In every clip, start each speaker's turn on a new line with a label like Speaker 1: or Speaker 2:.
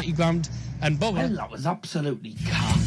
Speaker 1: pretty grand. And Bowie.
Speaker 2: Well, that was absolutely cut.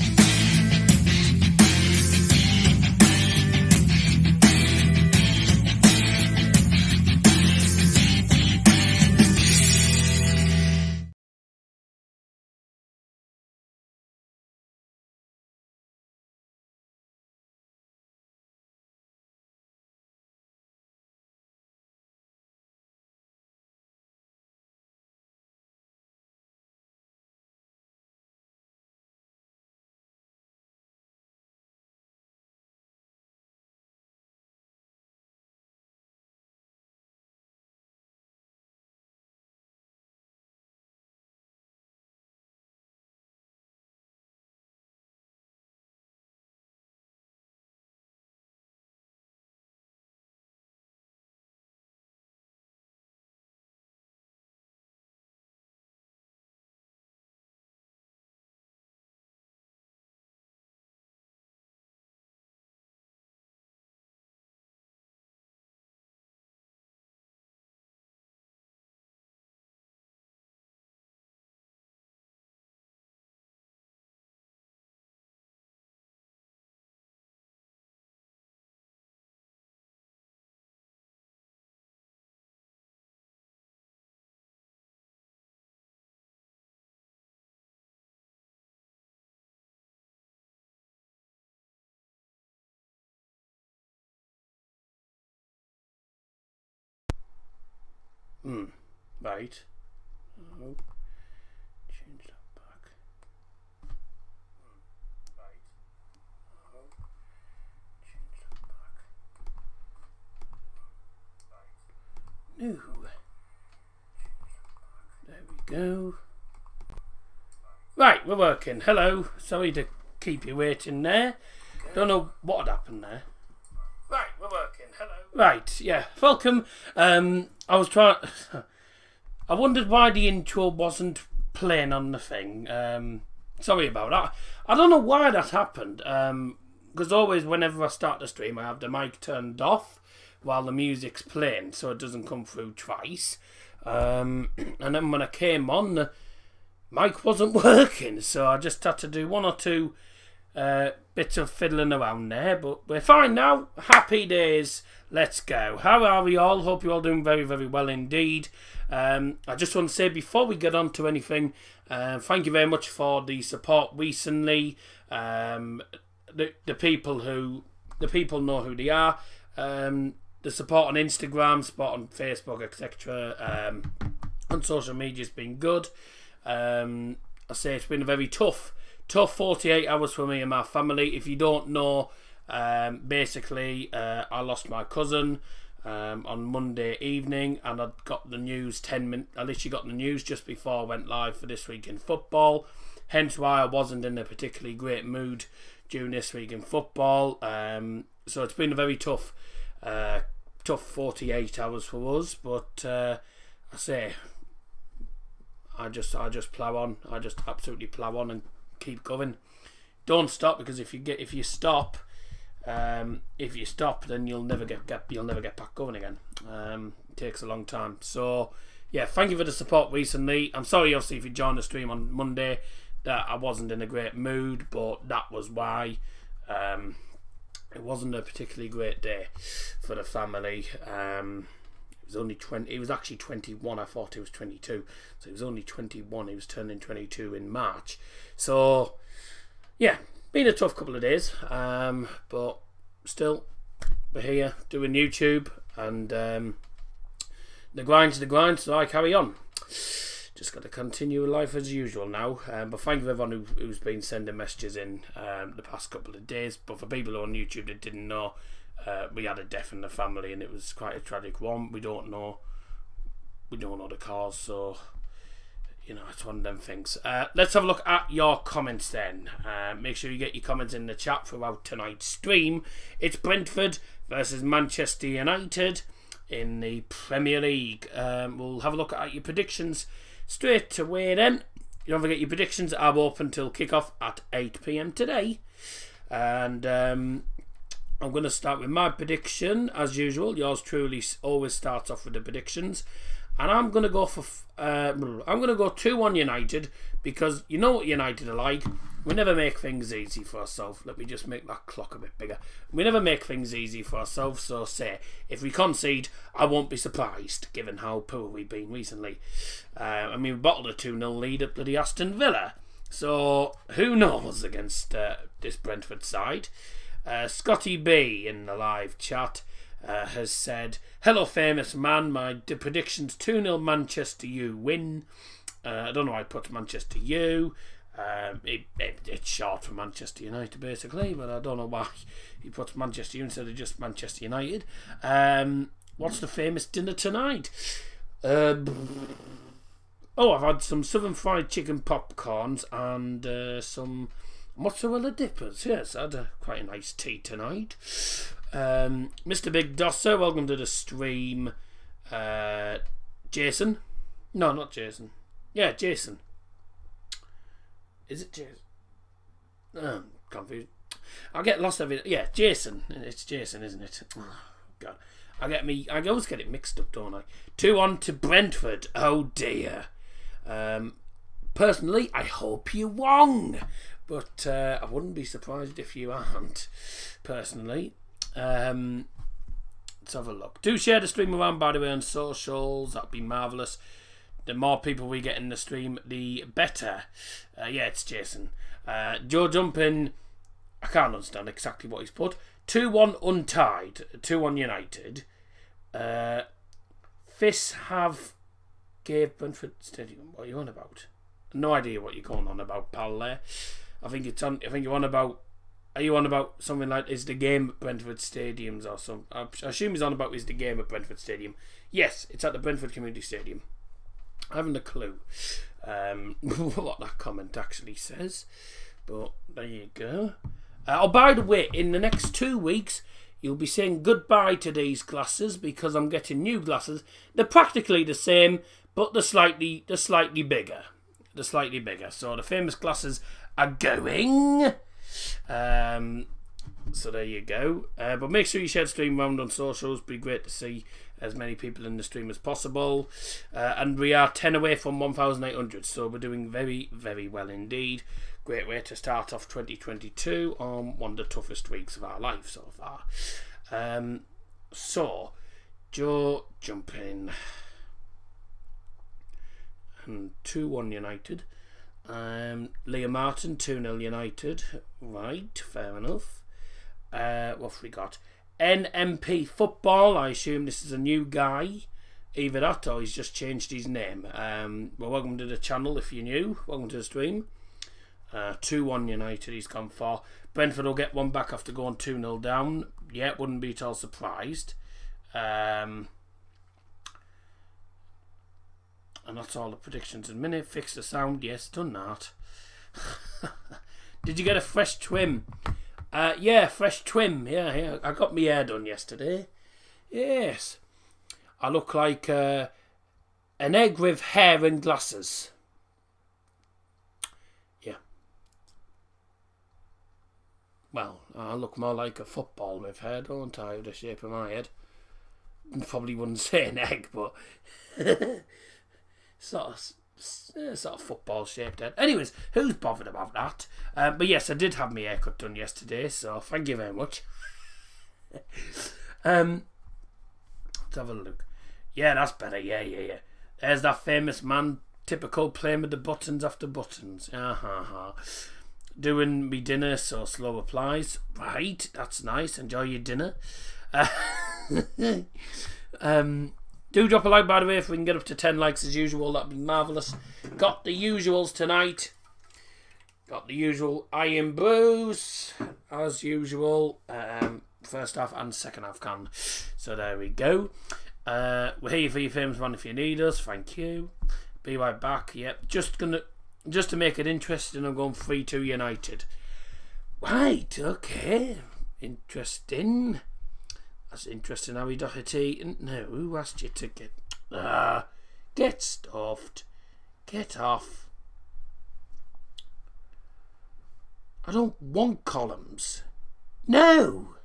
Speaker 3: Right. Oh. Change that back. Right. Oh. Change that back. Right. New. There we go. Right, we're working. Hello. Sorry to keep you waiting there. Don't know what had happened there. Right, we're working. Hello. Right, yeah. Welcome. I was trying. I wondered why the intro wasn't playing on the thing. Sorry about that. I don't know why that happened. Because always, whenever I start the stream, I have the mic turned off while the music's playing, so it doesn't come through twice. And then when I came on, the mic wasn't working, so I just had to do one or two bits of fiddling around there. But we're fine now. Happy days. Let's go. How are we all? Hope you're all doing very, very well indeed. I just want to say before we get on to anything, thank you very much for the support recently. The people know who they are. The support on Instagram, support on Facebook, etc. On social media has been good. I say it's been a very tough 48 hours for me and my family. If you don't know, basically I lost my cousin on Monday evening, and I got the news 10 minutes. I literally got the news just before I went live for This Week in Football. Hence why I wasn't in a particularly great mood during This Week in Football. So it's been a very tough 48 hours for us. But I say, I just plough on. I just absolutely plough on and keep going. Don't stop, because if you stop, then you'll never get back going again. It takes a long time. So yeah, thank you for the support recently. I'm sorry, obviously, if you joined the stream on Monday, that I wasn't in a great mood, but that was why. It wasn't a particularly great day for the family. It was only 20. It was actually 21. I thought it was 22. So it was only 21. He was turning 22 in March. So yeah, been a tough couple of days. But still, we're here doing YouTube, and the grind's the grind. So I carry on. Just got to continue life as usual now. But thank you everyone who's been sending messages in the past couple of days. But for people who are on YouTube that didn't know, we had a death in the family, and it was quite a tragic one. We don't know the cause, so you know, it's one of them things. Let's have a look at your comments then. Make sure you get your comments in the chat throughout tonight's stream. It's Brentford versus Manchester United in the Premier League. We'll have a look at your predictions straight away then. You don't forget your predictions are open till kickoff at 8 PM today. And I'm going to start with my prediction as usual. Yours truly always starts off with the predictions. and I'm gonna go for 2-1 United, because you know what United are like. We never make things easy for ourselves. Let me just make that clock a bit bigger. We never make things easy for ourselves, so say, if we concede, I won't be surprised, given how poor we've been recently. We bottled a 2-0 lead at bloody Aston Villa. So, who knows against this Brentford side. Scotty B in the live chat has said, "Hello famous man, my prediction's 2-0 Manchester U win." I don't know why I put Manchester U. It's short for Manchester United basically, but I don't know why he puts Manchester U instead of just Manchester United. What's the famous dinner tonight? I've had some southern fried chicken popcorns and some mozzarella dippers. Yes, I had quite a nice tea tonight. Mr. Big Dosser, welcome to the stream. Jason? No, not Jason. Yeah, Jason. Is it Jason? I'm confused. I get lost every. Yeah, Jason. It's Jason, isn't it? Oh, God, I always get it mixed up, don't I? 2-1 to Brentford. Oh dear. Personally, I hope you're wrong, but I wouldn't be surprised if you aren't. Personally, let's have a look. Do share the stream around, by the way, on socials. That'd be marvellous. The more people we get in the stream, the better. Yeah, it's Jason. Joe Jumping, I can't understand exactly what he's put. 2-1 untied. 2-1 United. Fiss have gave Brentford Stadium. What are you on about? No idea what you're going on about, pal. There. I think you're on about. Are you on about something like is the game at Brentford Stadiums or something? I assume he's on about is the game at Brentford Stadium. Yes, it's at the Brentford Community Stadium. I haven't a clue what that comment actually says, but there you go. By the way, in the next 2 weeks, you'll be saying goodbye to these glasses because I'm getting new glasses. They're practically the same, but they're slightly bigger. So the famous glasses are going. So there you go. But make sure you share the stream around on socials. It'd be great to see as many people in the stream as possible. And we are 10 away from 1,800, so we're doing very, very well indeed. Great way to start off 2022 on one of the toughest weeks of our life so far. So, Joe jumping. And 2-1 United. Liam Martin, 2-0 United. Right, fair enough. What have we got? NMP Football. I assume this is a new guy. Either that or he's just changed his name. Well, welcome to the channel if you're new. Welcome to the stream. 2-1 United he's gone for. Brentford will get one back after going 2-0 down. Yeah, wouldn't be at all surprised. And that's all the predictions in a minute. Fix the sound. Yes, done that. Did you get a fresh trim? Yeah, fresh trim. Yeah. I got my hair done yesterday. Yes. I look like an egg with hair and glasses. Yeah. Well, I look more like a football with hair, don't I, with the shape of my head? Probably wouldn't say an egg, but sort of football shaped head. Anyways, who's bothered about that? But yes, I did have my haircut done yesterday, so thank you very much. Let's have a look. Yeah, that's better. Yeah. There's that famous man, typical playing with the buttons after buttons. Doing me dinner, so slow replies. Right, that's nice. Enjoy your dinner. Do drop a like, by the way, if we can get up to 10 likes as usual. That'd be marvellous. Got the usuals tonight. Got the usual Iron Brews, as usual. First half and second half can. So there we go. We're here for you famous man if you need us. Thank you. Be right back. Yep. Just to make it interesting, I'm going 3-2 United. Right, okay. Interesting. That's interesting, Harry Doherty. No, who asked you to get stuffed? Get off. I don't want columns. No.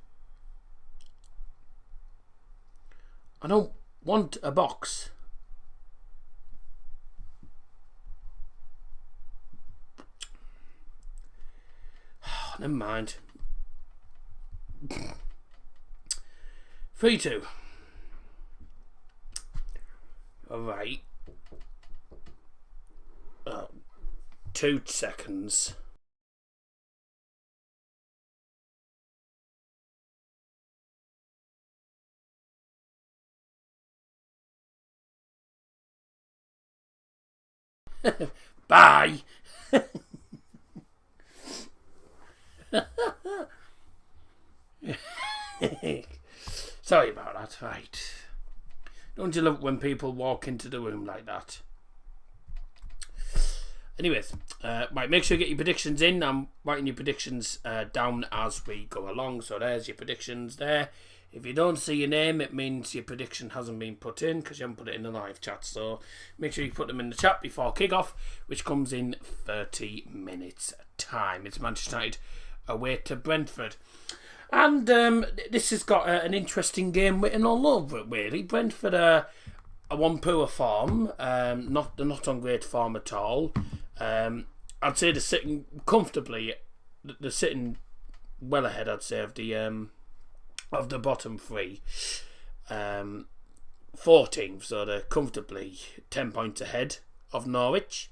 Speaker 3: I don't want a box. never mind. 3-2. Alright. 2 seconds. Bye. Sorry about that. Right. Don't you love it when people walk into the room like that? Anyways, right, make sure you get your predictions in. I'm writing your predictions down as we go along. So there's your predictions there. If you don't see your name, it means your prediction hasn't been put in because you haven't put it in the live chat. So make sure you put them in the chat before kick-off, which comes in 30 minutes time. It's Manchester United away to Brentford. And this has got an interesting game written all over it, really. Brentford are on poor form. They're not on great form at all. I'd say they're sitting comfortably. They're sitting well ahead, I'd say, of the bottom three. 14th, so they're comfortably 10 points ahead of Norwich.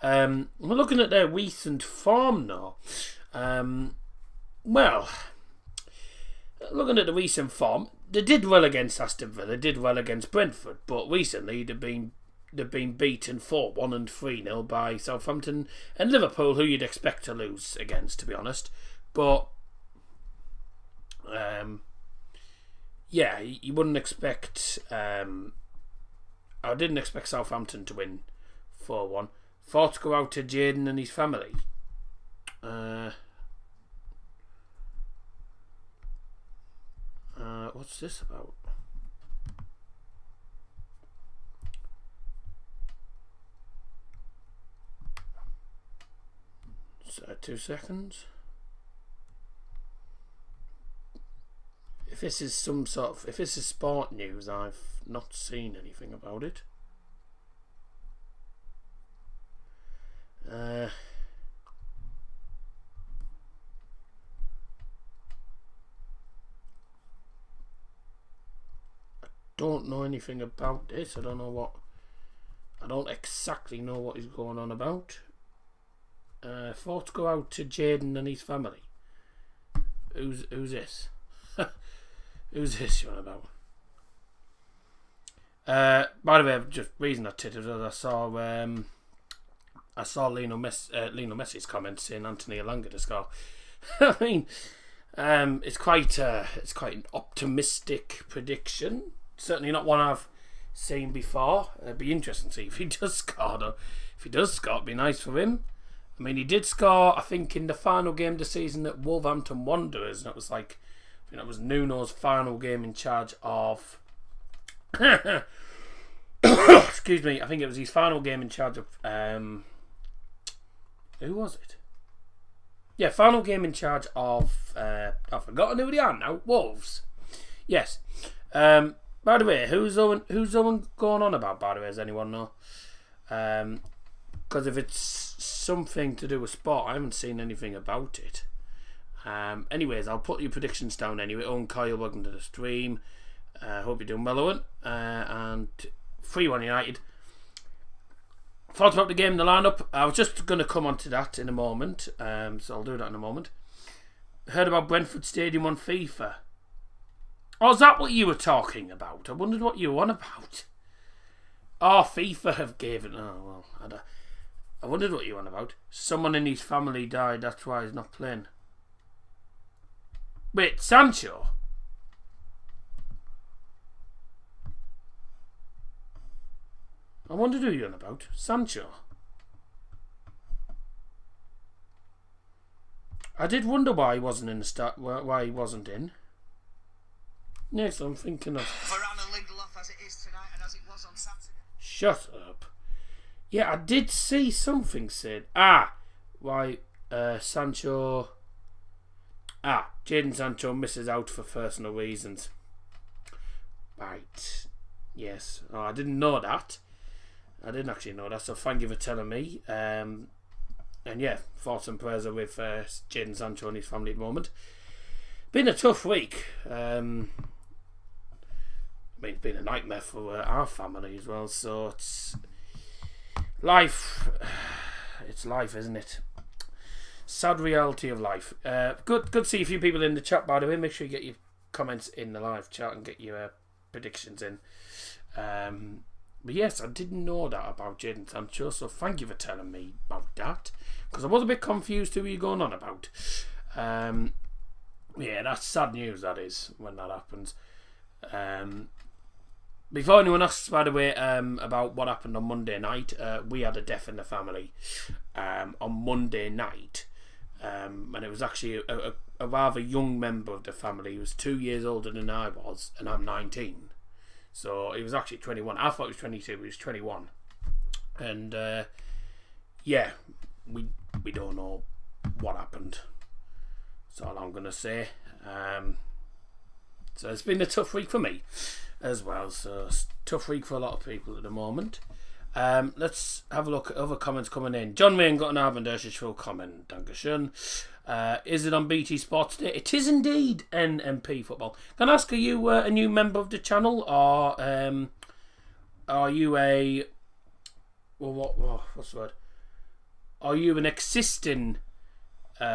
Speaker 3: We're looking at their recent form now. Well, looking at the recent form, they did well against Aston Villa, they did well against Brentford, but recently they've been beaten 4-1 and 3-0 by Southampton and Liverpool, who you'd expect to lose against, to be honest. But yeah, you wouldn't expect. I didn't expect Southampton to win 4-1. Thoughts go out to Jaden and his family. What's this about? So 2 seconds. If this is if this is sport news, I've not seen anything about it. Don't know anything about this. I don't exactly know what is going on about. Thoughts go out to Jaden and his family. Who's this? Who's this you on about? By the way, just reason I tittered was I saw Lionel Messi's comments saying Anthony Elanga to score. I mean, it's quite an optimistic prediction. Certainly not one I've seen before. It'd be interesting to see if he does score, though. If he does score, it'd be nice for him. I mean, he did score, I think, in the final game of the season at Wolverhampton Wanderers. And it was like, I think that was Nuno's final game in charge of... Excuse me. I think it was his final game in charge of... who was it? Yeah, final game in charge of... I've forgotten who they are now. Wolves. Yes. By the way, who's Owen going on about, by the way? Does anyone know? Because if it's something to do with sport, I haven't seen anything about it. Anyways, I'll put your predictions down anyway. Owen Kyle, welcome to the stream. Hope you're doing well, Owen. And 3-1 United. Thoughts about the game, the lineup. I was just going to come on to that in a moment. So I'll do that in a moment. Heard about Brentford Stadium on FIFA. Oh, is that what you were talking about? I wondered what you were on about. Oh, FIFA have given... Oh, well, I wondered what you were on about. Someone in his family died, that's why he's not playing. Wait, Sancho? I wondered who you're on about. Sancho? I did wonder why he wasn't in the start. Why he wasn't in. Yes, I'm thinking of...
Speaker 1: Lindelof as it is tonight and as it was on Saturday.
Speaker 3: Shut up. Yeah, I did see something said. Why Sancho... Jadon Sancho misses out for personal reasons. Right. Yes. Oh, I didn't know that. I didn't actually know that, so thank you for telling me. yeah, thoughts and prayers are with Jadon Sancho and his family at the moment. Been a tough week. I mean, it's been a nightmare for our family as well. So it's life. It's life, isn't it? Sad reality of life. Good to see a few people in the chat, by the way. Make sure you get your comments in the live chat and get your predictions in. But yes, I didn't know that about Jadon Sancho, so thank you for telling me about that, because I was a bit confused who you're going on about. Yeah, that's sad news, that is, when that happens. Before anyone asks, by the way, about what happened on Monday night, we had a death in the family on Monday night. And it was actually a rather young member of the family. He was 2 years older than I was, and I'm 19. So he was actually 21. I thought he was 22, but he was 21. And yeah, we don't know what happened. That's all I'm going to say. So it's been a tough week for me as well. So it's a tough week for a lot of people at the moment. Let's have a look at other comments coming in. John Wayne got an Abendeshish full comment. Dankeschön. Is it on BT Sports Day? It is indeed NMP Football. Can I ask, are you a new member of the channel, or are you a... what's the word? Are you an existing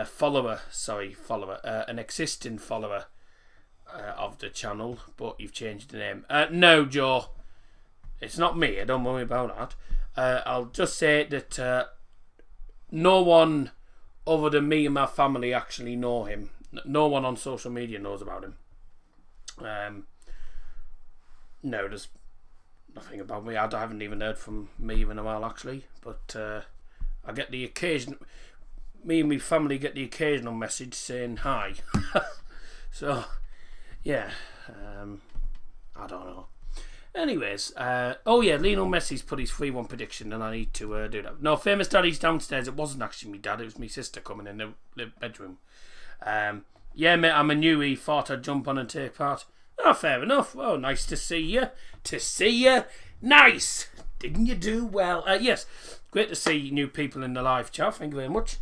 Speaker 3: follower? Sorry, follower. An existing follower of the channel, but you've changed the name. No, Joe. It's not me. I don't worry about that. I'll just say that no one other than me and my family actually know him. No one on social media knows about him. No, there's nothing about me. I haven't even heard from me in a while, actually. But I get the occasion. Me and my family get the occasional message saying hi. So, yeah. I don't know. Anyways, oh yeah, Lionel Messi's put his 3-1 prediction, and I need to do that. No, famous daddy's downstairs. It wasn't actually my dad, it was my sister coming in the bedroom. Yeah, mate, I'm a newie. Thought I'd jump on and take part. Oh, fair enough. Oh, nice to see you. Nice. Didn't you do well? Yes, great to see new people in the live chat. Thank you very much.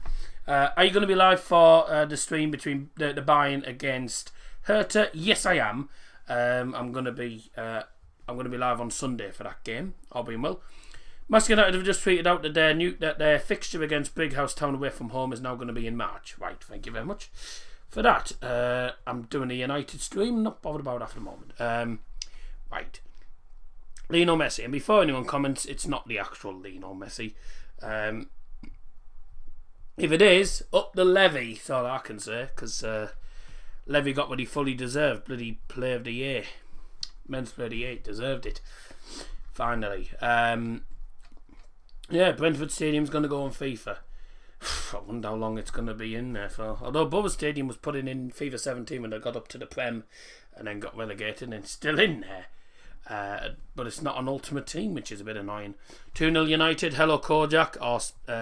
Speaker 3: Are you going to be live for the stream between the Bayern against Hertha? Yes, I am. I'm going to be live on Sunday for that game, all being well. Manchester United have just tweeted out that their fixture against Brighouse Town away from home is now going to be in March. Right, thank you very much for that. I'm doing a United stream, not bothered about that for the moment. Right. Lionel Messi, and before anyone comments, it's not the actual Lionel Messi. If it is, up the levy, that's all I can say, because Levy got what he fully deserved. Bloody Player of the Year. Men's Player of the Year, deserved it. Finally. Yeah, Brentford Stadium's going to go on FIFA. I wonder how long it's going to be in there for. Although Borough Stadium was put in FIFA 17 when they got up to the Prem and then got relegated, and it's still in there. But it's not an Ultimate Team, which is a bit annoying. 2-0 United. Hello, Kojak. Or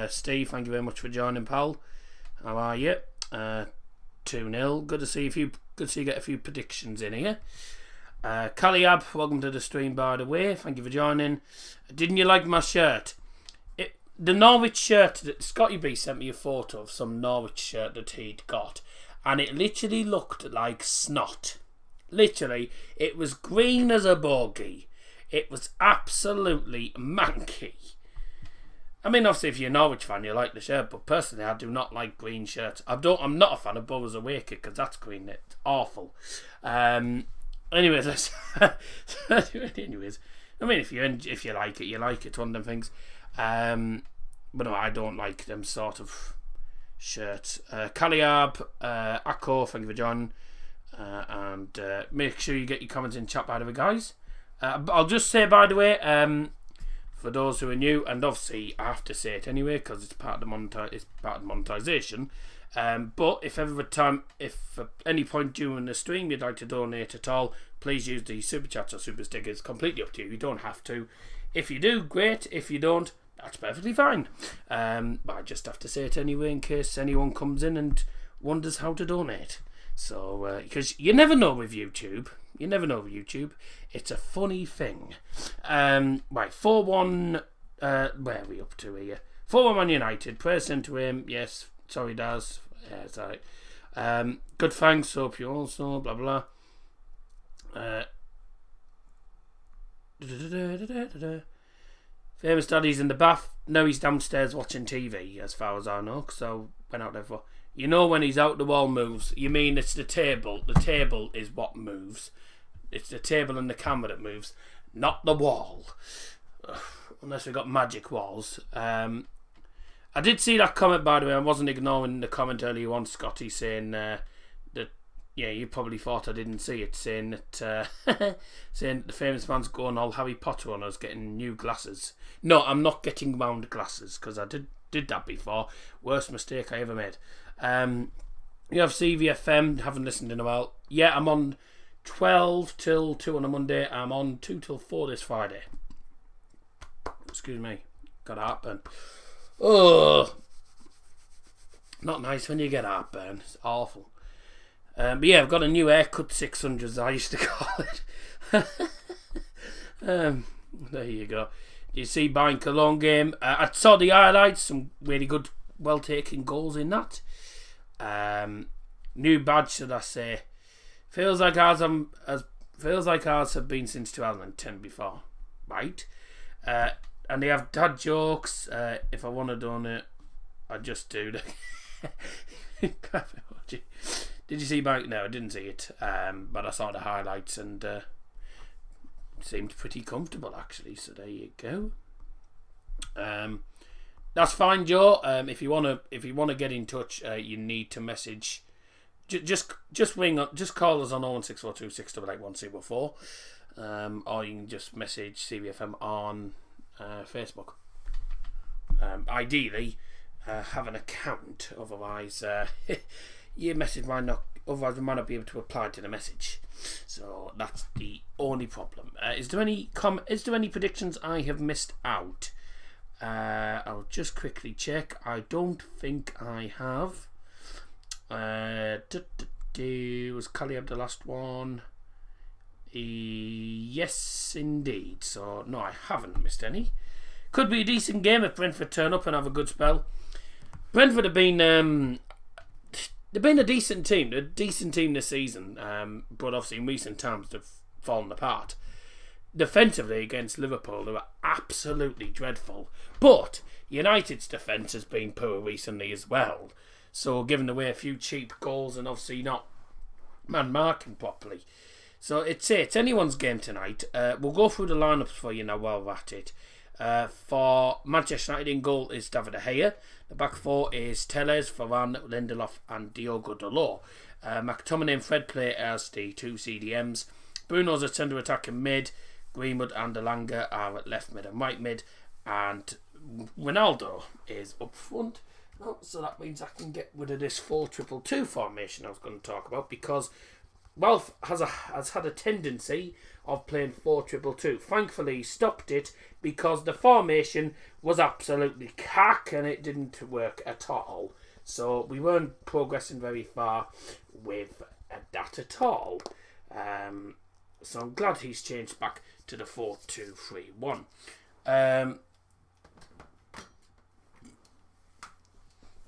Speaker 3: Steve, thank you very much for joining, pal. How are you? 2-0. Good to see you get a few predictions in here. Kaliab, welcome to the stream, by the way. Thank you for joining. Didn't you like my shirt? The Norwich shirt that Scotty B sent me a photo of, some Norwich shirt that he'd got, and it literally looked like snot. Literally, it was green as a bogey. It was absolutely manky. I mean, obviously, if you're a Norwich fan, you like the shirt, but personally, I do not like green shirts. I'm not a fan of Borough's Away kit because that's green. It's awful. Anyways, I mean, if you like it, you like it. It's one of them things. But no, I don't like them sort of shirts. Kaliab, Akko, thank you for joining. And make sure you get your comments in chat, by the way, guys. I'll just say, by the way, for those who are new, and obviously I have to say it anyway because it's part of the monetization. But if at any point during the stream you'd like to donate at all, please use the super chats or super stickers. Completely up to you. You don't have to. If you do, great. If you don't, that's perfectly fine. But I just have to say it anyway in case anyone comes in and wonders how to donate. So, because you never know with YouTube. It's a funny thing. Right, 4-1. Where are we up to here? Former Man United. Prayers sent to him. Yes. Sorry, Daz. Yeah, it's alright. Good thanks. Hope you also. Blah, blah. Famous daddy's in the bath. No, he's downstairs watching TV, as far as I know. So, went out there for... You know when he's out, the wall moves. You mean it's the table. The table is what moves. It's the table and the camera that moves, not the wall. Unless we've got magic walls. I did see that comment, by the way. I wasn't ignoring the comment earlier on, Scotty, saying that, yeah, you probably thought I didn't see it, saying that saying the famous man's going all Harry Potter on us, getting new glasses. No, I'm not getting round glasses, because I did that before. Worst mistake I ever made. You have CVFM, haven't listened in a while. Yeah, I'm on 12 till 2 on a Monday. I'm on 2 till 4 this Friday. Excuse me. Got heartburn. Oh, not nice when you get heartburn. It's awful. But yeah, I've got a new haircut 600, as I used to call it. There you go. You see Watchalong game. I saw the highlights. Some really good, well-taken goals in that. New badge, should I say? Feels like ours have been since 2010 before, right? And they have dad jokes. If I want to donate, I just do. Did you see Mike? No, I didn't see it. But I saw the highlights and seemed pretty comfortable actually. So there you go. That's fine, Joe. If you wanna get in touch, you need to message. Just ring up. Just call us on 01642 688 104. Or you can just message CBFM on Facebook. Ideally, have an account. Otherwise, your message might not. Otherwise, we might not be able to reply to the message. So that's the only problem. Is there any predictions I have missed out? I'll just quickly check. I don't think I have. Was Caleb the last one? Yes, indeed. So, no, I haven't missed any. Could be a decent game if Brentford turn up and have a good spell. Brentford have been... they've been a decent team. They're a decent team this season. But obviously in recent times they've fallen apart. Defensively against Liverpool, they were absolutely dreadful. But United's defence has been poor recently as well. So giving away a few cheap goals and obviously not man-marking properly. So it's anyone's game tonight. We'll go through the lineups for you now while we're at it. For Manchester United in goal is David De Gea. The back four is Telles, Varane, Lindelof and Diogo Dalot. McTominay and Fred play as the two CDMs. Bruno's a centre attacking mid. Greenwood and Elanga are at left mid and right mid. And Ronaldo is up front. Oh, so that means I can get rid of this 4-2-2 formation I was going to talk about, because Ralph has had a tendency of playing 4-2-2. Thankfully, he stopped it because the formation was absolutely cack and it didn't work at all. So we weren't progressing very far with that at all. So I'm glad he's changed back to the 4-2-3-1.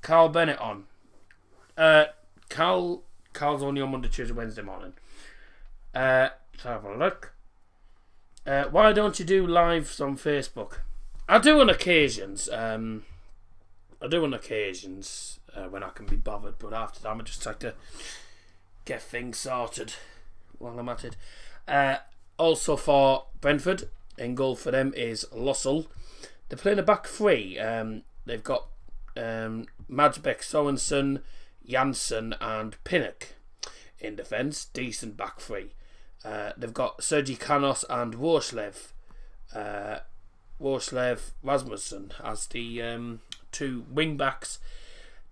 Speaker 3: Carl Bennett on. Carl's only on Monday, Tuesday, Wednesday morning. Let's have a look. Why don't you do lives on Facebook? I do on occasions. When I can be bothered, but after that I just like to get things sorted while I'm at it. Also for Brentford, in goal for them is Lossell. They're playing a back three. They've got Majbek, Sorensen, Janssen and Pinnock in defence. Decent back three. They've got Sergi Canos and Worshlev Rasmussen as the two wing backs.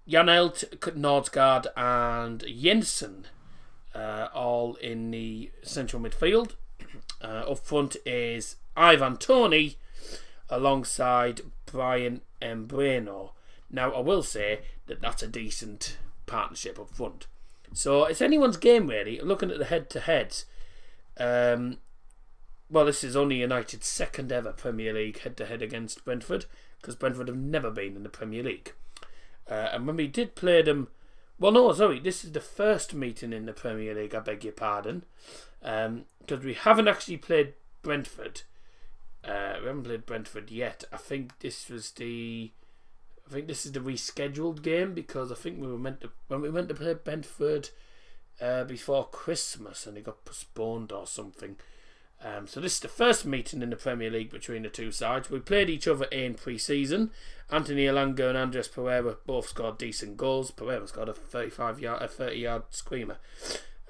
Speaker 3: Janelt, Nordsgaard and Jensen all in the central midfield. Up front is Ivan Toney alongside Brian Embreno. Now I will say that that's a decent partnership up front. So it's anyone's game really. Looking at the head-to-heads, well, this is only United's second ever Premier League head-to-head against Brentford. because Brentford have never been in the Premier League. And when we did play them, well, no, sorry, this is the first meeting in the Premier League, I beg your pardon, because we haven't actually played Brentford. We haven't played Brentford yet. I think this is the rescheduled game, because I think we were meant to play Brentford before Christmas, and it got postponed or something. So this is the first meeting in the Premier League between the two sides. We played each other in pre-season. Anthony Elanga and Andres Pereira both scored decent goals. Pereira scored a 30-yard screamer.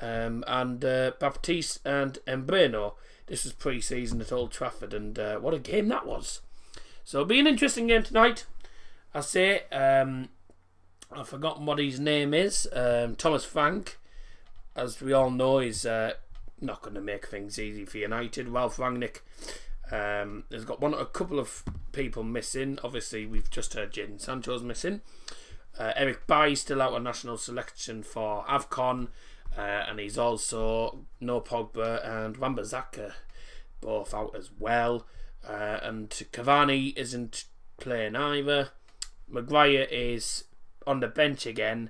Speaker 3: And Baptiste and Embreno. This was pre-season at Old Trafford, and what a game that was. So it'll be an interesting game tonight. I say, I've forgotten what his name is. Thomas Frank, as we all know, is not going to make things easy for United. Ralph Rangnick has got a couple of people missing. Obviously, we've just heard Jadon Sancho's missing. Eric Bailly still out of national selection for AFCON. And he's also no Pogba and Wan-Bissaka both out as well. And Cavani isn't playing either. Maguire is on the bench again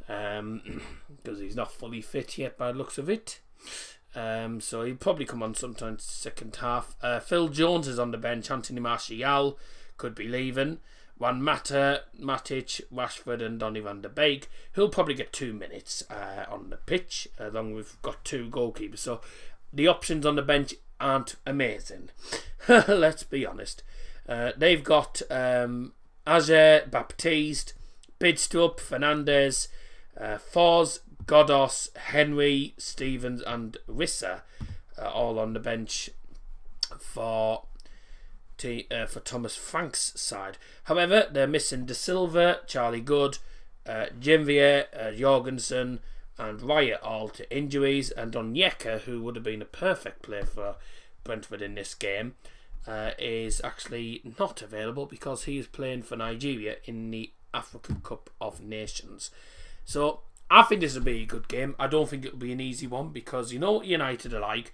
Speaker 3: because he's not fully fit yet by the looks of it. So he'll probably come on sometime second half. Phil Jones is on the bench. Anthony Martial could be leaving. Juan Mata, Matic, Rashford and Donny van der Beek, who'll probably get 2 minutes on the pitch, along with we've got 2 goalkeepers. So the options on the bench aren't amazing. Let's be honest. They've got Ajer, Baptiste, Bidstrup, Fernandes, Foz, Godos, Henry, Stevens and Rissa all on the bench for Thomas Frank's side. However, they're missing De Silva, Charlie Good, Jinvier, Jorgensen and Riot all to injuries, and Onyeka, who would have been a perfect player for Brentford in this game, is actually not available because he is playing for Nigeria in the African Cup of Nations. So I think this will be a good game. I don't think it'll be an easy one, because you know what United are like.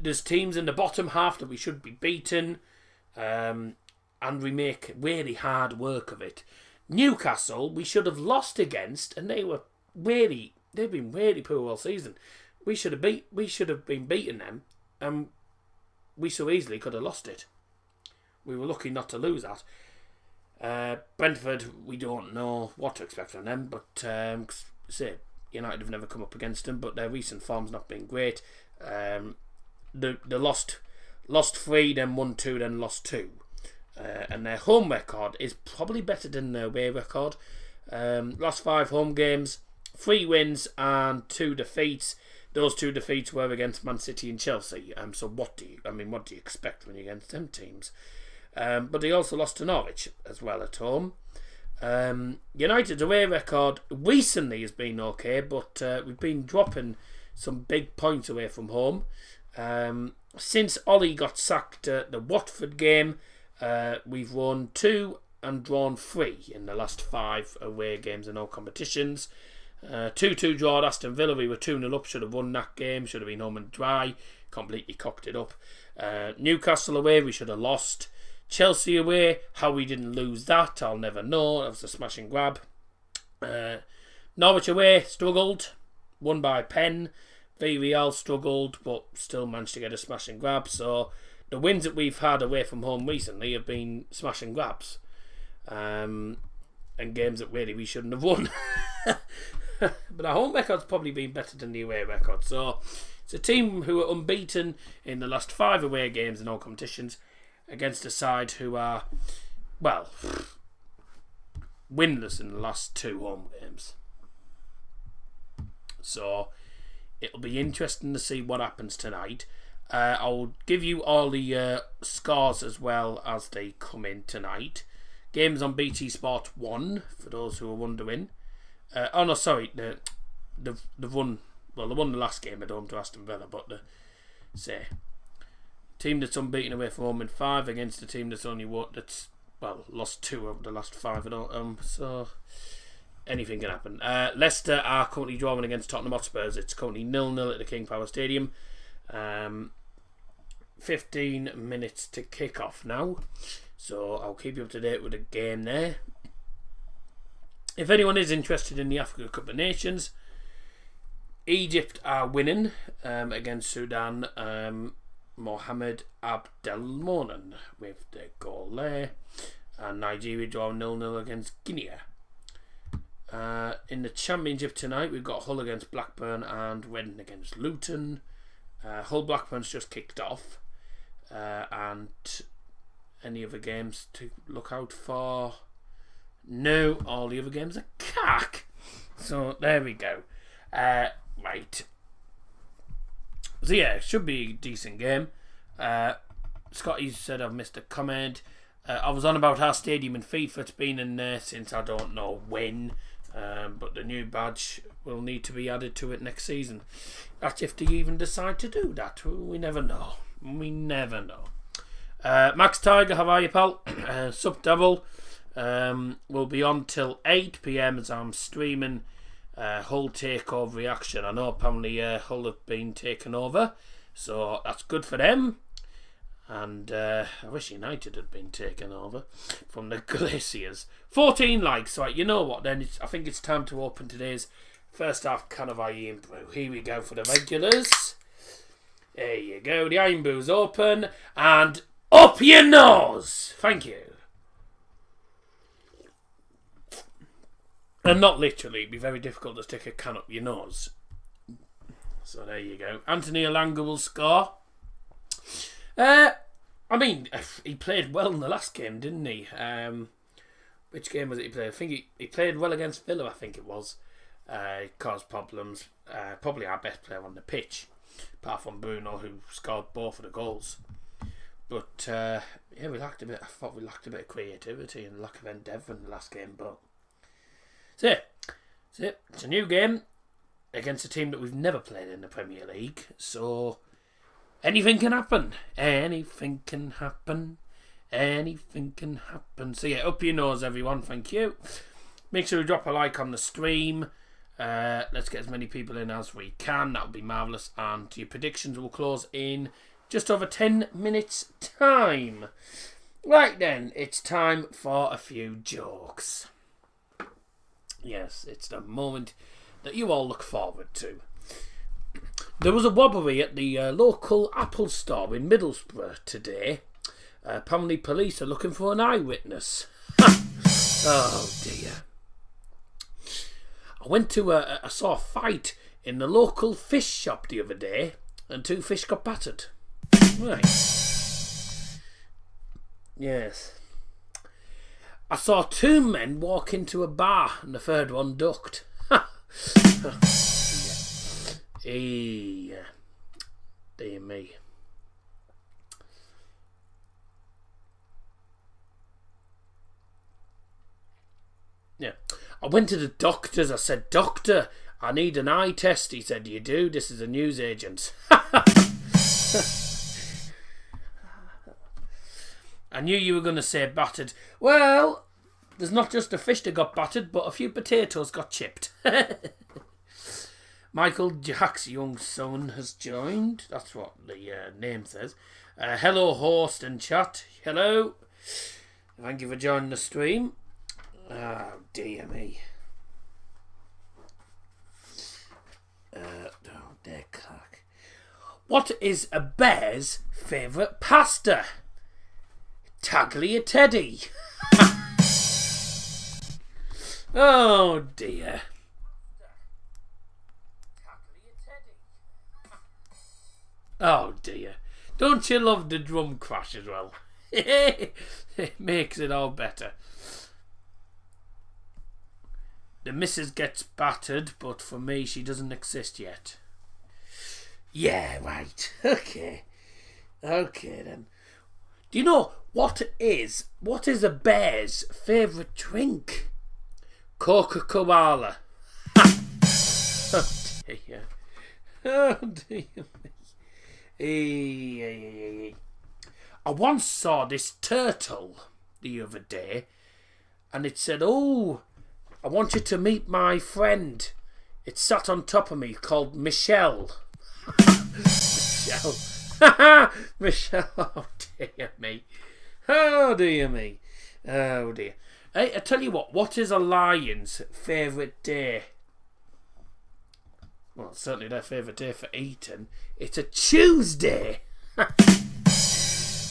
Speaker 3: There's teams in the bottom half that we should be beaten, and we make really hard work of it. Newcastle we should have lost against, and they've been really poor all season. We should have been beating them, and we so easily could have lost it. We were lucky not to lose that. Brentford, we don't know what to expect from them, but United have never come up against them, but their recent form's not been great. They lost 3, then won 2, then lost 2. And their home record is probably better than their away record. Last 5 home games, 3 wins and 2 defeats. Those 2 defeats were against Man City and Chelsea. So what do you expect when you're against them teams? But they also lost to Norwich as well at home. United's away record recently has been okay, but we've been dropping some big points away from home. Since Ollie got sacked at the Watford game, we've won 2 and drawn 3 in the last 5 away games in all competitions. 2-2 draw at Aston Villa. We were 2-0 up, should have won that game, should have been home and dry, completely cocked it up. Newcastle away, we should have lost. Chelsea away, how we didn't lose that, I'll never know. That was a smash and grab. Norwich away, struggled, won by a pen. Villarreal struggled, but still managed to get a smash and grab. So the wins that we've had away from home recently have been smash and grabs, and games that really we shouldn't have won. But our home record's probably been better than the away record. So it's a team who are unbeaten in the last 5 away games in all competitions, against a side who are, well, winless in the last 2 home games. So it'll be interesting to see what happens tonight. I'll give you all the scores as well as they come in tonight. Games on BT Sport 1, for those who are wondering. They've won. Well, they won the last game at home to Aston Villa, but team that's unbeaten away from home in 5 against a team that's lost 2 of the last 5 at home. So anything can happen. Leicester are currently drawing against Tottenham Hotspurs. It's currently 0-0 at the King Power Stadium. 15 minutes to kick off now. So I'll keep you up to date with the game there. If anyone is interested in the Africa Cup of Nations, Egypt are winning against Sudan. Mohamed Abdelmonen with the goal there. And Nigeria draw 0-0 against Guinea. In the Championship tonight, we've got Hull against Blackburn and Reading against Luton. Hull Blackburn's just kicked off. And any other games to look out for? No, all the other games are cack. So there we go. Right. So yeah, it should be a decent game. Scotty said I've missed a comment. I was on about our stadium in FIFA. It's been in there since I don't know when. But the new badge will need to be added to it next season. That's if they even decide to do that. We never know. We never know. Max Tiger, how are you, pal? Sub double. Will be on till 8 PM as I'm streaming Hull takeover reaction. I know apparently Hull have been taken over, so that's good for them. And I wish United had been taken over from the Glaciers. 14 likes, right? You know what? Then I think it's time to open today's first half can of Iron Brew. Here we go for the regulars. There you go. The Iron Brew's open and up your nose. Thank you. And not literally, it'd be very difficult to stick a can up your nose. So there you go. Anthony Elanga will score. I mean, he played well in the last game, didn't he? Which game was it he played? I think he played well against Villa, I think it was. He caused problems. Probably our best player on the pitch, apart from Bruno, who scored both of the goals. But, yeah, we lacked a bit. I thought we lacked a bit of creativity and lack of endeavour in the last game, but that's it. It's a new game against a team that we've never played in the Premier League, so anything can happen. Anything can happen. Anything can happen. So yeah, up your nose, everyone. Thank you. Make sure you drop a like on the stream. Let's get as many people in as we can. That would be marvellous. And your predictions will close in just over 10 minutes time. Right then, it's time for a few jokes. Yes, it's the moment that you all look forward to. There was a robbery at the local Apple store in Middlesbrough today. Apparently police are looking for an eyewitness. Oh dear. I saw a fight in the local fish shop the other day and 2 fish got battered. Right. Yes. I saw 2 men walk into a bar and the third one ducked. Yeah. Dear me. Yeah. I went to the doctor's. I said, "Doctor, I need an eye test." He said, "You do? This is a newsagent." I knew you were going to say battered. Well, there's not just a fish that got battered, but a few potatoes got chipped. Michael Jack's young son has joined. That's what the name says. Hello, host and chat. Hello. Thank you for joining the stream. Oh, dear me. Oh, dear crack. What is a bear's favourite pasta? Tagliatelle. Oh, dear. Oh dear. Don't you love the drum crash as well? It makes it all better. The missus gets battered, but for me she doesn't exist yet. Yeah, right. Okay then. Do you know what is a bear's favourite drink? Coca-Cola. Oh dear. Oh dear me. I once saw this turtle the other day and it said, "Oh, I want you to meet my friend. It sat on top of me called Michelle." Michelle. Michelle, oh dear me. Oh dear me. Oh dear. Hey, I tell you what is a lion's favourite day? Well, it's certainly their favourite day for eating. It's a Tuesday.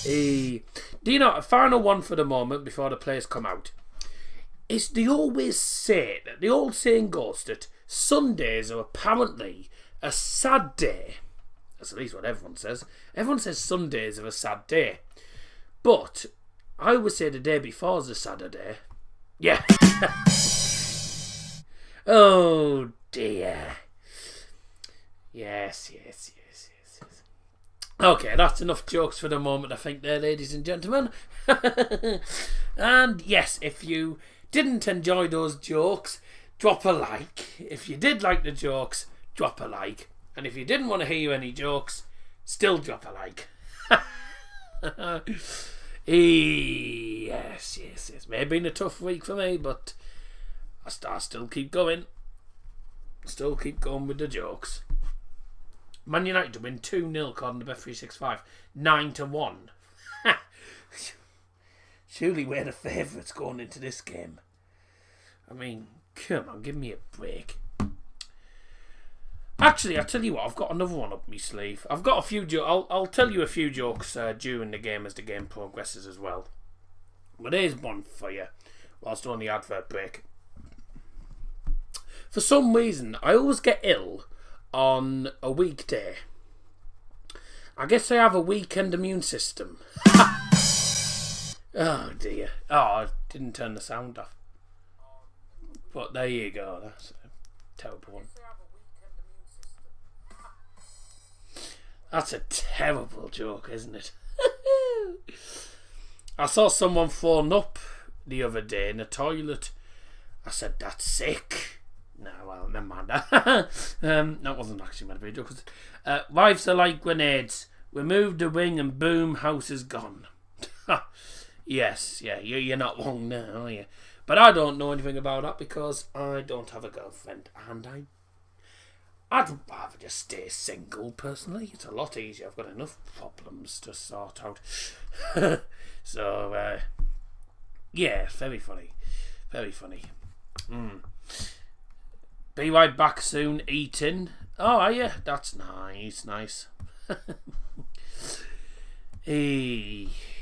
Speaker 3: Do you know, a final one for the moment before the players come out. Is they always say, that the old saying goes that Sundays are apparently a sad day. That's at least what everyone says. Everyone says Sundays are a sad day. But I would say the day before is a sadder day. Yeah. Oh dear. Yes. Okay, that's enough jokes for the moment, I think, there, ladies and gentlemen. And yes, if you didn't enjoy those jokes, drop a like. If you did like the jokes, drop a like. And if you didn't want to hear any jokes, still drop a like. Yes. May have been a tough week for me, but I still keep going. Still keep going with the jokes. Man United to win 2-0 according to Bet365. 9-1. Surely we're the favourites going into this game. I mean, come on, give me a break. Actually, I'll tell you what, I've got another one up my sleeve. I've got a few jokes. I'll tell you a few jokes during the game as the game progresses as well. But here's one for you, whilst on the advert break. For some reason, I always get ill on a weekday. I guess I have a weekend immune system. Oh dear. Oh, I didn't turn the sound off. But there you go. That's a terrible one. That's a terrible joke, isn't it? I saw someone phone up the other day in the toilet. I said, that's sick. No, well, never mind. That wasn't actually meant to be a joke. Wives are like grenades. Remove the wing and boom, house is gone. Yes, yeah, you're not wrong now, are you? But I don't know anything about that because I don't have a girlfriend. And I'd rather just stay single, personally. It's a lot easier. I've got enough problems to sort out. So, yeah, very funny. Very funny. Be right back soon, eating. Oh, are you? That's nice.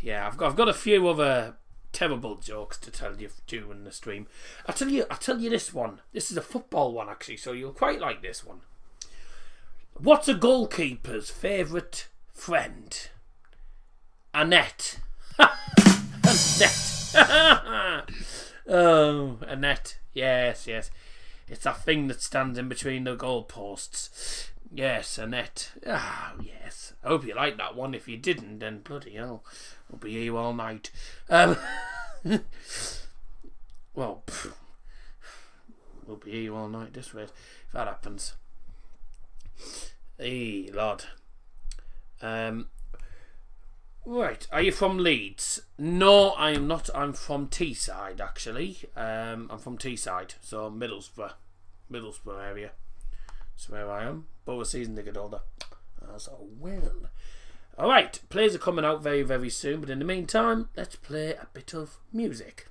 Speaker 3: Yeah, I've got a few other terrible jokes to tell you during the stream. I'll tell you this one. This is a football one, actually, so you'll quite like this one. What's a goalkeeper's favourite friend? Annette. Annette. Oh, Annette. Yes. It's that thing that stands in between the goalposts. Yes, Annette. Ah, yes. I hope you liked that one. If you didn't, then bloody hell, I'll be here all night. Well, we'll be here all night this rate, if that happens. Hey, Lord. Right, are you from Leeds? No, I am not. I'm from Teesside, actually. I'm from Teesside, so Middlesbrough area. That's where I am. But we're season ticket holder. So well. Alright, players are coming out very, very soon, but in the meantime, let's play a bit of music.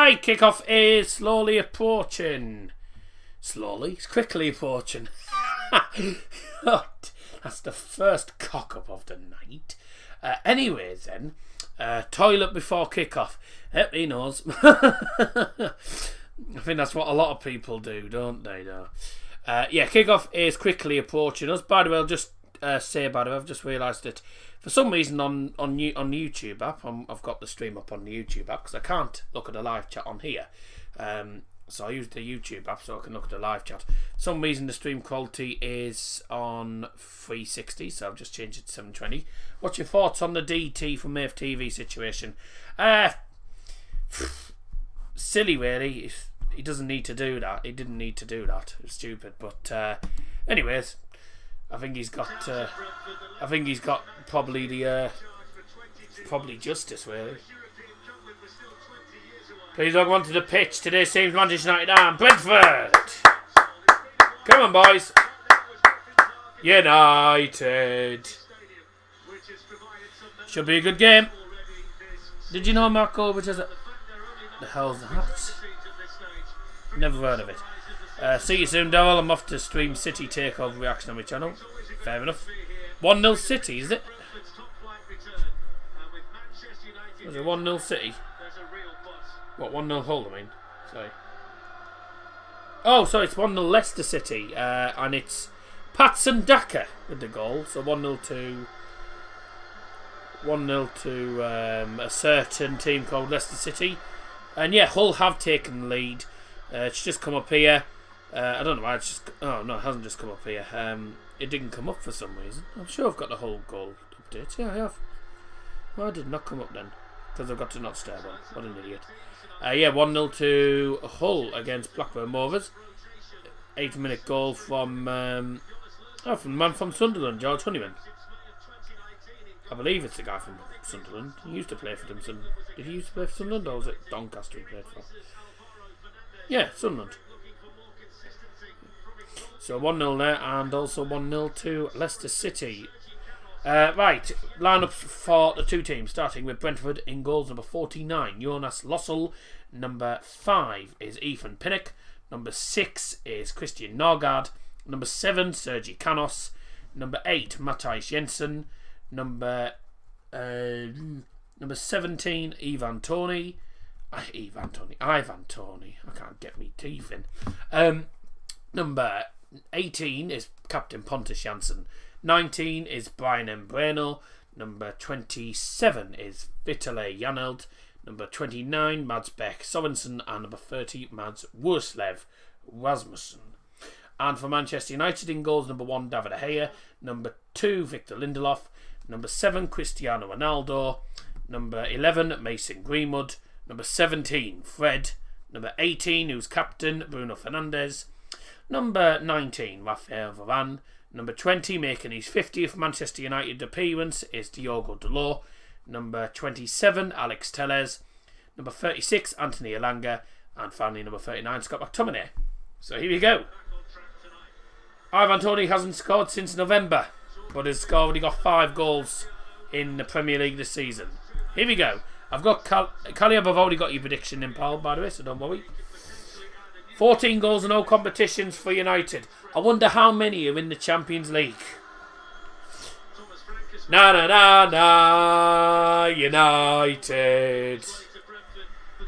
Speaker 3: Right, kickoff is slowly approaching. Slowly? It's quickly approaching. That's the first cock-up of the night. Anyways then, toilet before kickoff. Yep, he knows. I think that's what a lot of people do, don't they, though? Yeah, kickoff is quickly approaching us. By the way, I'll just say about it, I've just realised that for some reason on the YouTube app, I've got the stream up on the YouTube app because I can't look at the live chat on here. So I use the YouTube app so I can look at the live chat. For some reason the stream quality is on 360, so I've just changed it to 720. What's your thoughts on the DT from AFTV situation? Silly, really. He doesn't need to do that. He didn't need to do that. It's stupid. But anyways, I think he's got probably the probably justice, really. Please log on to the pitch. Today's team's Manchester United and Brentford. Come on, boys. United. Should be a good game. Did you know Mark Goldbridge has a... The hell's that? Never heard of it. See you soon, Daryl. I'm off to stream City Takeover reaction on my channel. Fair enough. 1-0 City, is it? Was it 1-0 City? What, 1-0 Hull, I mean? Sorry. Oh, sorry, it's 1-0 Leicester City. And it's Patson Daka with the goal. So 1-0 to a certain team called Leicester City. And yeah, Hull have taken the lead. It's just come up here. I don't know why it's just... Oh, no, it hasn't just come up here. It didn't come up for some reason. I'm sure I've got the Hull goal update. Yeah, I have. Why did it not come up then? Because I've got to not stare one. What an idiot. Yeah, 1-0 to Hull against Blackburn Rovers. 8-minute goal from the man from Sunderland, George Honeyman. I believe it's the guy from Sunderland. He used to play for them. Did he used to play for Sunderland, or was it Doncaster he played for? Yeah, Sunderland. So 1-0 there, and also 1-0 to Leicester City. Right, lineups for the two teams, starting with Brentford in goals. Number 49, Jonas Lossell. Number 5 is Ethan Pinnock. Number 6 is Christian Norgard. Number 7, Sergi Canos. Number 8, Matthijs Jensen. Number 17, Ivan Toney. Ivan Toney. I can't get me teeth in. Number 18 is Captain Pontus Jansson. 19 is Brian Mbreno. Number 27 is Vitale Janelt. Number 29, Mads Beck Sorensen. And number 30, Mads Wurslev Rasmussen. And for Manchester United in goals, number 1, David De Gea. Number 2, Victor Lindelof. Number 7, Cristiano Ronaldo. Number 11, Mason Greenwood. Number 17, Fred. Number 18, who's captain, Bruno Fernandes. Number 19, Rafael Varane. Number 20, making his 50th Manchester United appearance, is Diogo Dalot. Number 27, Alex Telles. Number 36, Anthony Elanga. And finally, number 39, Scott McTominay. So here we go. Ivan Toney hasn't scored since November, but has already got 5 goals in the Premier League this season. Here we go. I've got Caleb, I've already got your prediction in, pal, by the way, so don't worry. 14 goals in all competitions for United. I wonder how many are in the Champions League. United.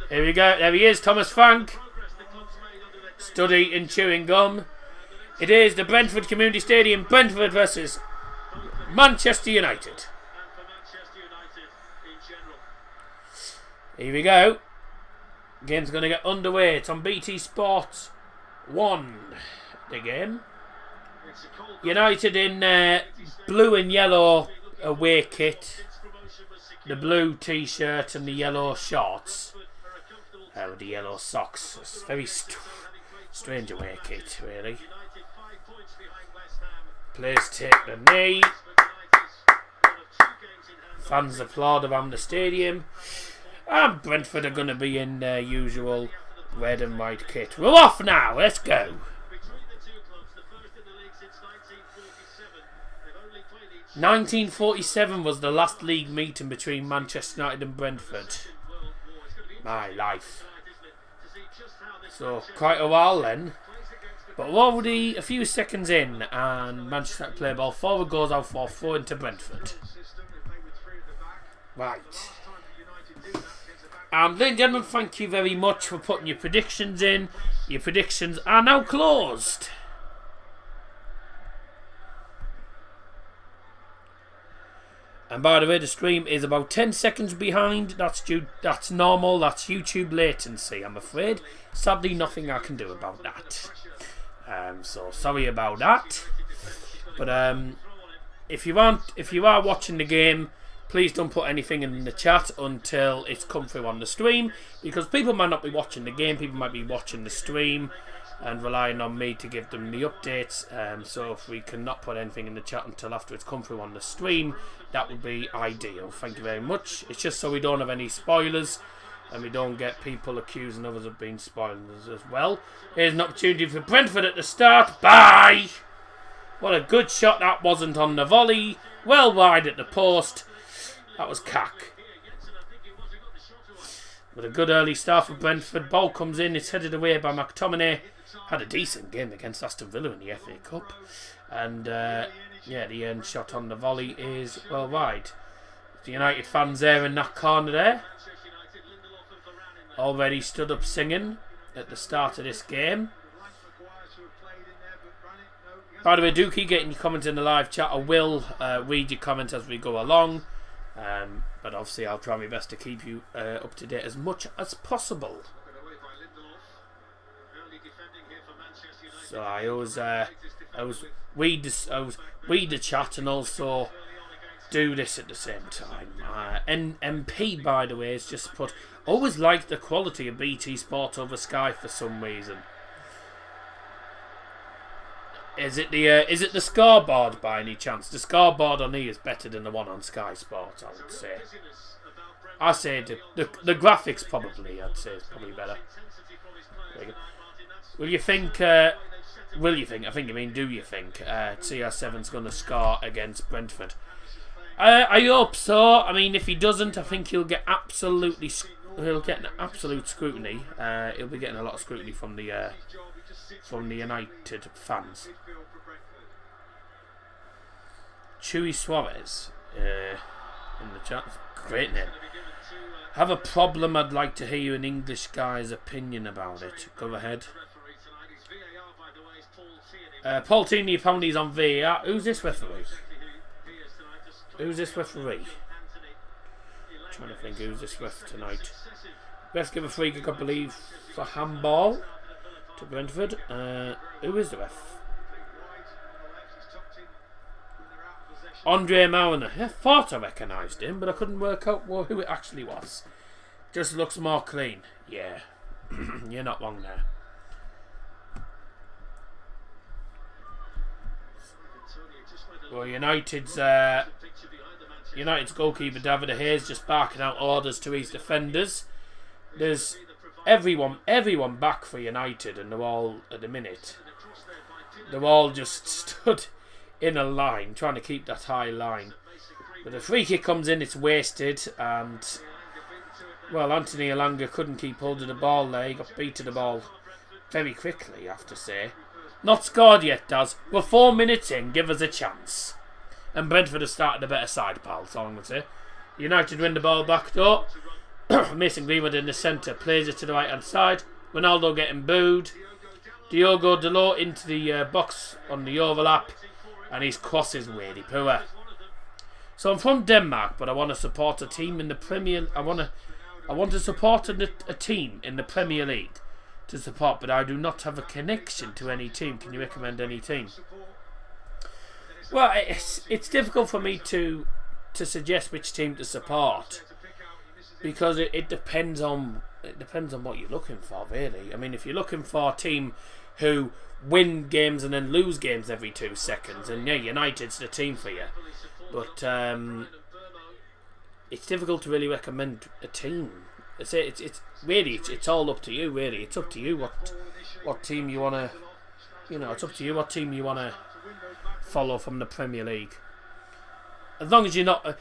Speaker 3: Here we go. There he is, Thomas Frank. Stood eating, chewing gum. It is the Brentford Community Stadium. Brentford versus Manchester United. Here we go. Game's going to get underway. It's on BT Sport 1. The game. United in blue and yellow away kit. The blue t-shirt and the yellow shorts. With the yellow socks. It's very strange away kit, really. Players take the knee. Fans applaud around the stadium. And Brentford are going to be in their usual red and white kit. We're off now. Let's go. 1947 was the last league meeting between Manchester United and Brentford. My life. So quite a while then. But we're already a few seconds in, and Manchester United play ball forward, goes out for throw into Brentford. Right. And ladies and gentlemen, thank you very much for putting your predictions in. Your predictions are now closed. And by the way, the stream is about 10 seconds behind. That's normal. That's YouTube latency, I'm afraid. Sadly, nothing I can do about that. So sorry about that. But if you are watching the game, please don't put anything in the chat until it's come through on the stream, because people might not be watching the game. People might be watching the stream and relying on me to give them the updates. So if we cannot put anything in the chat until after it's come through on the stream, that would be ideal. Thank you very much. It's just so we don't have any spoilers and we don't get people accusing others of being spoilers as well. Here's an opportunity for Brentford at the start. Bye! What a good shot that wasn't on the volley. Well wide at the post. That was cack. With a good early start for Brentford. Ball comes in. It's headed away by McTominay. Had a decent game against Aston Villa in the FA Cup. And yeah, the end shot on the volley is well wide. The United fans there in that corner there. Already stood up singing at the start of this game. By the way, do keep getting your comments in the live chat. I will read your comments as we go along. But obviously I'll try my best to keep you up to date as much as possible. So I always read the chat and also do this at the same time. MP, by the way, is just put, always like the quality of BT Sport over Sky for some reason. Is it the scoreboard by any chance? The scoreboard on here is better than the one on Sky Sports, I would say. I say the graphics probably, I'd say, is probably better. Will you think? I think you mean do you think CR7's going to score against Brentford? I hope so. I mean, if he doesn't, I think he'll get absolute scrutiny. He'll be getting a lot of scrutiny from the United fans. Chewy Suarez in the chat. Great name. Have a problem. I'd like to hear an English guy's opinion about it. Go ahead. Paul Tierney apparently is on VAR. Who's this referee? Who's this referee? I'm trying to think who's this ref tonight. Ref give a free kick, I believe, for handball to Brentford. Who is the ref? Andre Mariner. I thought I recognised him, but I couldn't work out who it actually was. Just looks more clean. Yeah, you're not wrong there. Well, United's goalkeeper David Hayes just barking out orders to his defenders. There's everyone back for United, and they're all at the minute. They're all just stood in a line, trying to keep that high line. But the free kick comes in, it's wasted, and well, Anthony Elanga couldn't keep hold of the ball there. He got beat to the ball very quickly, I have to say. Not scored yet, Daz. We're 4 minutes in, give us a chance. And Brentford have started a better side, pal, that's all I'm going to say. United win the ball back though. Mason Greenwood in the centre, plays it to the right hand side. Ronaldo getting booed. Diogo Dalot into the box on the overlap, and his cross is really poor. So I'm from Denmark, but I want to support a team in the Premier. I want to support a team in the Premier League to support, but I do not have a connection to any team. Can you recommend any team? Well, it's difficult for me to suggest which team to support, because it depends on what you're looking for, really. I mean, if you're looking for a team who win games and then lose games every 2 seconds, and yeah, United's the team for you. But it's difficult to really recommend a team. It's really all up to you. Really, it's up to you what team you wanna. It's up to you what team you wanna follow from the Premier League. As long as you're not,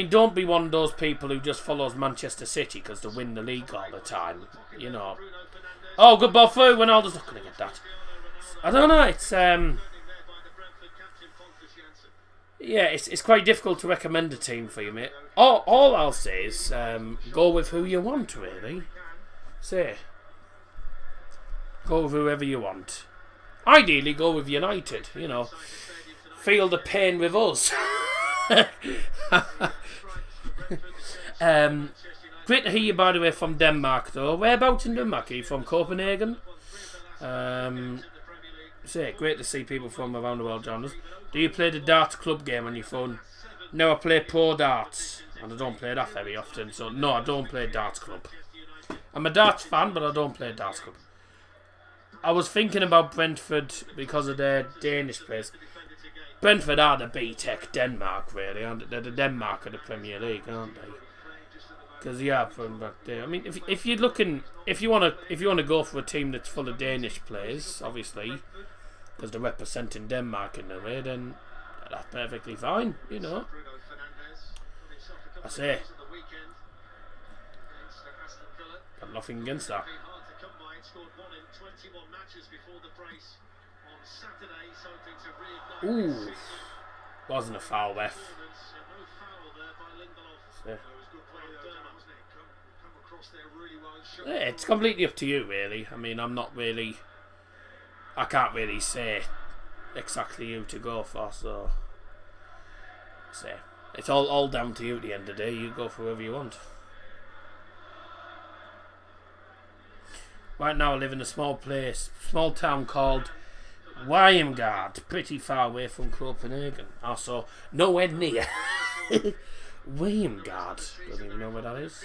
Speaker 3: don't be one of those people who just follows Manchester City because they win the league all the time. Oh, good ball through. Ronaldo's not going to get that. I don't know. It's yeah, it's quite difficult to recommend a team for you, mate. All I'll say is go with who you want, really. Go with whoever you want. Ideally, go with United. You know, feel the pain with us. Great to hear you, by the way, from Denmark, though. Whereabouts in Denmark? Are you from Copenhagen? Great to see people from around the world join us. Do you play the darts club game on your phone? No, I play pro darts, and I don't play that very often. So no, I don't play darts club. I'm a darts fan, but I don't play darts club. I was thinking about Brentford because of their Danish players. Brentford are the B-Tech Denmark, really, aren't they? They're the Denmark of the Premier League, aren't they? Because from back there. I mean, if you're looking, if you want to go for a team that's full of Danish players, obviously, because they're representing Denmark in a way, then that's perfectly fine, you know. I say, got nothing against that. Ooh, wasn't a foul, ref. Yeah, it's completely up to you, really. I mean, I can't really say exactly who to go for, so it's all down to you at the end of the day. You go for whoever you want. Right now I live in a small town called Watchalong, pretty far away from Copenhagen. Also, nowhere near Watchalong. Don't even know where that is.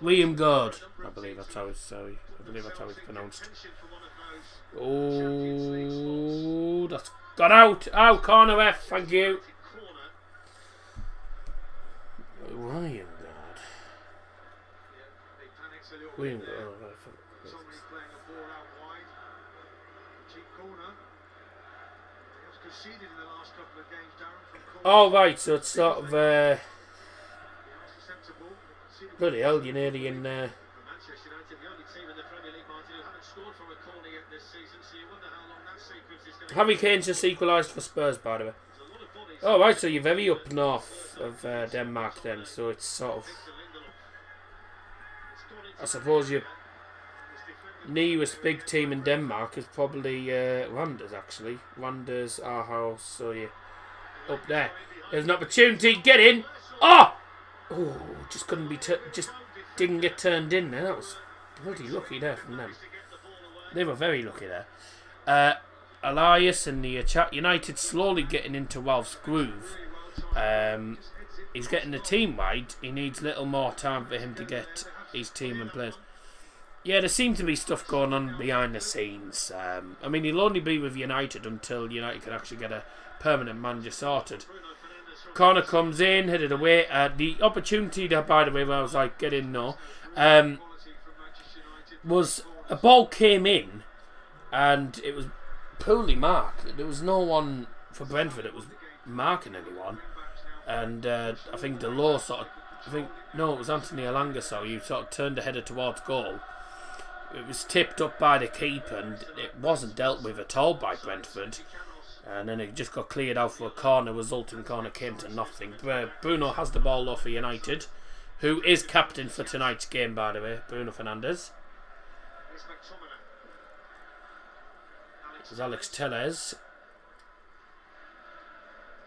Speaker 3: Watchalong, I believe that's how it's pronounced. Oh, that's gone out. Oh, corner ref, thank you. Watchalong. Oh, right, so it's sort of bloody hell, you're nearly in Harry Kane's just equalised for Spurs, by the way. Oh, right, so you're very up north of Denmark then, so it's sort of, I suppose your nearest big team in Denmark is probably Randers, actually. Randers, Aarhus, so you're up there. There's an opportunity, get in! Oh! Oh, just couldn't be, just didn't get turned in there. That was bloody lucky there from them. They were very lucky there. Elias in the chat. United slowly getting into Ralph's groove. He's getting the team right. He needs little more time for him to get his team in place. Yeah, there seems to be stuff going on behind the scenes. I mean, he'll only be with United until United can actually get a permanent manager sorted. Corner comes in, headed away. The opportunity that, by the way, where I was like, get in, no, was a ball came in and it was poorly marked. There was no one for Brentford that was marking anyone. And I think Delors sort of, it was Anthony Elanga, so he sort of turned the header towards goal. It was tipped up by the keeper and it wasn't dealt with at all by Brentford. And then it just got cleared out for a corner. Resulting corner came to nothing. Bruno has the ball though for United, who is captain for tonight's game, by the way. Bruno Fernandes. This is Alex Telles.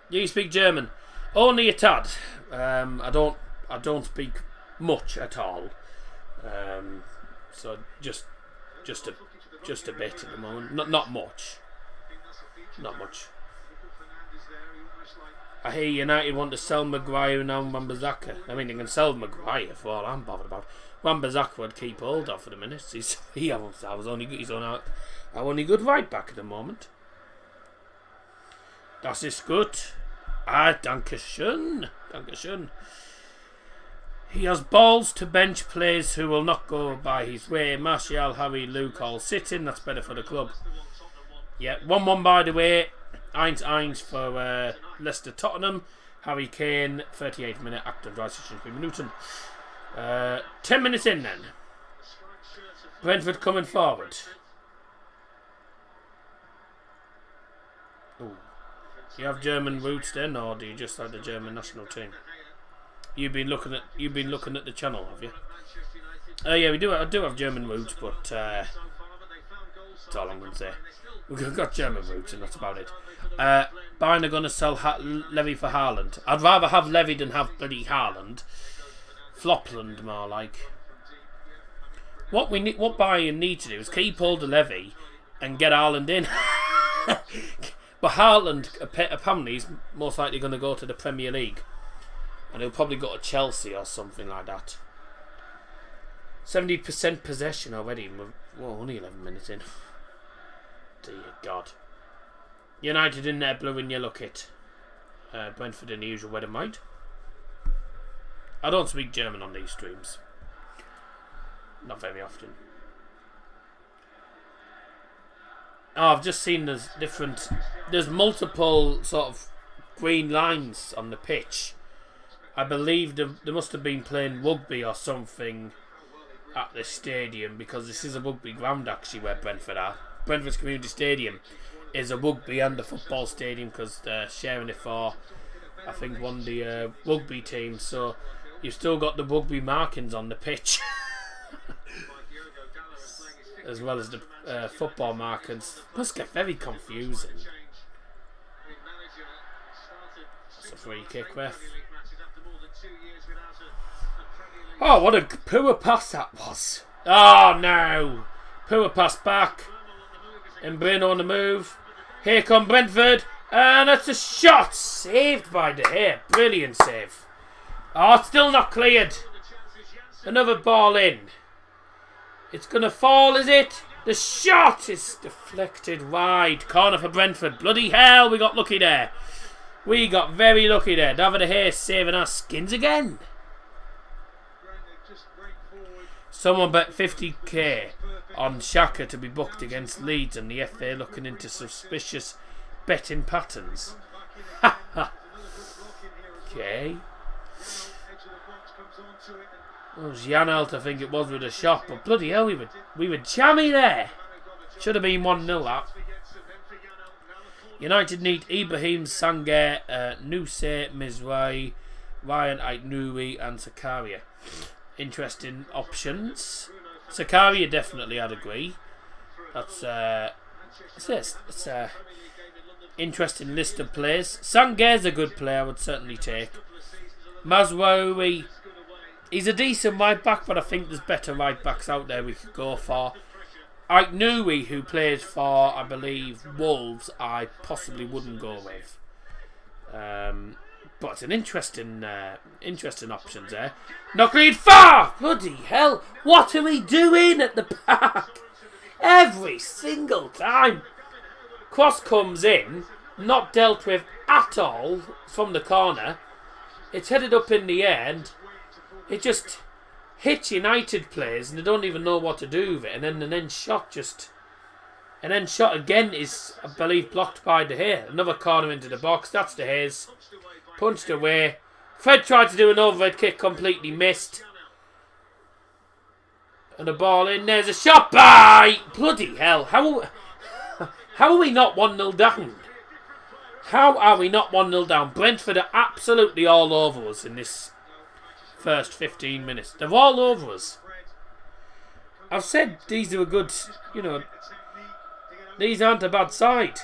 Speaker 3: You speak German? Only a tad. I don't speak much at all. So just a bit at the moment. Not much. Not much. I hear United want to sell Maguire and now Wan-Bissaka. I mean, they can sell Maguire for all I'm bothered about. Wan-Bissaka would keep hold of for the minute. He's our only good right back at the moment. Das ist gut. Danke schön. Danke schön. He has balls to bench players who will not go by his way. Martial, Harry, Luke all sitting. That's better for the club. Yeah, 1-1 by the way. 1-1 for Leicester Tottenham. Harry Kane, 38th minute, active dry sessions by Manutd. 10 minutes in then. Brentford coming forward. Ooh. Do you have German roots then, or do you just have the German national team? You've been looking at the channel, have you? Yeah, we do. I do have German roots, but that's all I'm going to say. We've got German roots, and that's about it. Bayern are going to sell Levy for Haaland. I'd rather have Levy than have bloody Haaland. Flopland, more like. What Bayern need to do is keep hold of Levy and get Haaland in. But Haaland apparently is most likely going to go to the Premier League, and he'll probably go to Chelsea or something like that. 70% possession already. Whoa, only 11 minutes in. Dear God. United in their blue and yellow kit. Brentford in the usual red and white. I don't speak German on these streams. Not very often. Oh, I've just seen there's multiple sort of green lines on the pitch. I believe they must have been playing rugby or something at the stadium, because this is a rugby ground actually where Brentford are. Brentford's Community Stadium is a rugby and a football stadium because they're sharing it for, I think, one of the rugby teams. So you've still got the rugby markings on the pitch. As well as the football markers. Must get very confusing. That's a free kick, ref. Oh, what a poor pass that was. Oh no. Poor pass back. And Bruno on the move. Here come Brentford. And that's a shot. Saved by De Gea. Brilliant save. Oh, it's still not cleared. Another ball in. It's going to fall, is it? The shot is deflected wide. Corner for Brentford. Bloody hell, we got lucky there. We got very lucky there. David De Gea saving our skins again. Someone bet 50k on Xhaka to be booked against Leeds, and the FA looking into suspicious betting patterns. Okay. It was Janelt, I think it was, with a shot, but bloody hell, we were jammy there. Should have been 1-0 that. United need Ibrahim, Sangaré, Nusay, Mizrahi, Ryan Aït-Nouri and Zakaria. Interesting options. Zakaria definitely, I'd agree. That's it's a interesting list of players. Sangaré's a good player, I would certainly take. Mazraoui, he's a decent right back, but I think there's better right backs out there we could go for. Aït-Nouri, who plays for, I believe, Wolves, I possibly wouldn't go with. But it's an interesting options there. Not lead far! Bloody hell! What are we doing at the back? Every single time. Cross comes in, not dealt with at all from the corner. It's headed up in the air, and it just hits United players, and they don't even know what to do with it. And then shot again is, I believe, blocked by De Gea. Another corner into the box. That's De Gea's. Punched away. Fred tried to do an overhead kick, completely missed. And a ball in. There's a shot by. Bloody hell! How are we not 1-0 down? How are we not 1-0 down? Brentford are absolutely all over us in this first 15 minutes. They're all over us. I've said these are a good, these aren't a bad side.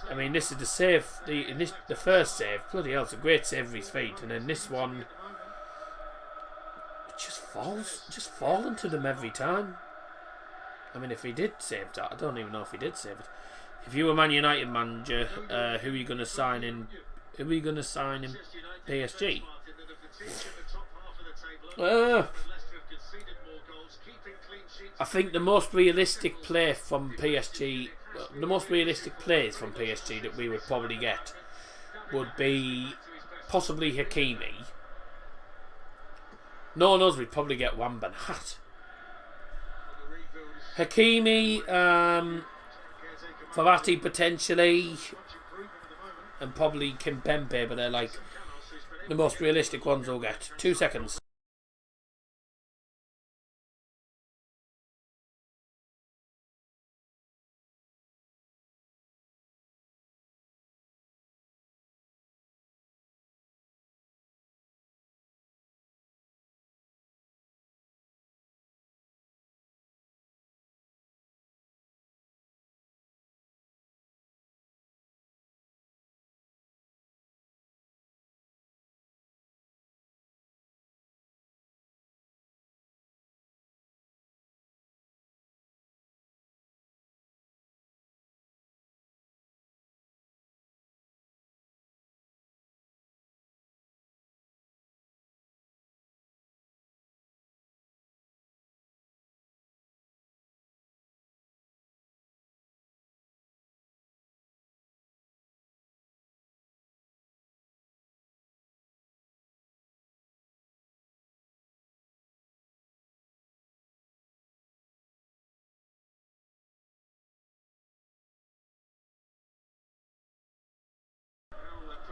Speaker 3: I mean, this is the save, the first save. Bloody hell, it's a great save of his feet. And then this one, it just falls into them every time. I mean, if he did save that, I don't even know if he did save it. If you were Man United manager, who are you going to sign in? Who are you going to sign in PSG? I think the most realistic player from PSG, the most realistic players from PSG that we would probably get would be possibly Hakimi. No one knows, we'd probably get Wan-Benhat. Hakimi, Verratti potentially, and probably Kimpembe, but they're like the most realistic ones we'll get. 2 seconds.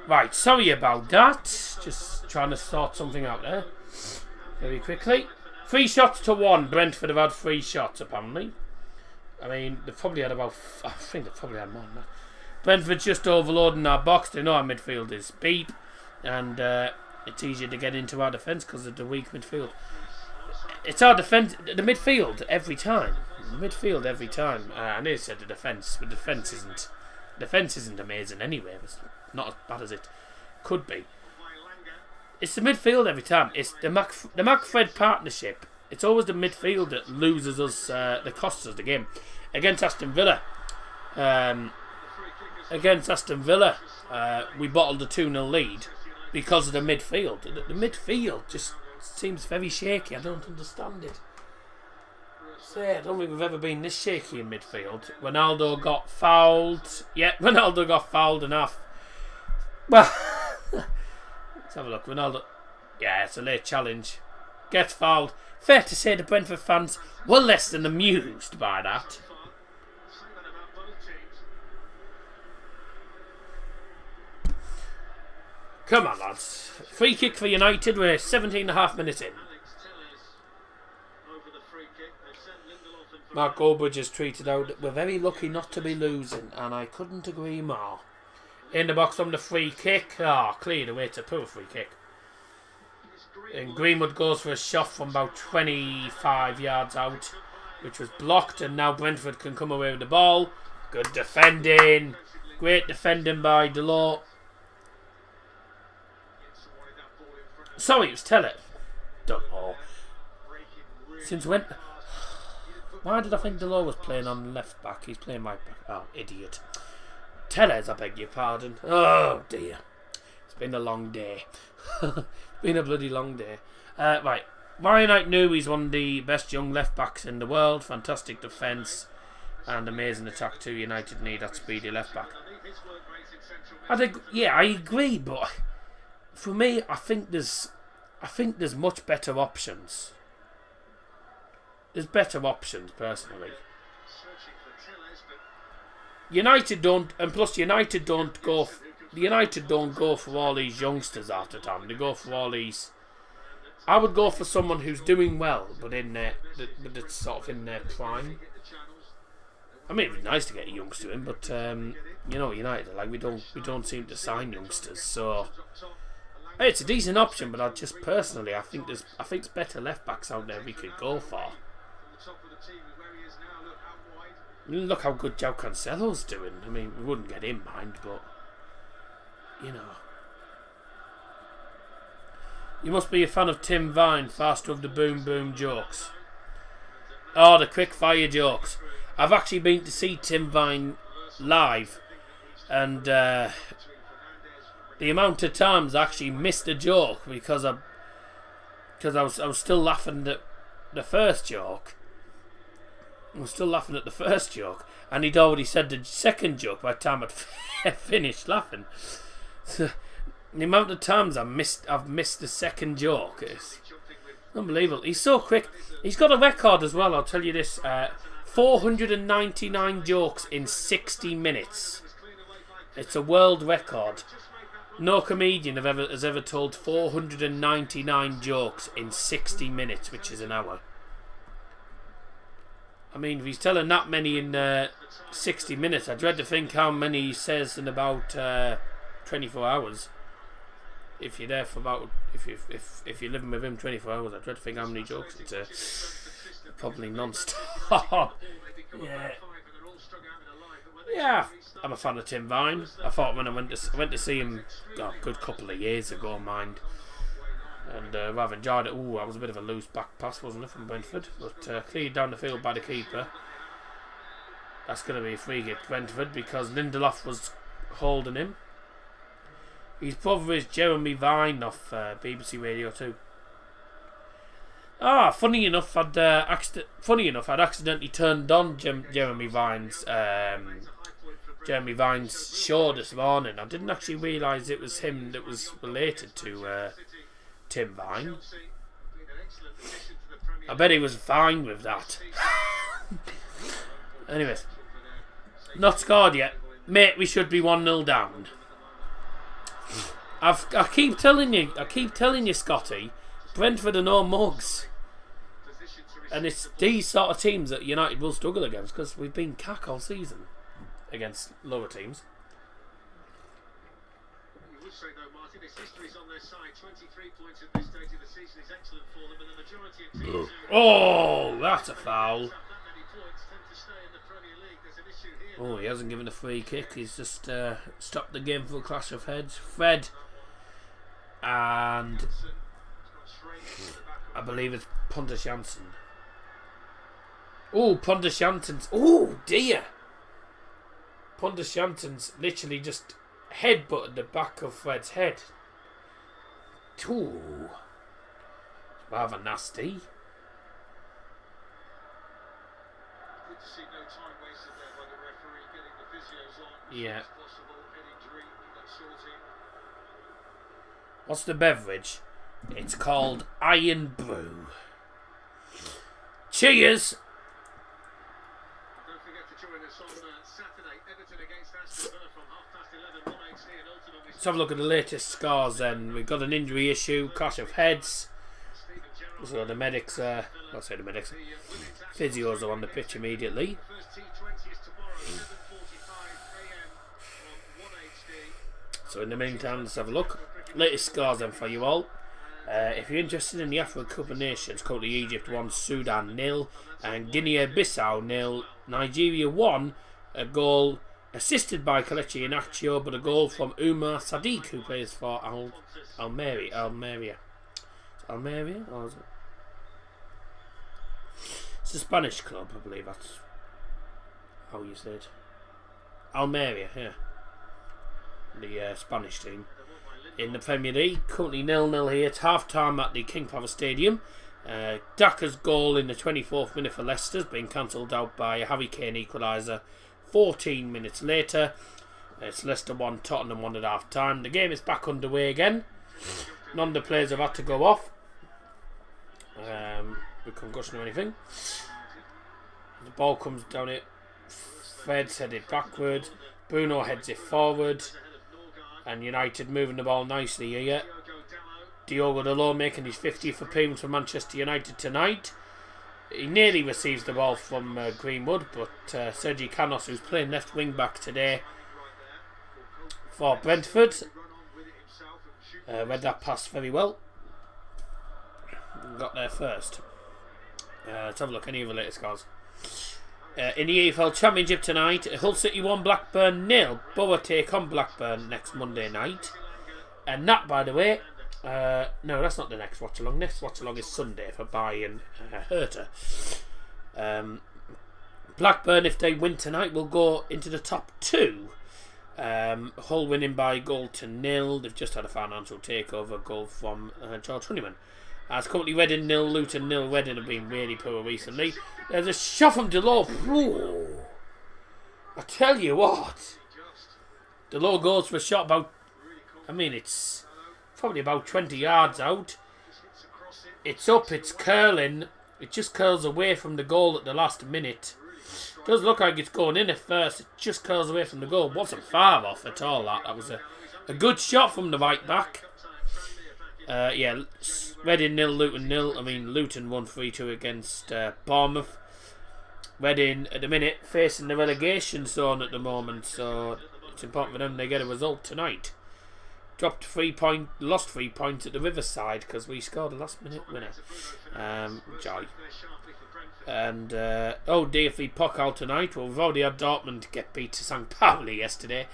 Speaker 3: Right, sorry about that. Just trying to sort something out there. Very quickly. 3 shots to 1. Brentford have had 3 shots, apparently. I mean, they've probably had about... I think they've probably had more than that. Brentford's just overloading our box. They know our midfield is beep. And it's easier to get into our defence because of the weak midfield. It's our defence... The midfield every time. The midfield every time. I nearly said the defence. But the defence isn't amazing anyway. It's not as bad as it could be. It's the midfield every time. It's the Mac-Fred partnership. It's always the midfield that loses us, that costs us the game. Against Aston Villa. We bottled a 2-0 lead because of the midfield. The midfield just seems very shaky. I don't understand it. I don't think we've ever been this shaky in midfield. Ronaldo got fouled. Yeah, Ronaldo got fouled enough. Well... Let's have a look. Ronaldo. Yeah, it's a late challenge. Gets fouled. Fair to say the Brentford fans were less than amused by that. Come on, lads. Free kick for United. We're 17.5 minutes in. Mark Goldbridge has tweeted out that we're very lucky not to be losing, and I couldn't agree more. In the box from the free kick. Cleared away to poor free kick. And Greenwood goes for a shot from about 25 yards out, which was blocked, and now Brentford can come away with the ball. Good defending. Great defending by Delort. Sorry, it was Tellett. Don't know. Since when... Why did I think Delort was playing on left back? He's playing right back. Oh, idiot. Tellez, I beg your pardon. Oh dear. It's been a long day. Been a bloody long day. Right. Ryan Knight knew he's one of the best young left backs in the world. Fantastic defence and amazing attack too. United need that speedy left back. I agree, but for me, I think there's much better options. There's better options personally. United don't, and plus United don't go for all these youngsters after time. They go for all these. I would go for someone who's doing well, but that's sort of in their prime. I mean, it'd be nice to get a youngster in, but you know, United we don't seem to sign youngsters, so hey, it's a decent option. But I think it's better left backs out there we could go for. Look how good João Cancelo's doing. I mean, we wouldn't get him, mind, but you know. You must be a fan of Tim Vine, faster of the boom boom jokes. Oh, the quick fire jokes. I've actually been to see Tim Vine live, and the amount of times I actually missed a joke because I was still laughing at the first joke. and he'd already said the second joke by the time I'd finished laughing. So, the amount of times I've missed the second joke is unbelievable. He's so quick. He's got a record as well, I'll tell you this. 499 jokes in 60 minutes. It's a world record. No comedian has ever told 499 jokes in 60 minutes, which is an hour. I mean, if he's telling that many in 60 minutes, I dread to think how many he says in about 24 hours. If you're there for about, if you're living with him 24 hours, I dread to think how many jokes it's probably non-stop. Yeah, I'm a fan of Tim Vine. I thought when I went to see him a good couple of years ago, mind, and rather enjoyed it. That was a bit of a loose back pass, wasn't it, from Brentford? But cleared down the field by the keeper. That's going to be a free kick Brentford because Lindelof was holding him. His brother is Jeremy Vine off BBC Radio 2. Funny enough, I'd accidentally turned on Jeremy Vine's show this morning. I didn't actually realise it was him that was related to Tim Vine. I bet he was fine with that. Anyways, not scored yet. Mate, we should be 1-0 down. I keep telling you, Scotty, Brentford are no mugs. And it's these sort of teams that United will struggle against because we've been cack all season against lower teams.
Speaker 4: You would say though, Martin, his history's on their side. 23 points at this stage of the season is excellent for them, and the majority of teams.
Speaker 3: Oh, that's a foul. Oh, he hasn't given a free kick. He's just stopped the game for a clash of heads. Fred and I believe it's Pontus Jansson. Oh, Pontus Jansson's. Oh dear. Pontus Jansson's literally just headbutted the back of Fred's head. Ooh, rather nasty. Yeah. What's the beverage? It's called Iron Brew. Cheers!
Speaker 4: Don't forget to join us on Saturday, Everton against Aston Villa from 11:30 on HD and Ultimate.
Speaker 3: Let's have a look at the latest scores then. We've got an injury issue, clash of heads. So the medics, I'll say the medics, physios are on the pitch immediately. So in the meantime, let's have a look. Latest scores then for you all. If you're interested in the African Cup of Nations, currently Egypt 1, Sudan 0, and Guinea-Bissau 0. Nigeria 1, a goal assisted by Kelechi Iheanacho, but a goal from Umar Sadiq, who plays for Almeria. Almeria? Or is it? It's a Spanish club, I believe that's how you say it. Almeria, yeah. The Spanish team. In the Premier League, currently 0-0 here. It's half-time at the King Power Stadium. Daka's goal in the 24th minute for Leicester has been cancelled out by a Harry Kane equaliser 14 minutes later. It's Leicester 1, Tottenham 1 at half-time. The game is back underway again. None of the players have had to go off with concussion or anything. The ball comes down it. Fred's headed backwards. Bruno heads it forward. And United moving the ball nicely here. Diogo Dalot making his 50th appearance for Manchester United tonight. He nearly receives the ball from Greenwood, but Sergi Canos, who's playing left wing back today for Brentford, read that pass very well. Got there first. Let's have a look. Any of the latest scores. In the EFL Championship tonight, Hull City 1, Blackburn 0. Borough take on Blackburn next Monday night. And that, by the way, no, that's not the next watch-along. Next watch-along is Sunday for Bayern Hertha. Blackburn, if they win tonight, will go into the top 2. Hull winning by a goal to 0. They've just had a financial takeover goal from George Honeyman. As currently Reading 0, Luton 0. Reading have been really poor recently. There's a shot from Dalot. Ooh. I tell you what. Dalot goes for a shot about, I mean, it's probably about 20 yards out. It's up, it's curling. It just curls away from the goal at the last minute. It does look like it's going in at first. It just curls away from the goal. Wasn't far off at all, that. That was a good shot from the right back. Yeah, Reading 0, Luton 0. I mean, Luton won 3-2 against Bournemouth. Reading, at the minute, facing the relegation zone at the moment, so it's important for them they get a result tonight. Lost 3 points at the Riverside because we scored a last-minute winner. Joy. And, DFB Pokal tonight. Well, we've already had Dortmund get beat to St. Pauli yesterday.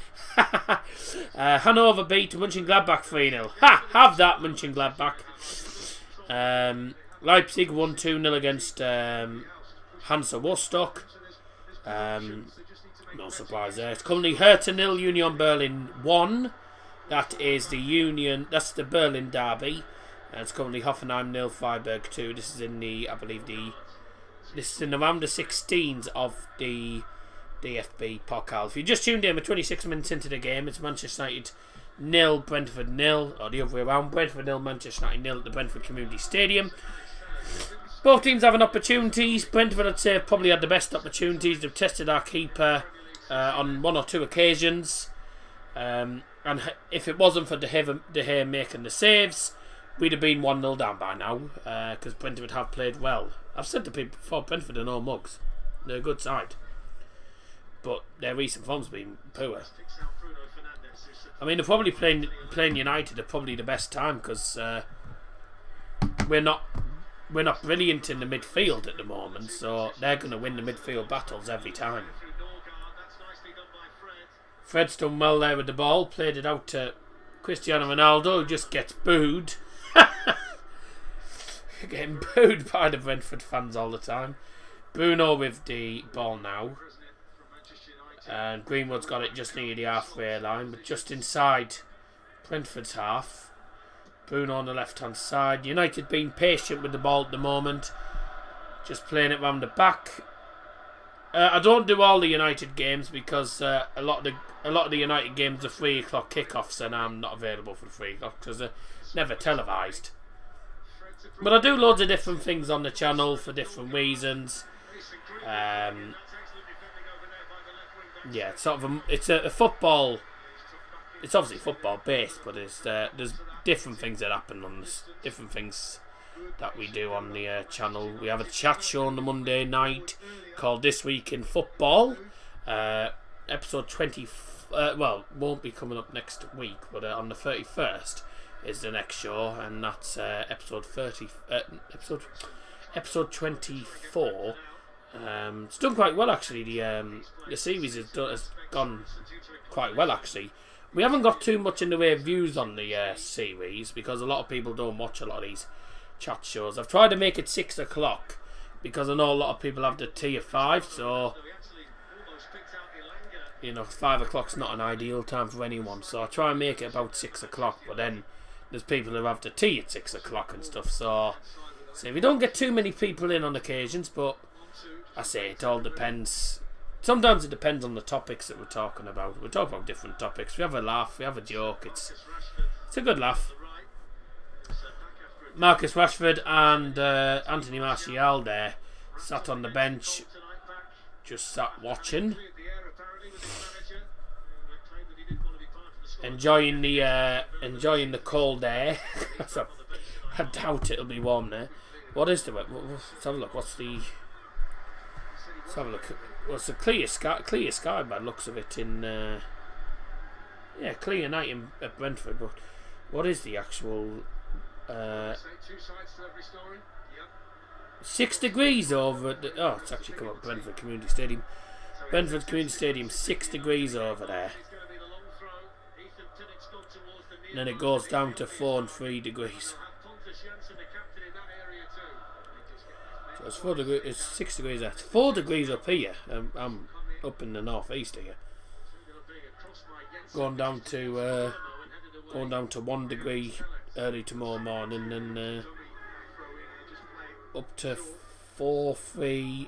Speaker 3: Hanover beat Mönchengladbach 3-0. Ha! Have that, Mönchengladbach. Leipzig won 2-0 against Hansa Rostock. No surprise there. It's currently Hertha 0, Union Berlin 1. That is that's the Berlin derby. And it's currently Hoffenheim 0, Freiburg 2. This is in this is in around the 16s of the DFB Pokal. If you just tuned in, we're 26 minutes into the game. It's Manchester United 0, Brentford 0, or the other way around. Brentford 0, Manchester United 0 at the Brentford Community Stadium. Both teams having opportunities. Brentford, I'd say, have probably had the best opportunities. They've tested our keeper on 1 or 2 occasions. And And if it wasn't for De Gea making the saves, we'd have been 1-0 down by now, because Brentford have played well. I've said to people before, Brentford are no mugs. They're a good side. But their recent form's been poor. I mean, they're probably playing United at probably the best time, because we're not brilliant in the midfield at the moment, so they're going to win the midfield battles every time. Fred's done well there with the ball, played it out to Cristiano Ronaldo, who just gets booed. Getting booed by the Brentford fans all the time. Bruno with the ball now. And Greenwood's got it just near the halfway line, but just inside Brentford's half. Bruno on the left-hand side. United being patient with the ball at the moment. Just playing it round the back. I don't do all the United games because a lot of the United games are 3 o'clock kickoffs, and I'm not available for the 3 o'clock because they're never televised. But I do loads of different things on the channel for different reasons. Yeah, it's sort of it's a football. It's obviously football based, but there's different things that happen on this, different things that we do on the channel. We have a chat show on the Monday night called This Week in Football. Episode 20. Well, won't be coming up next week, but on the 31st is the next show, and that's episode 24. It's done quite well actually. The series has gone quite well actually. We haven't got too much in the way of views on the series because a lot of people don't watch a lot of these chat shows. I've tried to make it 6 o'clock because I know a lot of people have the tea at 5, so 5 o'clock's not an ideal time for anyone, so I try and make it about 6 o'clock, but then there's people who have the tea at 6 o'clock and stuff, so we don't get too many people in on occasions, but I say it all depends. Sometimes it depends on the topics that we're talking about. We talk about different topics. We have a laugh, we have a joke. It's a good laugh. Marcus Rashford and Anthony Martial there sat on the bench, just sat watching, enjoying the cold air. I doubt it'll be warm there. What is the weather? Let's have a look. Let's have a look. Well, it's a clear sky by the looks of it in clear night at Brentford, but what is the actual 6 degrees over at the, it's actually come up Brentford Community Stadium. Brentford Community Stadium, 6 degrees over there. And then it goes down to 4 and 3 degrees. So it's 4 degrees. It's 6 degrees there. It's 4 degrees up here. I'm up in the northeast here. Going down to 1 degree early tomorrow morning, and up to 4-3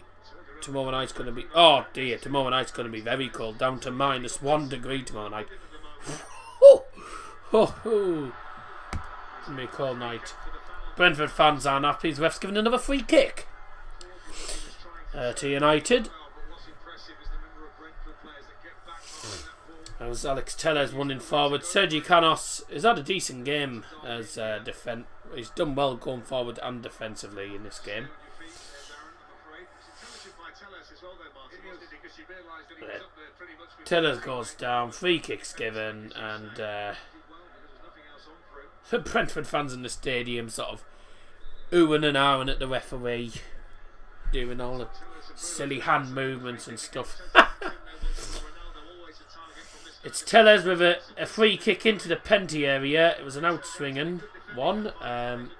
Speaker 3: tomorrow night's going to be. Oh dear, tomorrow night's going to be very cold. Down to -1 degree tomorrow night. It's going to be a cold night. Brentford fans aren't happy. The ref's given another free kick to United. As Alex Tellez running forward. Sergi Canos has had a decent game as defence. He's done well going forward and defensively in this game. Tellez goes down, free kicks given, and Brentford fans in the stadium sort of oohing and ahhing at the referee, doing all the silly hand movements and stuff. It's Tellez with a free kick into the penalty area. It was an outswinging one, and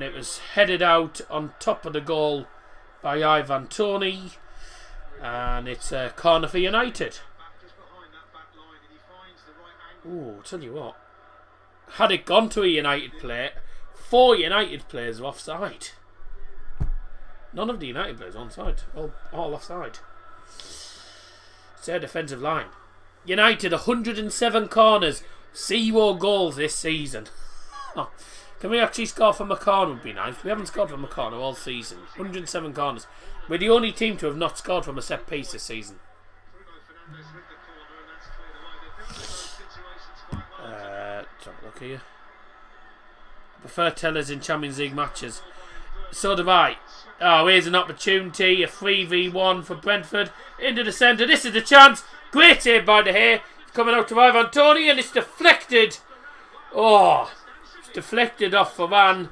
Speaker 3: it was headed out on top of the goal by Ivan Toney, and it's a corner for United. Ooh, I'll tell you what. Had it gone to a United player, 4 United players are offside. None of the United players are onside. All offside. It's their defensive line. United 107 corners, 0 goals this season. Can we actually score from a corner? Would be nice. We haven't scored from a corner all season. 107 corners. We're the only team to have not scored from a set piece this season. here. I prefer tellers in Champions League matches. So do I. Oh, here's an opportunity. A 3v1 for Brentford. Into the centre. This is the chance. Great save by De Gea. Coming out to Ivan Toney and it's deflected. Oh, it's deflected off Varane.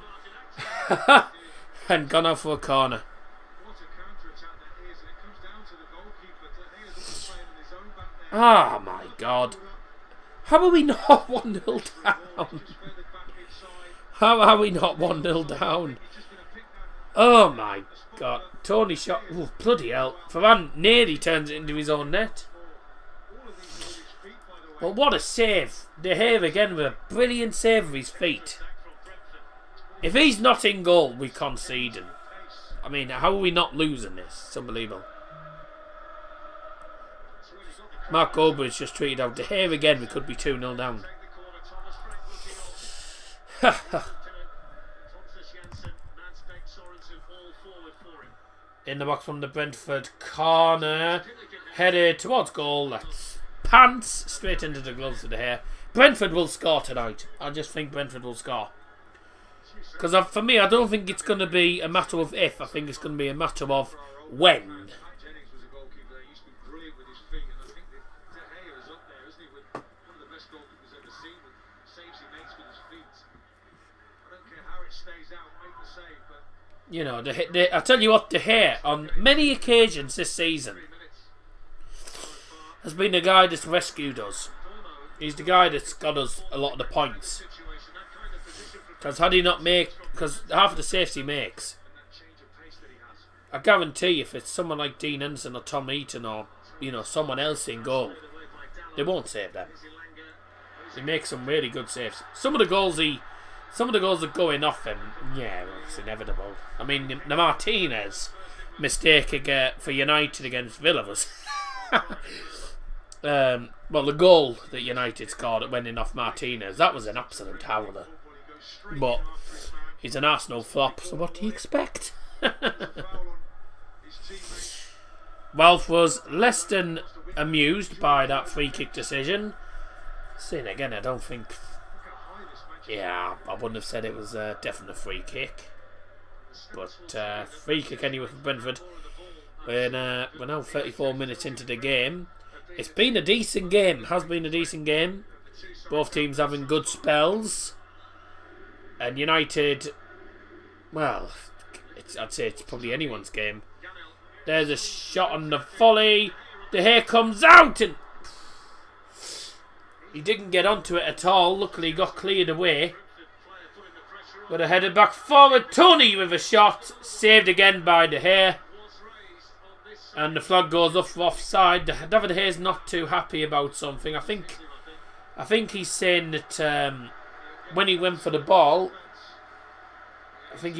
Speaker 3: And gone out for a corner. Oh my God. How are we not 1-0 down? How are we not 1-0 down? Oh my God. Tony shot. Oh, bloody hell. Varane nearly turns it into his own net. But what a save. De Gea again with a brilliant save of his feet. If he's not in goal, we concede. I mean, how are we not losing this? It's unbelievable. Mark Goldbridge just treated out. De Gea again, we could be 2-0 down. In the box from the Brentford corner. Headed towards goal. That's pants straight into the gloves of De Gea. Brentford will score tonight. I just think Brentford will score. Because for me, I don't think it's going to be a matter of if. I think it's going to be a matter of when. You know, I tell you what, De Gea, on many occasions this season, has been the guy that's rescued us. He's the guy that's got us a lot of the points. Because had he not because half of the saves he makes, I guarantee if it's someone like Dean Henderson or Tom Heaton or, you know, someone else in goal, they won't save them. He makes some really good saves. Some of the goals that go in off him, yeah, it's inevitable. I mean, the Martinez mistake for United against Villa was... well, the goal that United scored that went in off Martinez, that was an absolute howler. But he's an Arsenal flop, so what do you expect? Ralph was less than amused by that free kick decision. Saying again, I don't think... Yeah, I wouldn't have said it was a definite free kick. But free kick anyway for Brentford. We're now 34 minutes into the game. It's been a decent game. Has been a decent game. Both teams having good spells. And United, well, I'd say it's probably anyone's game. There's a shot on the volley. De Gea comes out and he didn't get onto it at all. Luckily he got cleared away. But a headed back forward. Tony with a shot. Saved again by De Gea. And the flag goes up for offside. David De Gea's not too happy about something. I think he's saying that when he went for the ball, I think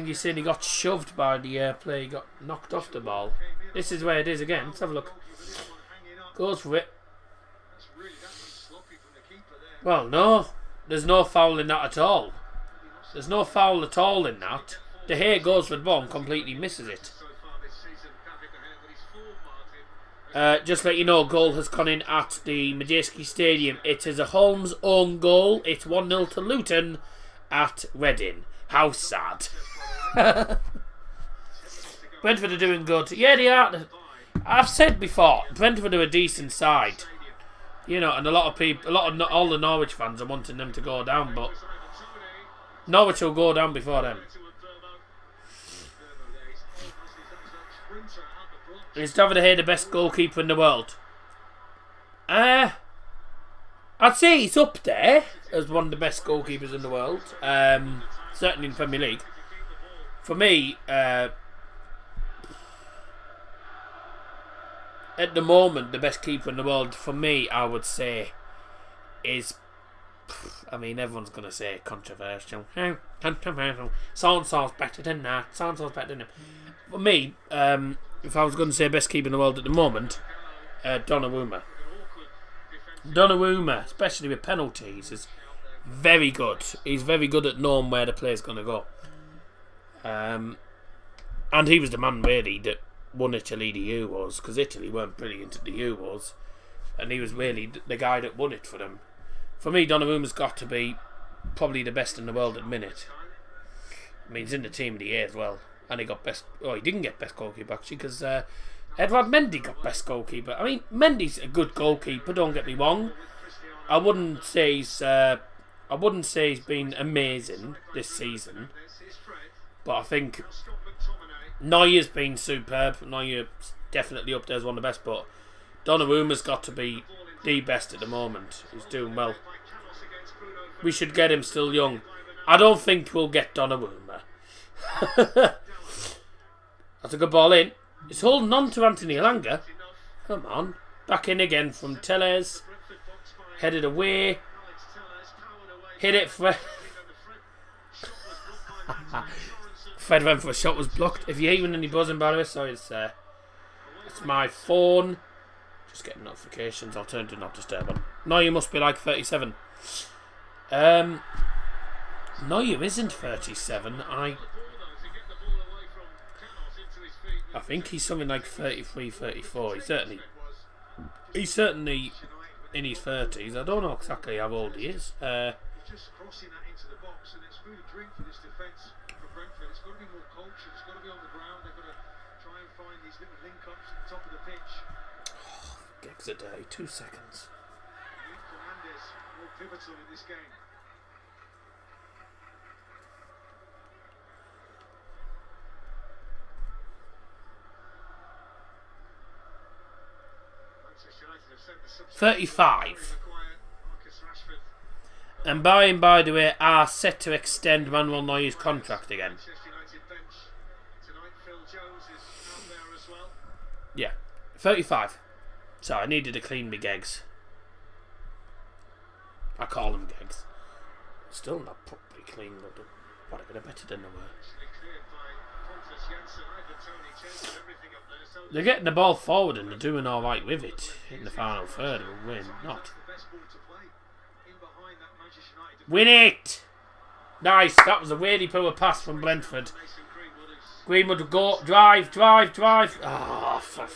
Speaker 3: he's saying he got shoved by the player. He got knocked off the ball. This is where it is again. Let's have a look. Goes for it. Well, no. There's no foul in that at all. There's no foul at all in that. De Gea goes for the ball and completely misses it. Just to let you know, goal has gone in at the Madejski Stadium. It is a Holmes own goal. It's 1-0 to Luton at Reading. How sad. Brentford are doing good. Yeah, they are. I've said before, Brentford are a decent side. You know, and all the Norwich fans are wanting them to go down, but Norwich will go down before them. Is David De Gea the best goalkeeper in the world? I'd say he's up there as one of the best goalkeepers in the world. Certainly in the Premier League. For me, at the moment, the best keeper in the world, for me, I would say, is... I mean, everyone's going to say controversial. Controversial. So-and-so's better than that. So-and-so's better than him. For me, if I was going to say best keeper in the world at the moment, Donnarumma. Donnarumma, especially with penalties, is very good. He's very good at knowing where the player's going to go. And he was the man, really, that won Italy the Euros, because Italy weren't brilliant at the Euros, and he was really the guy that won it for them. For me, Donnarumma's got to be probably the best in the world at the minute. I mean, he's in the team of the year as well. And he got best... Oh, he didn't get best goalkeeper, actually, because Edouard Mendy got best goalkeeper. I mean, Mendy's a good goalkeeper, don't get me wrong. I wouldn't say he's been amazing this season. But I think Neuer's been superb. Neuer's definitely up there as one of the best, but Donnarumma's got to be the best at the moment. He's doing well. We should get him still young. I don't think we'll get Donnarumma. That's a good ball in. It's holding on to Anthony Elanga. Come on. Back in again from Tellez. Headed away. Hit it. Fred went for a shot, was blocked. If you're hearing any buzzing, by the way, sorry, it's my phone. Just getting notifications. I'll turn to not disturb on. Neuer must be like 37. Neuer isn't 37. I think he's something like 33, 34. He's certainly in his 30s. I don't know exactly how old he is.
Speaker 4: Just crossing that into the box, and it's food and drink for this defence for Brentford. It's got to be more culture. It's got to be on the ground. They've got to try and find these little link-ups at the top of the pitch.
Speaker 3: Gigs a day, 2 seconds.
Speaker 4: Fernandes more pivotal in this game. Manchester United have sent the substitute
Speaker 3: 35.
Speaker 4: Marcus Rashford.
Speaker 3: And by the way, are set to extend Manuel Neuer's contract again.
Speaker 4: Manchester United bench tonight. Phil Jones is out there as well.
Speaker 3: Yeah, 35. So I needed to clean my gigs. I call them gigs. Still not properly clean, but whatever, they're better than they were. They're getting the ball forward and they're doing alright with it in the final third of a win. Not. Win it! Nice, that was a weirdly poor pass from Brentford. Greenwood go, drive. Ah, oh,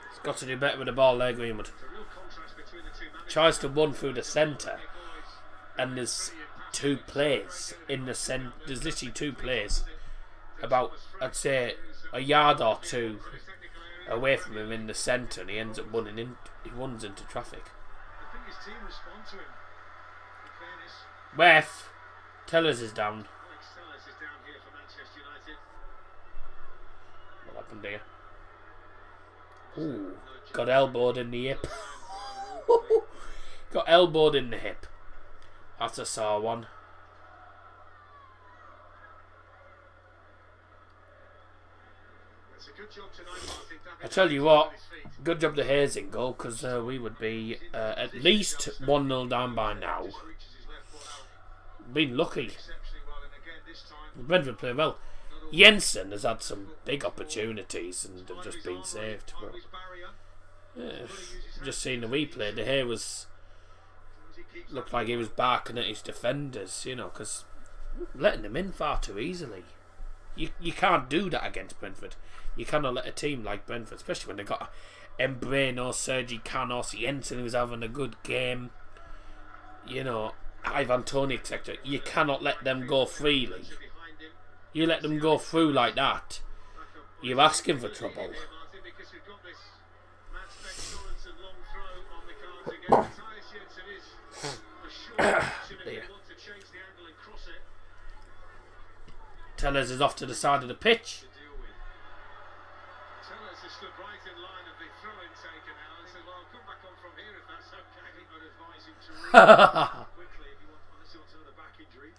Speaker 3: He's got to do better with the ball there, Greenwood. Tries to run through the centre, and there's two players in the centre. There's literally two players about, I'd say, a yard or two away from him in the centre, and he ends up running in. He runs into traffic. Ref, Tellers is down. What happened here? Ooh, got elbowed in the hip. Got elbowed in the hip. That's a sore one. I tell you what, good job the Hayes in goal, because we would be at least 1-0 down by now. Been lucky. Brentford play well. Jensen has had some big opportunities and have just been saved. But, just seeing the replay, the hair looked like he was barking at his defenders, you know, because letting them in far too easily. You can't do that against Brentford. You cannot let a team like Brentford, especially when they've got Embreno, Sergi Canos, Jensen who's having a good game, you know, Ivan Toney, etc. You cannot let them go freely. You let them go through like that, you're asking for trouble. Tellers is off to the side of the pitch.
Speaker 4: Tellers has stood right in line of the throw-in taken out and said, well, I'll come back on from here if that's okay. I think I'd advise him to quickly if he wants another back injury.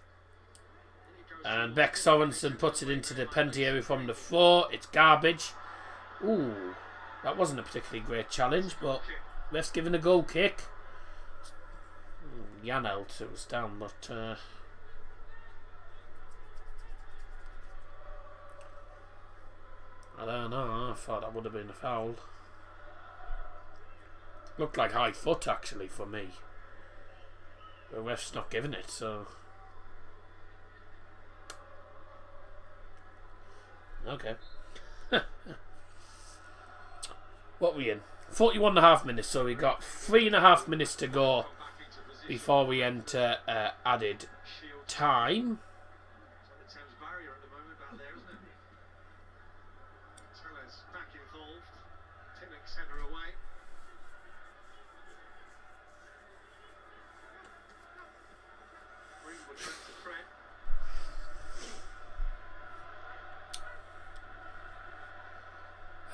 Speaker 3: And Beck Sorensen puts it into the penalty area from the floor. It's garbage. Ooh, that wasn't a particularly great challenge, but ref's given a goal kick. Janelt, it was down, but I don't know. I thought that would have been a foul. Looked like high foot actually for me. The ref's not giving it, so... Okay. What were we in? 41.5 minutes, so we got 3.5 minutes to go before we enter added time.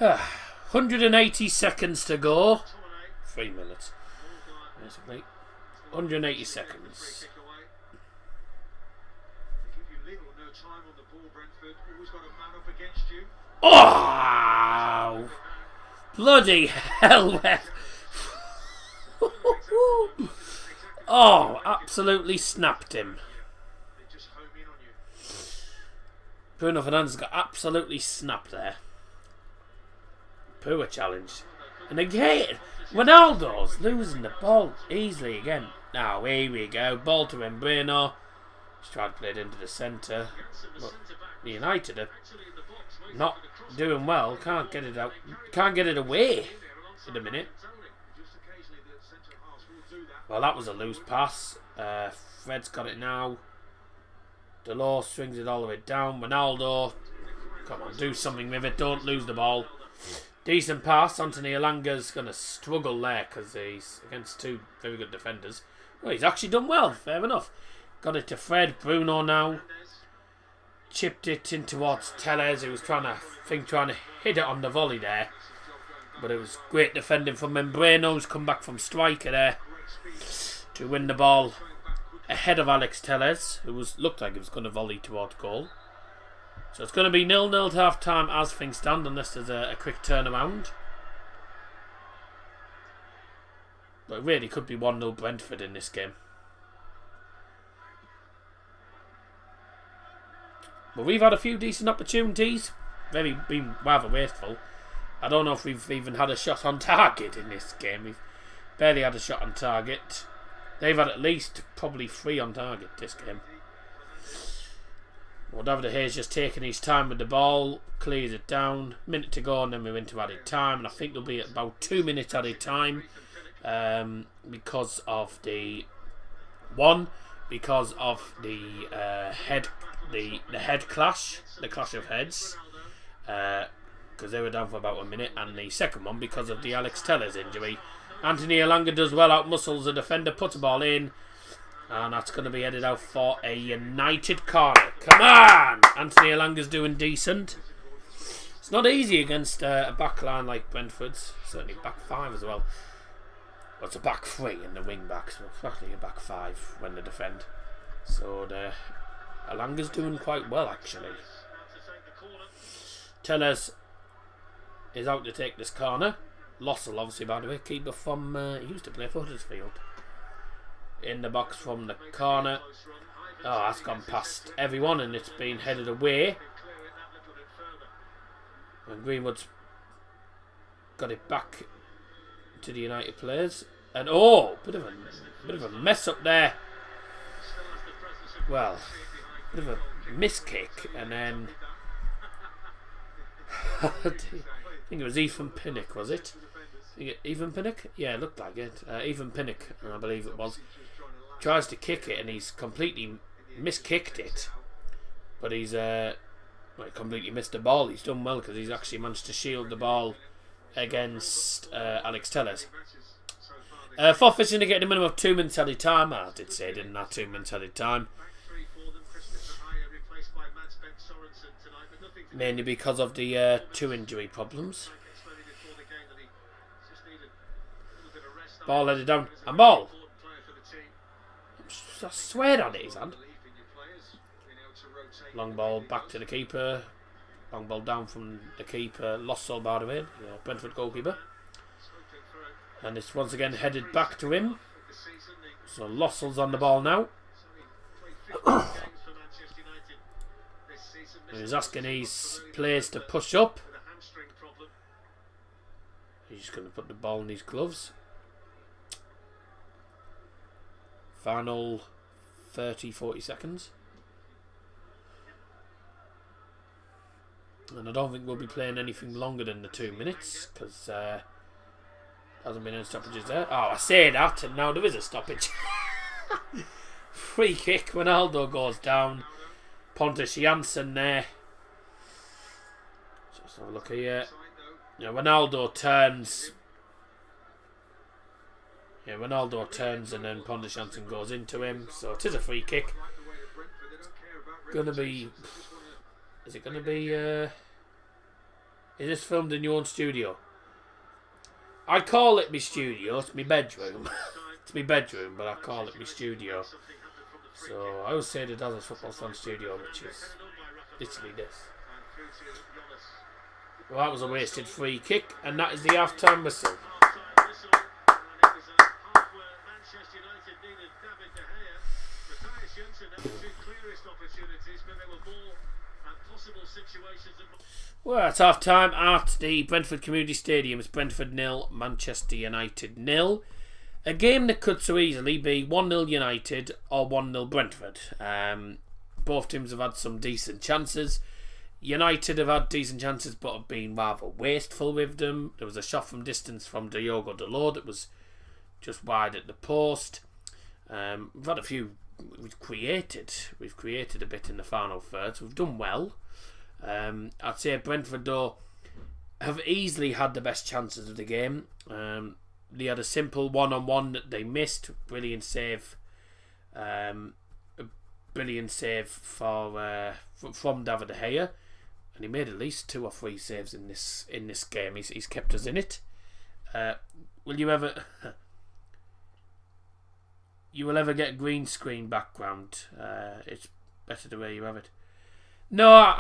Speaker 3: Ah, 180 seconds to go. 3 minutes. Basically. 180 seconds. Oh! Bloody hell, ref. Oh, absolutely snapped him. Bruno Fernandes got absolutely snapped there. Poor challenge. And again, Ronaldo's losing the ball easily again. Now, here we go. Ball to Bruno. He's tried to play it into the centre. But the United are not doing well. Can't get it out. Can't get it away in a minute. Well, that was a loose pass. Fred's got it now. Delors swings it all the way down. Ronaldo. Come on, do something with it. Don't lose the ball. Decent pass. Anthony Elanga's going to struggle there because he's against two very good defenders. Well, he's actually done well. Fair enough. Got it to Fred. Bruno now. Chipped it in towards Tellez, who was trying to hit it on the volley there. But it was great defending from Membrano, who's come back from striker there to win the ball ahead of Alex Tellez, who looked like he was going to volley towards goal. So it's going to be 0-0 to half time as things stand, unless there's a quick turnaround. But it really could be 1-0 Brentford in this game. But we've had a few decent opportunities. Been rather wasteful. I don't know if we've even had a shot on target in this game. We've barely had a shot on target. They've had at least probably 3 on target this game. Well, David De Gea's just taking his time with the ball, clears it down. Minute to go, and then we're into added time. And I think there'll be about 2 minutes added time because of the head clash, the clash of heads, because they were down for about a minute, and the second one because of the Alex Tellez injury. Anthony Elanga does well, out muscles the defender, puts the ball in, and that's going to be headed out for a United corner. Come on! Anthony Elanga's doing decent. It's not easy against a back line like Brentford's, certainly back 5 as well. Well, it's a back 3 in the wing backs, but practically a back 5 when they defend. So Elanga's doing quite well, actually. Tellez is out to take this corner. Lossell, obviously, by the way, keeper from... he used to play for Huddersfield. In the box from the corner. Oh, that's gone past everyone, and it's been headed away. And Greenwood's got it back to the United players. And, oh, bit of a mess up there. Well, bit of a miss kick, and then I think it was Ethan Pinnock, was it? Ethan Pinnock? Yeah, it looked like it. Ethan Pinnock, I believe it was. Tries to kick it, and he's completely miskicked it. But he's completely missed the ball. He's done well because he's actually managed to shield the ball against Alex Tellez. Forfeit's going to get a minimum of 2 minutes added time. I did say, didn't I? 2 minutes added time. Mainly because of the 2 injury problems. Ball headed down. And ball! I swear on it, his hand. Long ball back to the keeper. Long ball down from the keeper. Lost all by the way. Brentford goalkeeper. And it's once again headed back to him. So Lossell's on the ball now. He's asking his players to push up. He's just going to put the ball in his gloves. Final 30-40 seconds. And I don't think we'll be playing anything longer than the 2 minutes, because hasn't been any stoppages there. Oh, I say that, and now there is a stoppage. Free kick, Ronaldo goes down. Pontus Jansson there. Just have a look here. Yeah, Ronaldo turns. Yeah, Ronaldo turns and then Pontus Jansson goes into him. So it is a free kick. Gonna be... Is it gonna be... Is this filmed in your own studio? I call it my studio. It's my bedroom. It's my bedroom, but I call it my studio. So I always say the Dallas Football Fan Studio, which is literally this. Well, that was a wasted free kick, and that is the half-time whistle. Well, it's half-time at the Brentford Community Stadium. It's Brentford 0, Manchester United 0. A game that could so easily be 1-0 United or 1-0 Brentford. Both teams have had some decent chances. United have had decent chances but have been rather wasteful with them. There was a shot from distance from Diogo Dalot that was just wide at the post. We've had a few. We've created a bit in the final third, so we've done well. I'd say Brentford though have easily had the best chances of the game. They had a simple one-on-one that they missed. Brilliant save. Brilliant save from David De Gea, and he made at least 2 or 3 saves in this game. He's kept us in it. Will you ever? You will ever get green screen background? It's better the way you have it. No,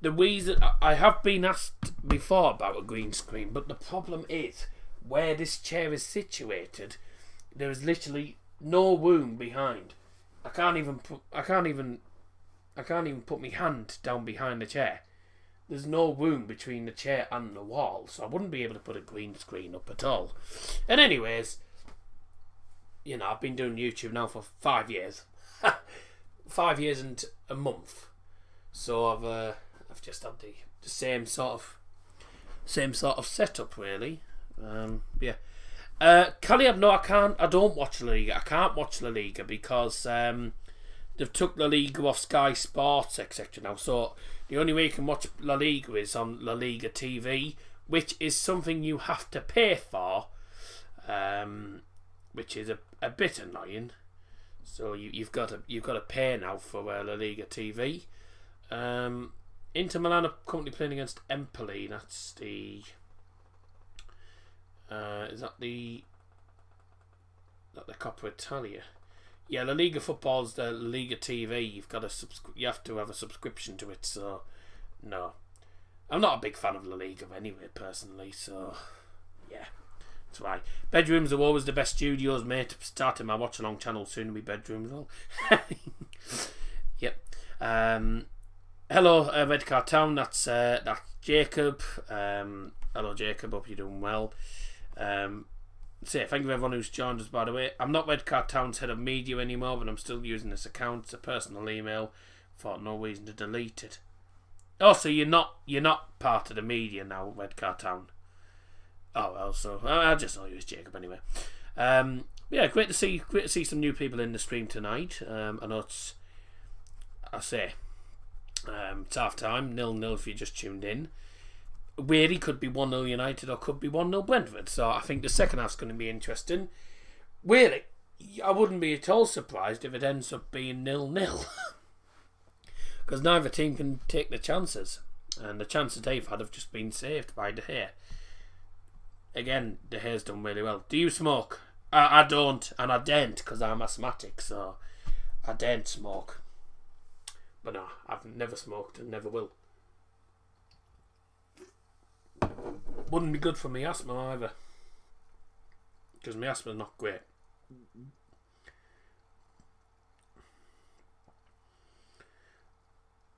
Speaker 3: the reason I have been asked before about a green screen, but the problem is where this chair is situated. There is literally no room behind. I can't even put my hand down behind the chair. There's no room between the chair and the wall, so I wouldn't be able to put a green screen up at all. And anyways, you know, I've been doing YouTube now for 5 years. 5 years and a month. So I've just had the same sort of setup really. Yeah. Caleb, no, I don't watch La Liga. I can't watch La Liga because they've took La Liga off Sky Sports, etc. now. So the only way you can watch La Liga is on La Liga TV, which is something you have to pay for, which is a bit annoying. So you've got to pay now for La Liga TV. Inter Milan are currently playing against Empoli. That's the is that the Coppa Italia? Yeah, La Liga football's the La Liga TV. You have to have a subscription to it. So no, I'm not a big fan of La Liga anyway, personally. So yeah, that's why bedrooms are always the best studios, mate. Starting my Watchalong channel soon to be bedrooms. Well, yep. Hello, Redcar Town. That's Jacob. Hello, Jacob. Hope you're doing well. Thank you to everyone who's joined us, by the way. I'm not Redcar Town's head of media anymore, but I'm still using this account. It's a personal email. Thought no reason to delete it. Also, you're not part of the media now, Redcar Town. Oh well, so I just know you as Jacob anyway. Yeah, great to see some new people in the stream tonight. I know it's half time, 0-0 if you just tuned in. Really could be 1-0 United or could be 1-0 Brentford. So I think the second half's going to be interesting. Really, I wouldn't be at all surprised if it ends up being 0-0. Because neither team can take the chances. And the chances they've had have just been saved by De Gea. Again, De Gea's done really well. Do you smoke? I don't, and I daren't because I'm asthmatic, so I daren't smoke. But no, I've never smoked and never will. Wouldn't be good for my asthma either, because my asthma's not great.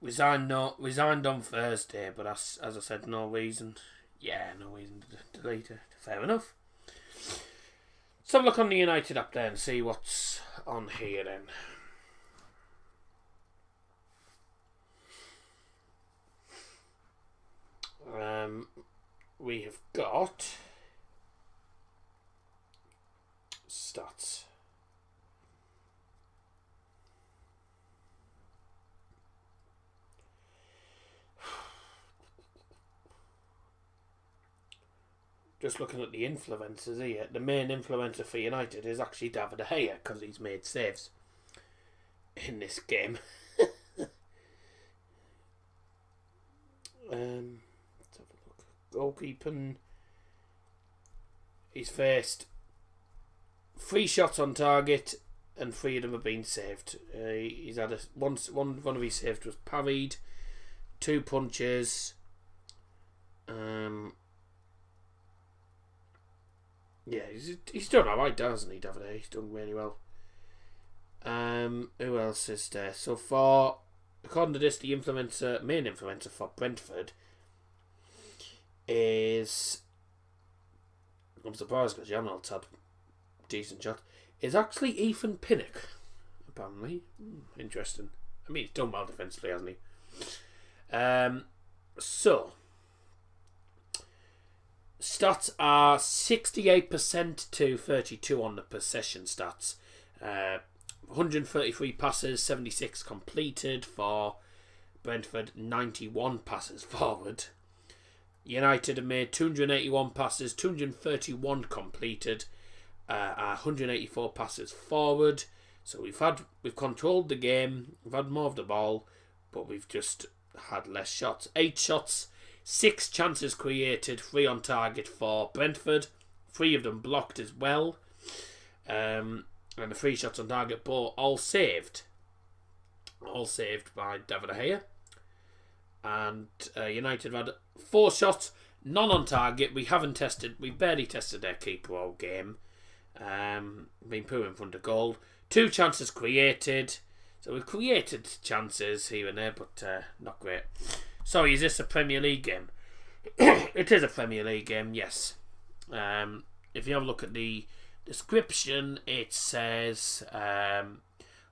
Speaker 3: Resigned on Thursday, but as I said, no reason. Yeah, no reason to delete it. Fair enough. Let's have a look on the United app there and see what's on here then. We have got stats. Just looking at the influencers here, the main influencer for United is actually David De Gea because he's made saves in this game. Let's have a look. Goalkeeping. He's faced 3 shots on target and 3 of them have been saved. He's had one of his saves was parried, 2 punches. Yeah, he's done alright, hasn't he, David? He's done really well. Who else is there? So far, according to this, the main influencer for Brentford is, I'm surprised because Janel's had decent shot, is actually Ethan Pinnock, apparently. Interesting. I mean, he's done well defensively, hasn't he? So, stats are 68% to 32 on the possession stats. 133 passes, 76 completed for Brentford, 91 passes forward. United have made 281 passes, 231 completed, 184 passes forward. So we've controlled the game, we've had more of the ball, but we've just had less shots. 8 shots, 6 chances created, 3 on target for Brentford, 3 of them blocked as well. And the 3 shots on target, but all saved by David De Gea. And United have had 4 shots, none on target. We barely tested their keeper all game. Been put in front of goal. 2 chances created. So we've created chances here and there, but not great. Sorry, is this a Premier League game? It is a Premier League game, yes. If you have a look at the description, it says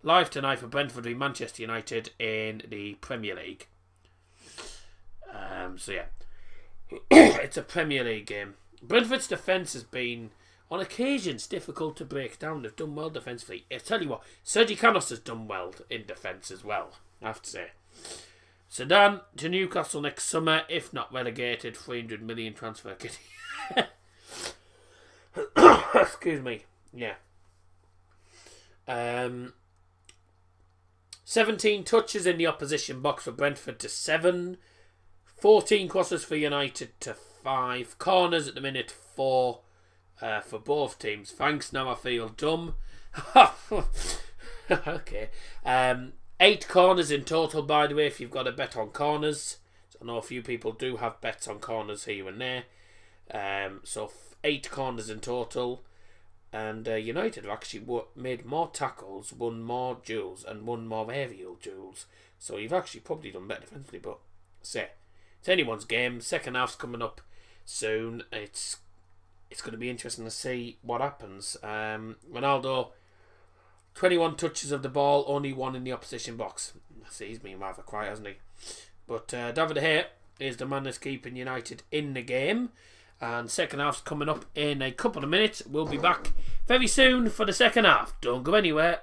Speaker 3: live tonight for Brentford v Manchester United in the Premier League. So yeah, it's a Premier League game. Brentford's defence has been on occasions difficult to break down. They've done well defensively. I tell you what, Sergi Canos has done well in defence as well, I have to say. Sedan to Newcastle next summer, if not relegated. 300 million transfer kit. Excuse me. Yeah. 17 touches in the opposition box for Brentford to 7. 14 crosses for United to 5. Corners at the minute 4 for both teams. Thanks, now I feel dumb. Okay. 8 corners in total, by the way, if you've got a bet on corners. So I know a few people do have bets on corners here and there. So 8 corners in total. And United have actually made more tackles, won more duels, and won more aerial duels. So you've actually probably done better defensively, but say it's anyone's game. Second half's coming up soon. It's going to be interesting to see what happens. Ronaldo, 21 touches of the ball, only 1 in the opposition box. See, he's been rather quiet, hasn't he? But David De Gea is the man that's keeping United in the game. And second half's coming up in a couple of minutes. We'll be back very soon for the second half. Don't go anywhere.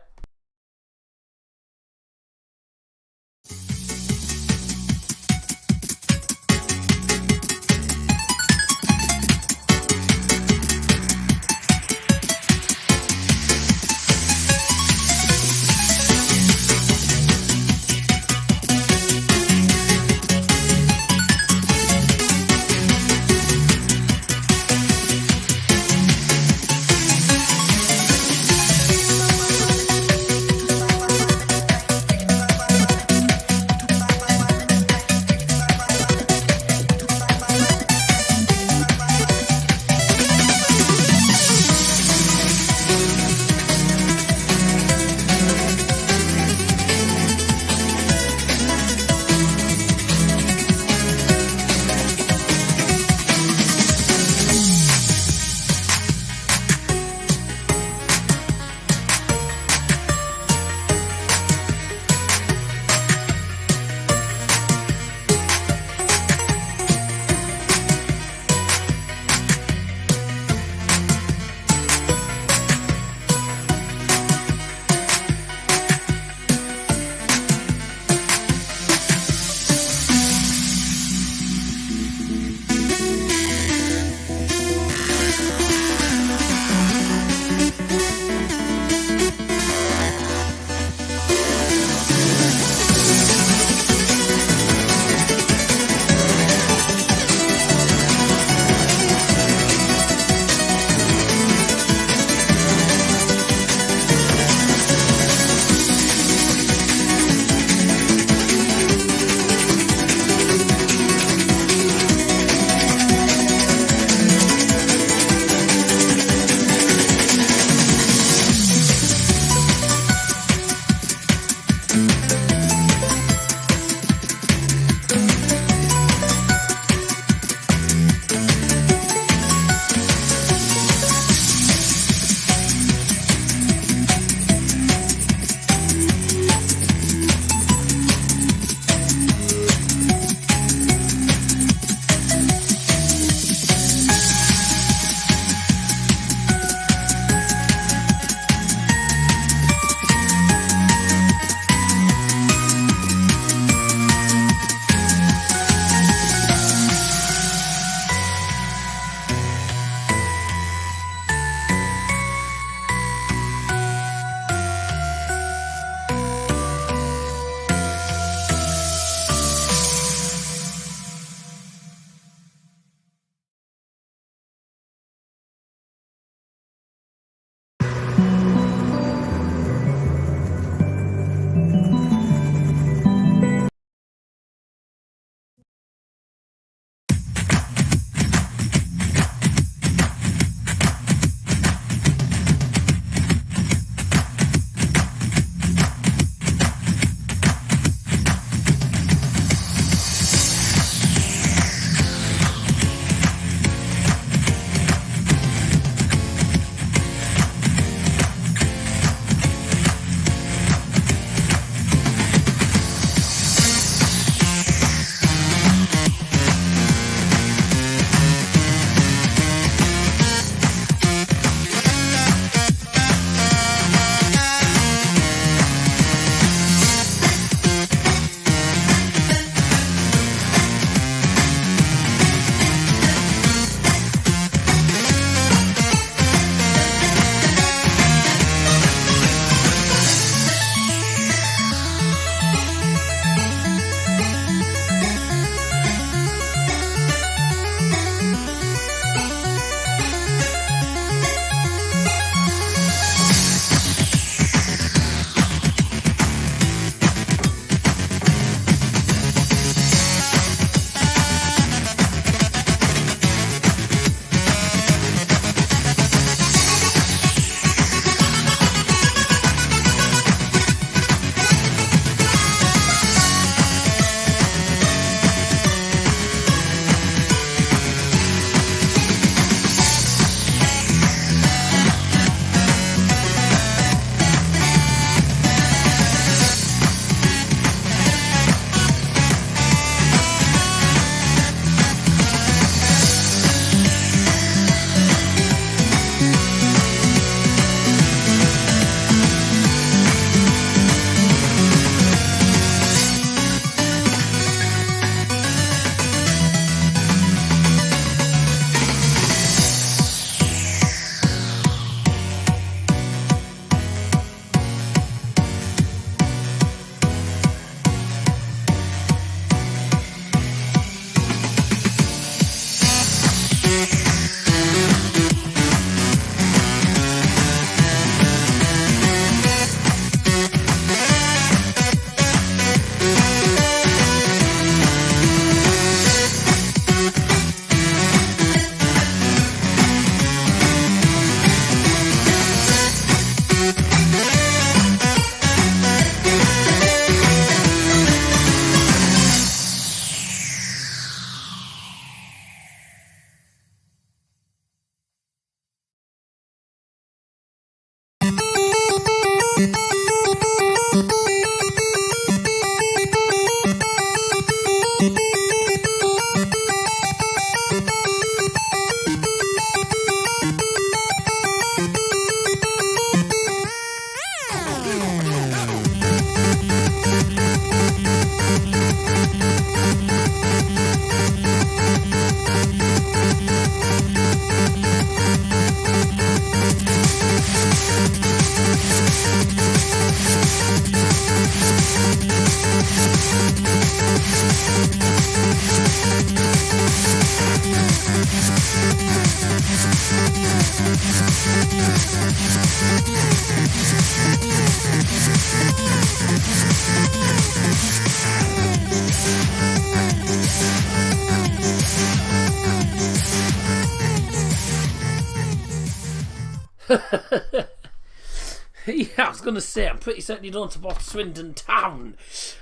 Speaker 3: Yeah, I was going to say, I'm pretty certain you don't support Swindon Town.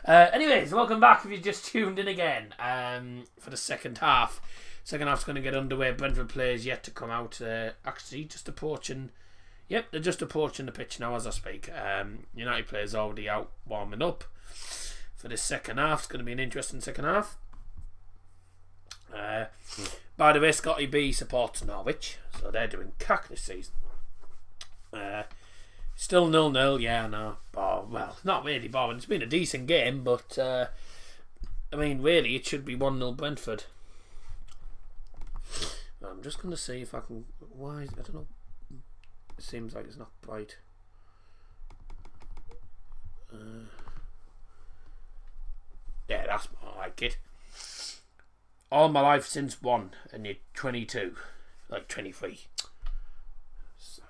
Speaker 3: Anyways, welcome back if you just tuned in again for the second half. Second half's going to get underway. Brentford players yet to come out. Actually, just approaching. Yep, they're just approaching the pitch now as I speak. United players already out warming up for this second half. It's going to be an interesting second half. By the way, Scotty B supports Norwich, so they're doing cack this season. Still 0-0, yeah, I know. Well, not really boring. It's been a decent game, but I mean, really, it should be 1-0 Brentford. I'm just going to see if I can. Why? I don't know. It seems like it's not bright. Yeah, that's more like it. All my life since 1, and you're 22, like 23. Sorry.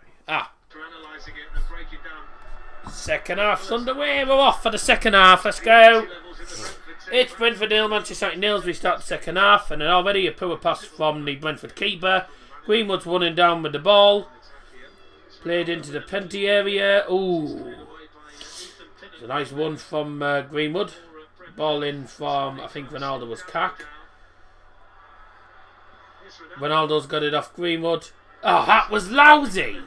Speaker 3: Second half's underway. We're off for the second half. Let's go. It's Brentford 0, Manchester United 0. We start the second half, and then already a poor pass from the Brentford keeper. Greenwood's running down with the ball. Played into the penalty area. Ooh. It's a nice one from Greenwood. Ball in from, I think Ronaldo was cack. Ronaldo's got it off Greenwood. Oh, that was lousy.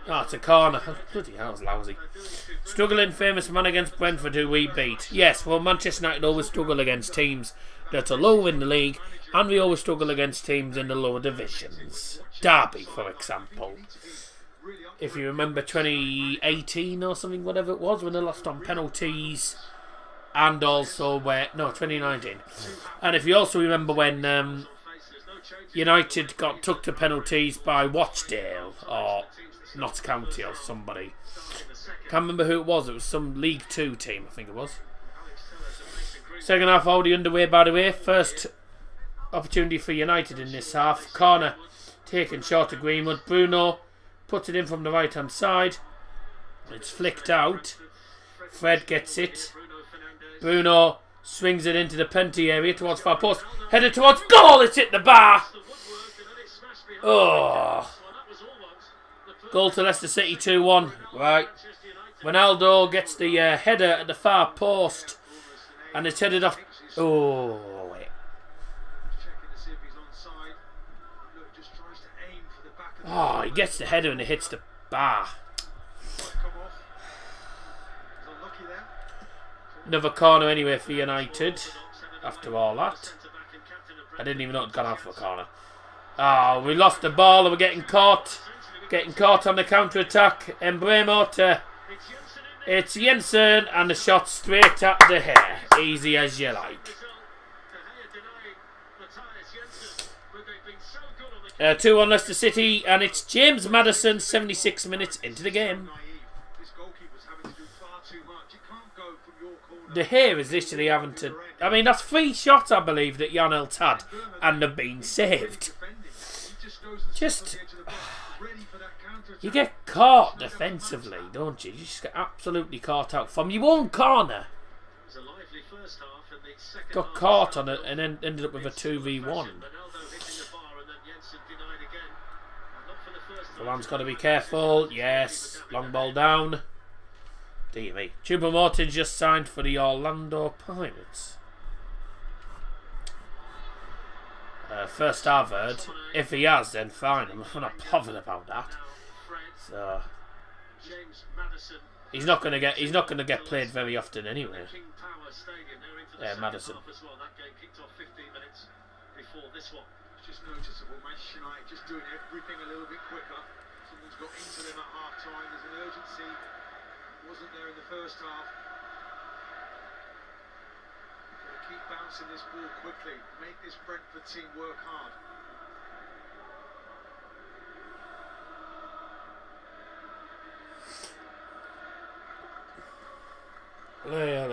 Speaker 3: Oh, it's a corner. Bloody hell, it's lousy. Struggling famous man against Brentford, who we beat. Yes, well, Manchester United always struggle against teams that are lower in the league, and we always struggle against teams in the lower divisions. Derby, for example. If you remember 2018 or something, whatever it was, when they lost on penalties, and also 2019. And if you also remember when United took to penalties by Watchalong or Notts County or somebody. Can't remember who it was. It was some League 2 team, I think it was. Second half already underway, by the way. First opportunity for United in this half. Corner taken short of Greenwood. Bruno puts it in from the right hand side. It's flicked out. Fred gets it. Bruno swings it into the penalty area towards far post. Headed towards goal. It's hit the bar. Oh. Goal to Leicester City 2-1. Right. Ronaldo gets the header at the far post. And it's headed off. Oh, wait. Oh, he gets the header and it hits the bar. Another corner anyway for United. After all that. I didn't even know it had gone out for a corner. Oh, we lost the ball and we're getting caught. Getting caught on the counter-attack. Embremo to... It's Jensen and the shot straight at the hair. Easy as you like. 2-1 Leicester City, and it's James Maddison, 76 minutes into the game. The hair is literally having to... I mean, that's 3 shots, I believe, that Janel's had, and they've been saved. Just... You get caught defensively, don't you? You just get absolutely caught out from your own corner. Got caught on it and then ended up with a 2v1. The one's got to be careful. Yes, long ball down. Dear me. Choupo-Moting's just signed for the Orlando Pirates. First I've heard. If he has, then fine. I'm not bothered about that. So he's not going to get played very often anyway. Yeah, Maddison. Just noticeable, Manchester United just doing everything a little bit quicker. Someone's got into them at half time. There's an urgency. Wasn't there in the first half. Got to keep bouncing this ball quickly. Make this Brentford team work hard. Yeah,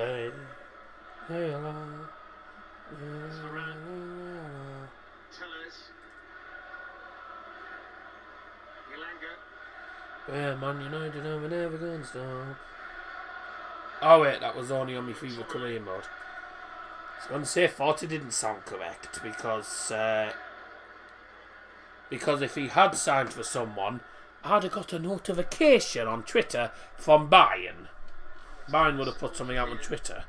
Speaker 3: Man United, we're never going to stop. Oh wait, that was only on my FIFA career mode. I was going to say 40 didn't sound correct because if he had signed for someone, I'd have got a notification on Twitter from Bayern. Bayern would have put something out on Twitter.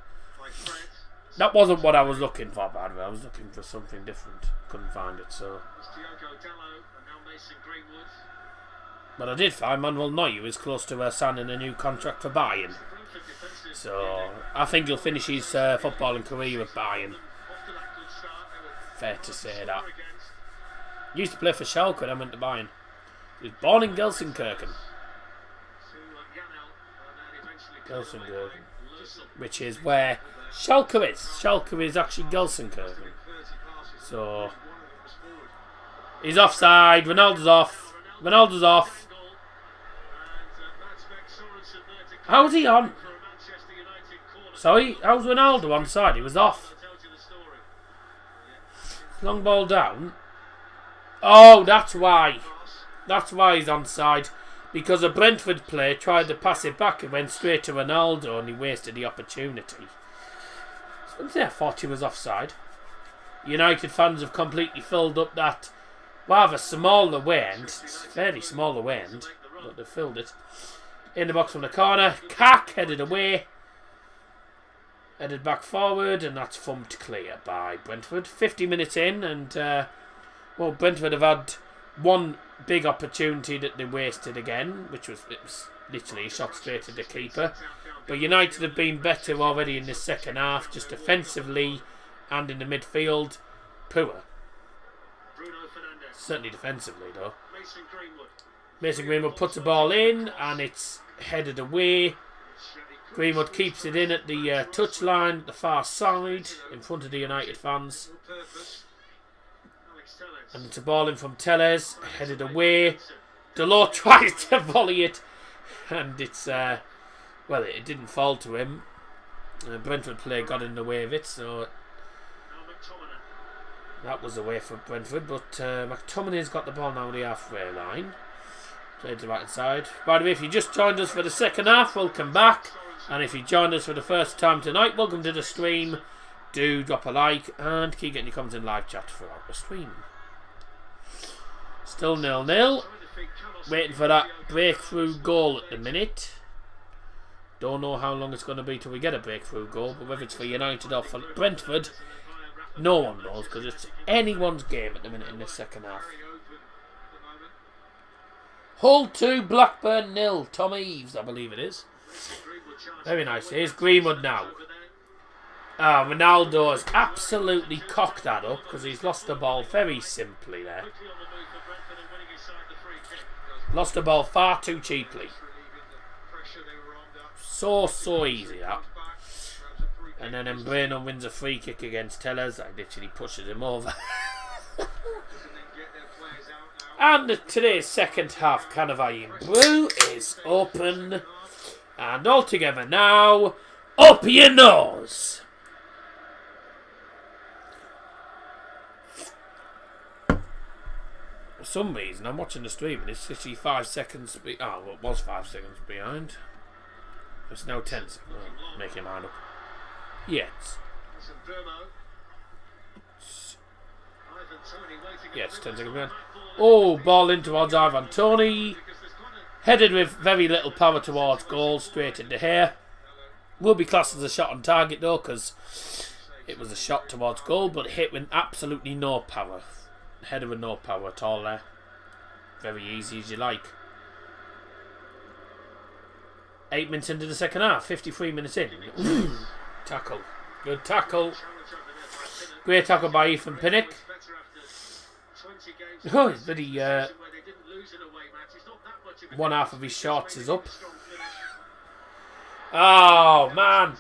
Speaker 3: That wasn't what I was looking for, by the way. I was looking for something different. Couldn't find it, so. But I did find Manuel Neuer is close to signing a new contract for Bayern. So I think he'll finish his footballing career with Bayern. Fair to say that. He used to play for Schalke and I went to Bayern. He was born in Gelsenkirchen. Which is where Schalke is. Schalke is actually Gelsenkirchen. So he's offside. Ronaldo's off. Ronaldo's off. How's he on? Sorry, how's Ronaldo on side? He was off. Long ball down. Oh, that's why. That's why he's on side. Because a Brentford player tried to pass it back and went straight to Ronaldo and he wasted the opportunity. So I thought he was offside. United fans have completely filled up that rather small away end. It's fairly small away end, but they've filled it. In the box from the corner. Cack headed away. Headed back forward, and that's thumped clear by Brentford. 50 minutes in, and Brentford have had one big opportunity that they wasted again, which was literally a shot straight at the keeper. But United have been better already in the second half, just defensively and in the midfield. Poor. Certainly defensively, though. Mason Greenwood puts the ball in, and it's headed away. Greenwood keeps it in at the touchline, the far side, in front of the United fans. And it's a ball in from Telles, headed away. Delort tries to volley it, and it's, it didn't fall to him. Brentford player got in the way of it, so that was away for Brentford. But McTominay's got the ball now on the halfway line. Played to the right side. By the way, if you just joined us for the second half, welcome back. And if you joined us for the first time tonight, welcome to the stream. Do drop a like and keep getting your comments in live chat throughout the stream. Still 0-0. Waiting for that breakthrough goal at the minute. Don't know how long it's going to be till we get a breakthrough goal, but whether it's for United or for Brentford, no one knows, because it's anyone's game at the minute in this second half. Hull 2, Blackburn 0. Tom Eaves, I believe it is. Very nice. Here's Greenwood now. Ronaldo has absolutely cocked that up because he's lost the ball very simply there. Lost the ball far too cheaply. So easy that. And then Embreno wins a free kick against Tellers. That literally pushes him over. And today's second half Canavai Brew is open. And all together now, up your nose. For some reason, I'm watching the stream and it's literally 5 seconds. It was 5 seconds behind. It's now 10 seconds. Oh, making mine up. Yes. Yes, 10 seconds behind. Oh, ball in towards Ivan Toney. Headed with very little power towards goal, straight into here. Will be classed as a shot on target though, because it was a shot towards goal, but hit with absolutely no power. Headed with no power at all there. Very easy as you like. 8 minutes into the second half, 53 minutes in. Tackle. Good tackle. Great tackle by Ethan Pinnock. Oh, he's bloody... one half of his shorts is up. Oh, man.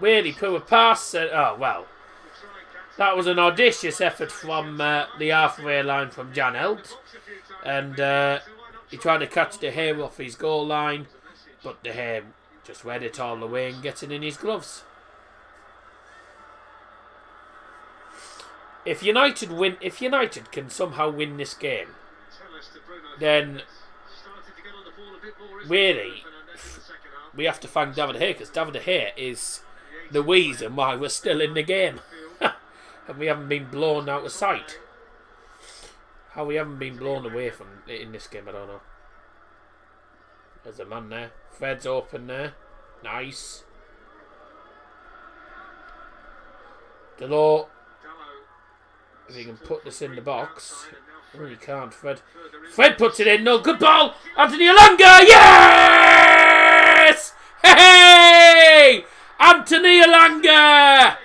Speaker 3: Really poor pass. That was an audacious effort from the halfway line from Jan Held. And he tried to catch De Gea off his goal line. But De Gea just read it all the way and gets it in his gloves. If United can somehow win this game, then really we have to thank David De Gea, because David De Gea is the reason why we're still in the game and we haven't been blown out of sight. How we haven't been blown away from it in this game, I don't know. There's a man there. Fred's open there. Nice. Delort. If he can put this in the box. Oh, you can't, Fred. Fred puts it in. No, good ball. Anthony Elanga. Yes! Hey! Anthony Elanga!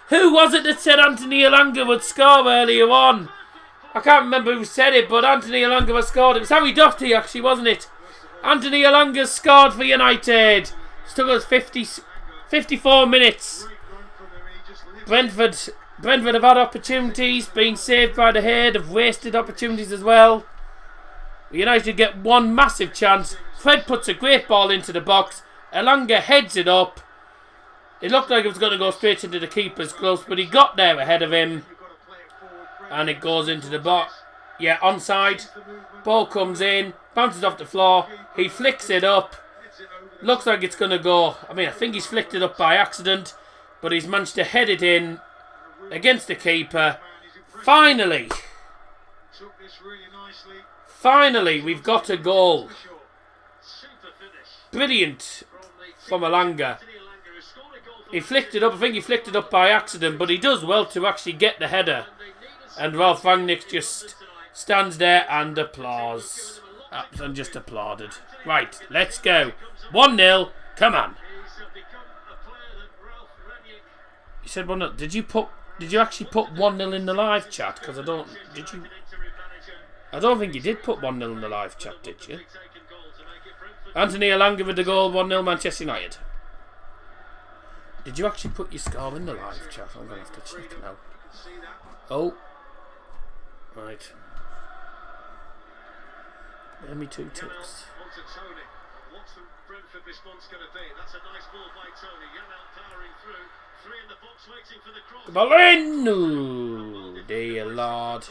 Speaker 3: Who was it that said Anthony Elanga would score earlier on? I can't remember who said it, but Anthony Elanga was scored. It was Harry Doherty, actually, wasn't it? Anthony Elanga scored for United. It took us 54 minutes. Brentford have had opportunities, been saved by the head, have wasted opportunities as well. United get one massive chance. Fred puts a great ball into the box. Elanga heads it up. It looked like it was going to go straight into the keeper's gloves, but he got there ahead of him. And it goes into the box. Yeah, onside. Ball comes in, bounces off the floor. He flicks it up. Looks like it's going to go. I mean, I think he's flicked it up by accident, but he's managed to head it in against the keeper. Finally, we've got a goal. Brilliant from Elanga. He flicked it up. I think he flicked it up by accident, but he does well to actually get the header. And Ralph Rangnick just stands there and applauds. And just applauded. Right, let's go. 1-0. Come on. You said 1-0. Did you actually put 1-0 in the live chat? Because I don't. Did you? I don't think you did put 1-0 in the live chat, did you? Anthony Elanga with the goal. 1-0 Manchester United. Did you actually put your score in the live chat? I'm going to have to check now. Oh. Right. Give me 2 ticks.
Speaker 4: What's the Brentford response going to be? That's a nice ball by Tony. Yanal powering through. 3 in the box waiting for the cross.
Speaker 3: Ball in! Oh, dear Lord.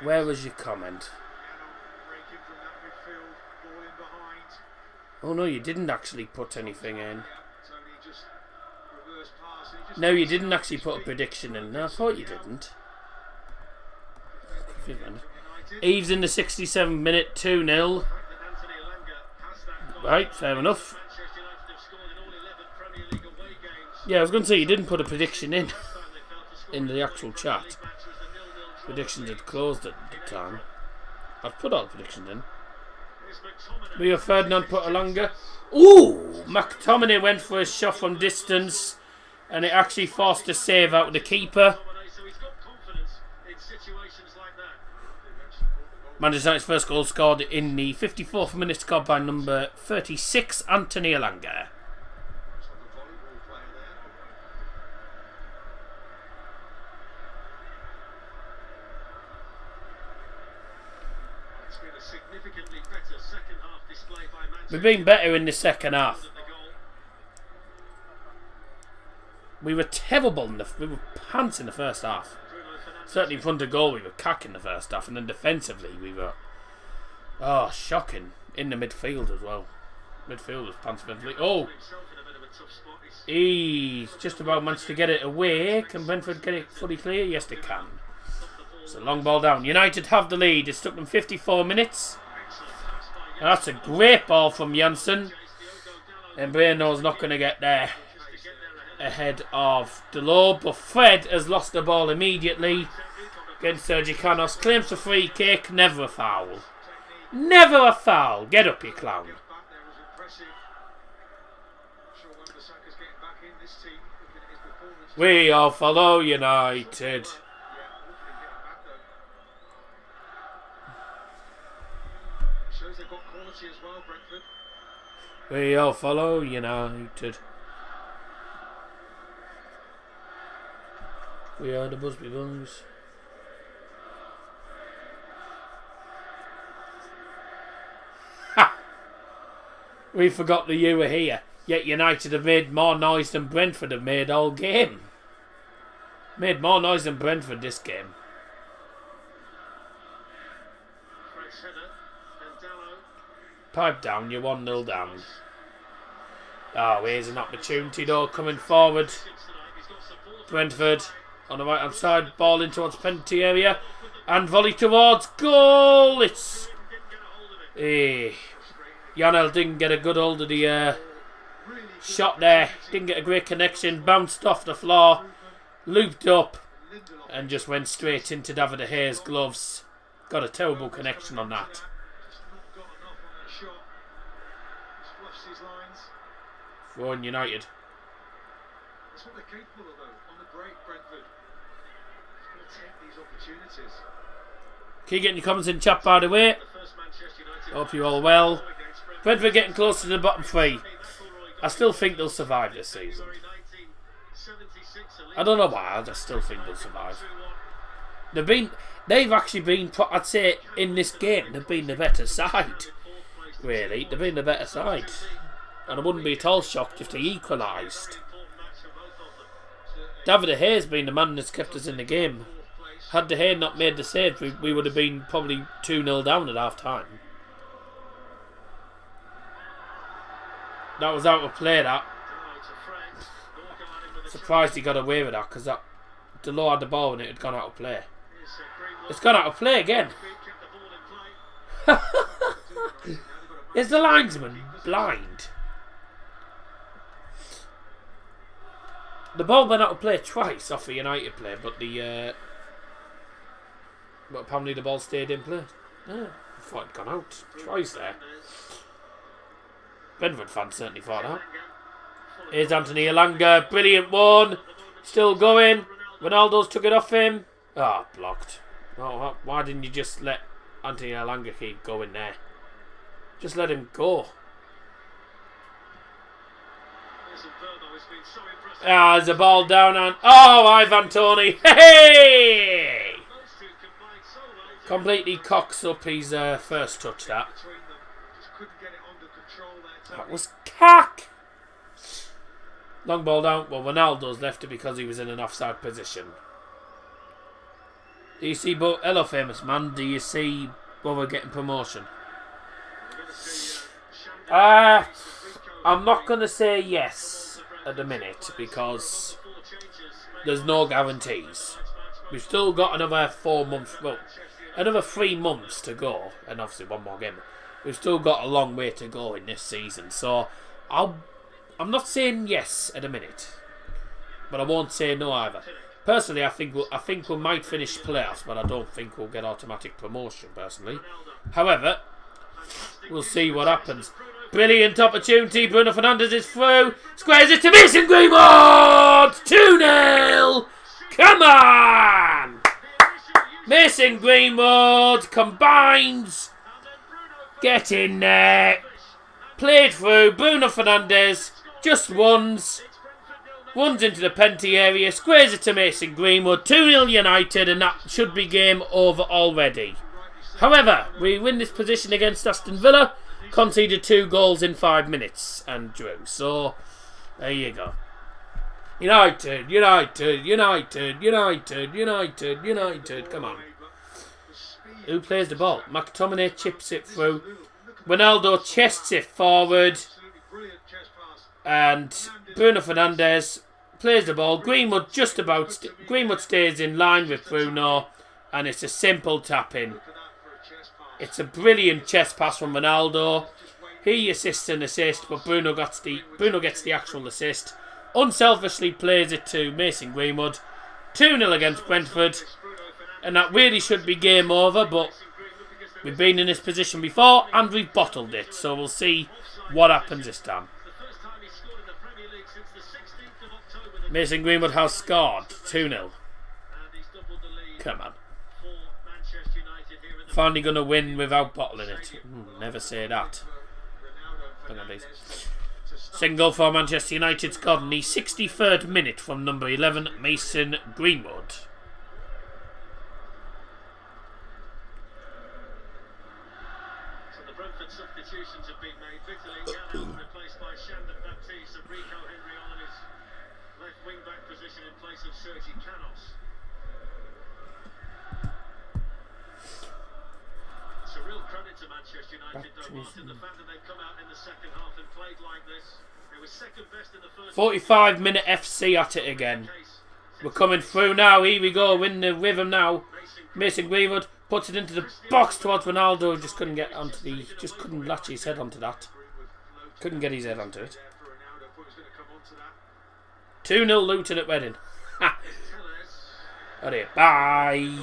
Speaker 3: Where was your comment? Oh no, you didn't actually put anything in. No, you didn't actually put a prediction in. No, I thought you didn't. Eves in the 67th minute, 2-0. Right, fair enough. Yeah, I was going to say you didn't put a prediction in the actual chat. Predictions had closed at the time. I've put all the predictions in. Rio Ferdinand put Elanga. Ooh! McTominay went for a shot from distance, and it actually forced a save out of the keeper. Manchester United's first goal scored in the 54th minute, scored by number 36, Anthony Elanga. We've been better in the second half. We were terrible we were pants in the first half. Certainly in front of goal we were cack in the first half, and then defensively we were shocking in the midfield as well. Midfield was pants defensively. Oh, he's just about managed to get it away. Can Brentford get it fully clear? Yes, they can. It's a long ball down. United have the lead. It's took them 54 minutes. And that's a great ball from Janssen. And Breno's not going to get there ahead of Delort. But Fred has lost the ball immediately against Sergi Canos. Claims a free kick. Never a foul. Never a foul. Get up, you clown. We all follow United. We all follow United. We are the Busby Boys. Ha! We forgot that you were here. Yet United have made more noise than Brentford have made all game. Made more noise than Brentford this game. Pipe down, you're 1-0 down. Oh, here's an opportunity though, coming forward. Brentford. on the right hand side. Ball in towards penalty area. And volley towards goal. It's... Janel didn't get a good hold of the shot there. Didn't get a great connection. Bounced off the floor. Looped up. And just went straight into David De Gea's gloves. Got a terrible connection on that. Throw-in United.
Speaker 4: That's what they're capable of, though. On the break, Brentford. Just going to take these opportunities.
Speaker 3: Keep getting your comments in chat, by the way. Hope you're all well. Brentford getting close to the bottom three. I still think they'll survive this season. I don't know why, I just still think they'll survive. They've actually been, I'd say, in this game, they've been the better side. Really, they've been the better side. And I wouldn't be at all shocked if they equalised. David De Gea's been the man that's kept us in the game. Had De Gea not made the save, we would have been probably 2-0 down at half time. That was out of play, that. Surprised he got away with that, because that Delors had the ball and it had gone out of play. It's gone out of play again. Is the linesman blind? The ball went out of play twice off a United play, but but apparently the ball stayed in play. Yeah, I thought it'd gone out twice there. Brentford fans certainly thought that. Here's Anthony Elanga, brilliant one. Still going. Ronaldo's took it off him. Ah, oh, blocked. Oh, why didn't you just let Anthony Elanga keep going there? Just let him go. Ah, there's a ball down on... Oh, Ivan Toney. Hey! Completely cocks up his first touch, that. That was cack. Long ball down. Well, Ronaldo's left it because he was in an offside position. Do you see... Hello, famous man. Do you see Borough getting promotion? I'm not going to say yes at the minute because there's no guarantees. We've still got another 4 months, well, another 3 months to go, and obviously one more game. We've still got a long way to go in this season, so I'm not saying yes at the minute, but I won't say no either. Personally, I think we might finish playoffs, but I don't think we'll get automatic promotion. Personally, however, we'll see what happens. Brilliant opportunity. Bruno Fernandes is through. Squares it to Mason Greenwood. 2-0. Come on. Mason Greenwood combines. Get in there. Played through. Bruno Fernandes just once. Runs into the penalty area. Squares it to Mason Greenwood. 2-0 United, and that should be game over already. However, we win this position against Aston Villa. Conceded 2 goals in 5 minutes and drew. So, there you go. United. Come on. Who plays the ball? McTominay chips it through. Ronaldo chests it forward. And Bruno Fernandes plays the ball. Greenwood Greenwood stays in line with Bruno. And it's a simple tap-in. It's a brilliant chest pass from Ronaldo. He assists an assist, but Bruno gets the actual assist. Unselfishly plays it to Mason Greenwood. 2-0 against Brentford. And that really should be game over, but we've been in this position before and we've bottled it. So we'll see what happens this time. Mason Greenwood has scored 2-0. Come on. Finally going to win without bottling it. Never say that. Single for Manchester United scored in the 63rd minute from number 11, Mason Greenwood.
Speaker 4: So the Brentford substitutions have been made. Victor Lingard replaced by Shandon Baptiste, and Rico Henry on his left wing back position in place of Sergi Canos. It's a real credit to Manchester United, though, Martin, the fact that they've come out in the second half and played like this. They were second best in the first
Speaker 3: 45-minute FC at it again. We're coming through now. Here we go. In the rhythm now. Mason Greenwood puts it into the box towards Ronaldo. Just couldn't get onto the. Just couldn't latch his head onto that. Couldn't get his head onto it. 2-0 Luton at Reading. Ha! Alright, bye.
Speaker 4: We didn't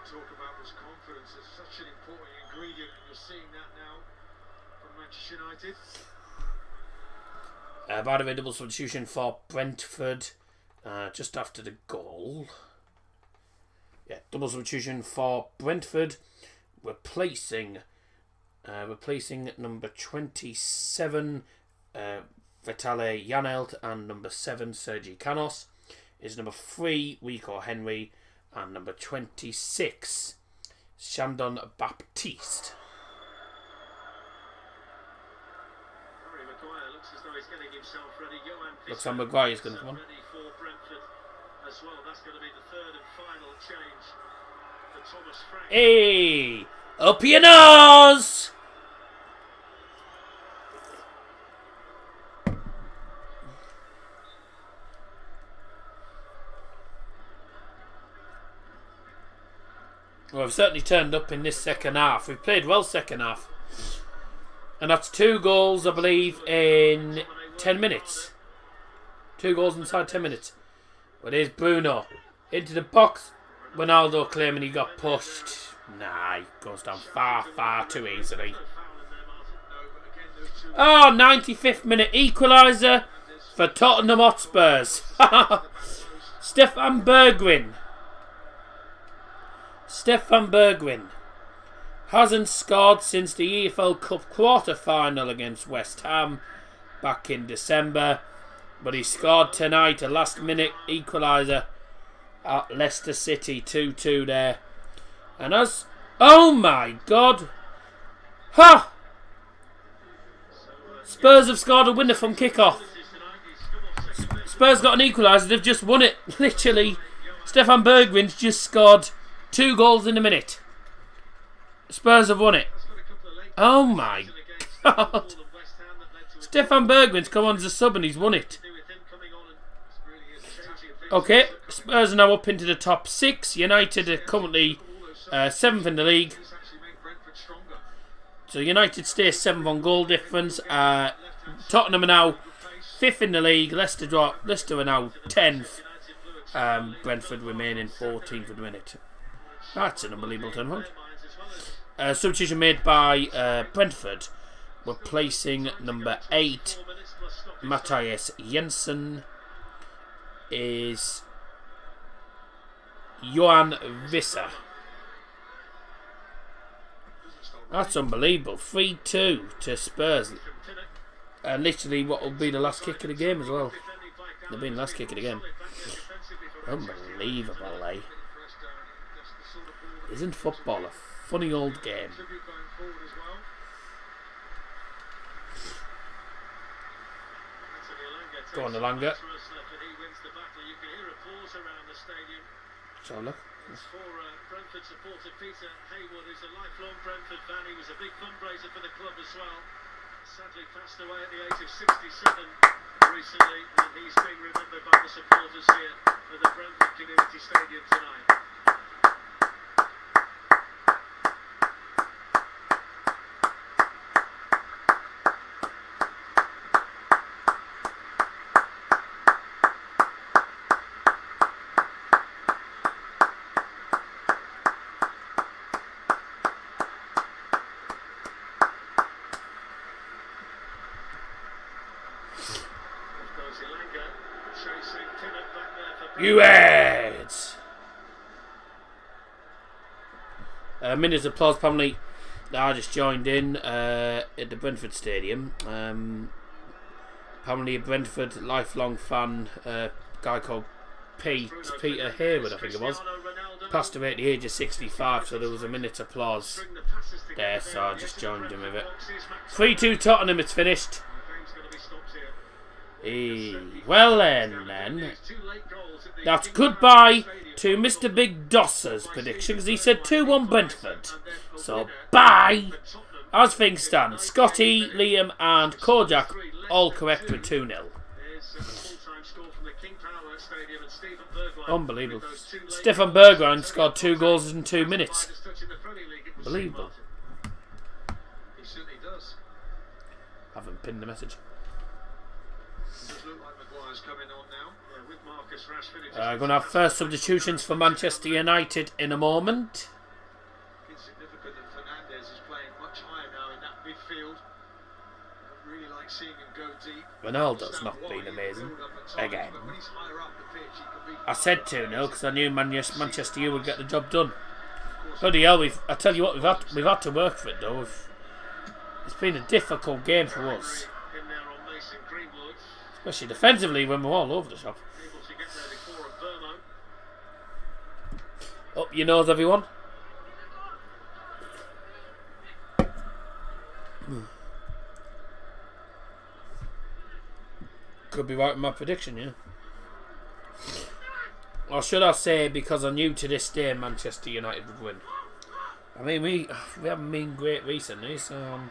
Speaker 4: talk about was confidence. It's such an important ingredient, and you're seeing that now from Manchester United.
Speaker 3: By the way, double substitution for Brentford just after the goal. Yeah, double substitution for Brentford, replacing number 27 Vitale Janelt and number 7 Sergi Canos. Is number 3 Rico Henry and number 26 Shandon Baptiste. Looks like Maguire's going to come on. Hey! Up your nose! Well, we've certainly turned up in this second half. We've played well second half. And that's 2 goals, I believe, in 10 minutes. 2 goals inside 10 minutes. But here's Bruno. Into the box. Ronaldo claiming he got pushed. Nah, he goes down far, far too easily. Oh, 95th minute equaliser for Tottenham Hotspurs. Stefan Bergwijn. Stefan Bergwijn hasn't scored since the EFL Cup quarter-final against West Ham back in December, but he scored tonight, a last-minute equaliser at Leicester City, 2-2 there. And as... Oh my God! Ha! Spurs have scored a winner from kick-off. Spurs got an equaliser, they've just won it. Literally, Stefan Bergwijn's just scored 2 goals in a minute. Spurs have won it. Oh my God. Stefan Bergwijn's come on as a sub and he's won it. Okay, Spurs are now up into the top 6. United are currently 7th in the league. So United stay 7th on goal difference. Tottenham are now 5th in the league. Leicester are now 10th. Brentford remaining 14th at the minute. That's an unbelievable turnaround. Substitution made by Brentford, replacing number 8 Matthias Jensen, is Johan Visser. That's unbelievable. 3-2 to Spurs. Literally what will be the last kick of the game as well. They'll be the last kick of the game. Unbelievable, eh? Isn't football a funny old game? Go on, Elanga. So look.
Speaker 4: Brentford supporter Peter Haywood is a lifelong Brentford fan. He was a big fundraiser for the club as well. Sadly passed away at the age of 67 recently, and he's being remembered by the supporters here at the Brentford Community Stadium tonight.
Speaker 3: You heads! Minutes of applause, apparently. I just joined in at the Brentford Stadium. Apparently a Brentford lifelong fan, guy called Peter Haywood, I think it was, passed away at the age of 65, so there was a minute's applause there, so I just joined in with it. 3-2 Tottenham, it's finished. Well then, that's goodbye to Mr. Big Doss's prediction, because he said 2-1 Brentford. So bye. As things stand, Scotty, Liam and Kojak all correct with 2-0.
Speaker 4: from the King Power Stadium, and Stephen Bergwijn.
Speaker 3: Unbelievable. Stefan Bergwijn scored 2 goals in 2 minutes. Unbelievable.
Speaker 4: He certainly does.
Speaker 3: Haven't pinned the message.
Speaker 4: Does look like Maguire's coming on now. Yeah, with Marcus Rashford.
Speaker 3: Going to have first substitutions for Manchester United in a moment.
Speaker 4: It's significant that Fernandes is playing much higher now in that midfield. I really like seeing him go deep.
Speaker 3: Ronaldo's not been amazing. Again.
Speaker 4: But when he's higher up the pitch, he can be...
Speaker 3: I said 2-0 because I knew Manchester U would get the job done. Bloody hell, I tell you what, we've had to work for it though. It's been a difficult game for us.
Speaker 4: In there on Mason Greenwood.
Speaker 3: Especially defensively when we're all over the shop.
Speaker 4: Able to get there before Burmo.
Speaker 3: Up your nose, everyone. Could be right with my prediction, yeah. Or should I say, because I knew to this day Manchester United would win. I mean, we haven't been great recently, so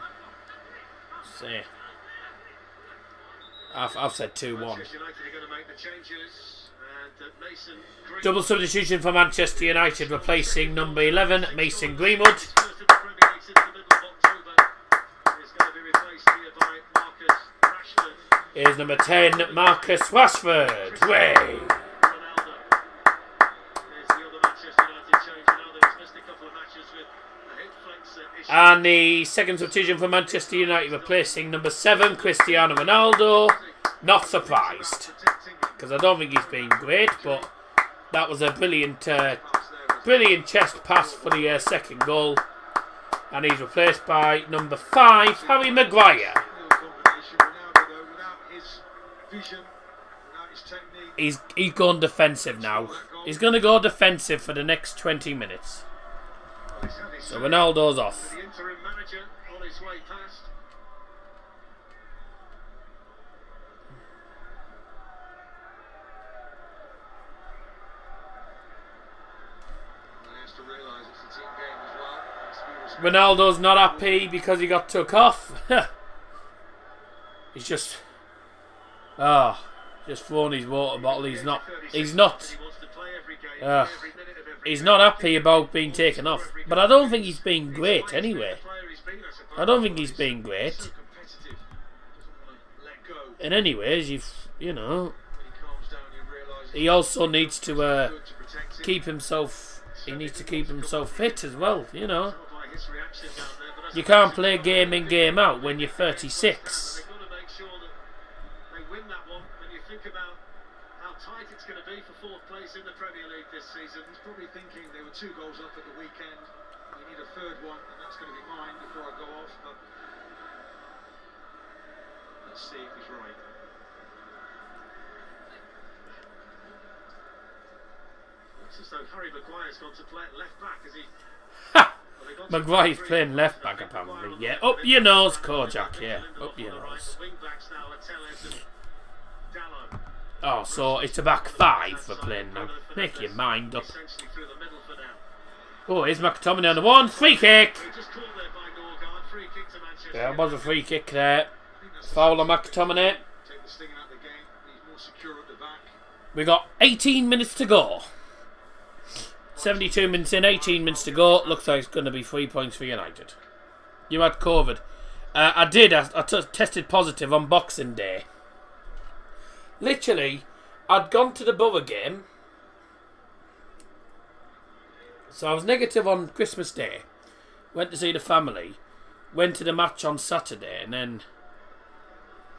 Speaker 3: say I've said 2-1. Double substitution for Manchester United, replacing number 11 Mason Greenwood. Here's number 10 Marcus Rashford. Way. And the second substitution for Manchester United, replacing number 7 Cristiano Ronaldo. Not surprised, because I don't think he's been great, but that was a brilliant chest pass for the second goal. And he's replaced by number 5 Harry Maguire. He's gone defensive now. He's going to go defensive for the next 20 minutes. So Ronaldo's off.
Speaker 4: The interim manager on his way past. He has to realise it's a team game as well.
Speaker 3: Ronaldo's not happy because he got took off. He's just thrown his water bottle. He's not happy about being taken off. But I don't think he's been great anyway. I don't think he's been great. And anyways, you know, he also needs to keep himself. He needs to keep himself fit as well. You know, you can't play game in game out when you're 36.
Speaker 4: Tight it's going to be for 4th place in the Premier League this season. He's probably thinking they were 2 goals up at the weekend. We need a 3rd one, and that's going to be mine before I go off. But let's see if he's right. Looks as though Harry Maguire's gone to play at left back, is he?
Speaker 3: Maguire's playing left back apparently. Yeah, up your nose, Kojak. Yeah, up your nose. Oh, so it's a back 5 we're playing now. Make your mind up. Oh, here's McTominay on the 1. Free kick! There was a free kick there. Foul on McTominay. We got 18 minutes to go. 72 minutes in, 18 minutes to go. Looks like it's going to be 3 points for United. You had COVID. I did. I tested positive on Boxing Day. Literally, I'd gone to the Borough game, so I was negative on Christmas Day, went to see the family, went to the match on Saturday, and then,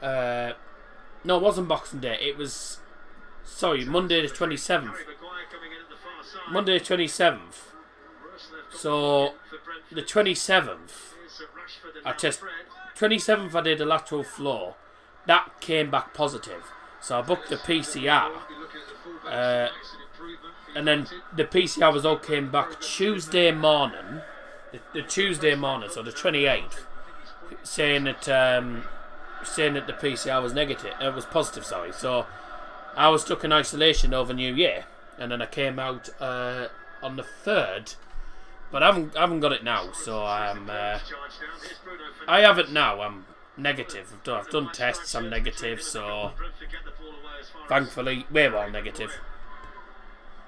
Speaker 3: no, it wasn't Boxing Day, it was, Monday the 27th, Monday the 27th, so the 27th, 27th I did a lateral flow, that came back positive. So I booked the PCR, and then the PCR result came back Tuesday morning, the Tuesday morning, so the 28th, saying that the PCR was negative, it was positive. Sorry, so I was stuck in isolation over New Year, and then I came out on the 3rd, but I haven't got it now. So I have it now. negative. I've done tests, I'm negative, so thankfully we're all negative.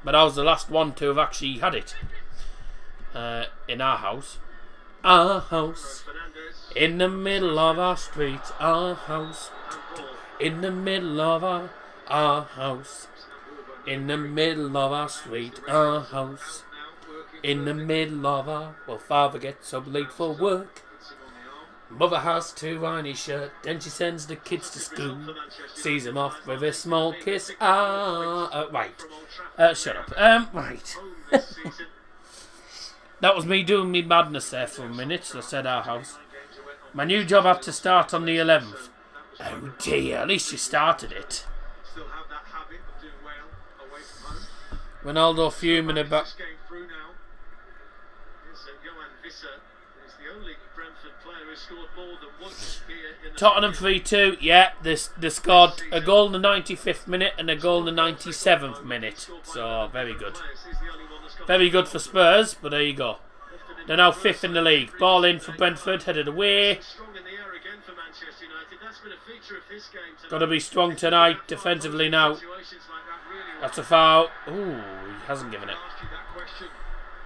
Speaker 3: But I was the last one to have actually had it in our house. Our house, in the middle of our street. Our house, in the middle of our house. In the middle of our street. Our house, in the middle of our... Well, father gets up late for work. Mother has to iron his shirt. Then she sends the kids to school. Sees them off with a small kiss. Right. Shut up. Right. That was me doing me madness there for a minute. So I said our house. My new job had to start on the 11th. Oh dear, at least you started it. Ronaldo fuming about... Tottenham 3-2. Yeah, they scored a goal in the 95th minute and a goal in the 97th minute. So, very good. Very good for Spurs, but there you go. They're now 5th in the league. Ball in for Brentford, headed away. Got to be strong tonight, defensively now. That's a foul. Ooh, he hasn't given it.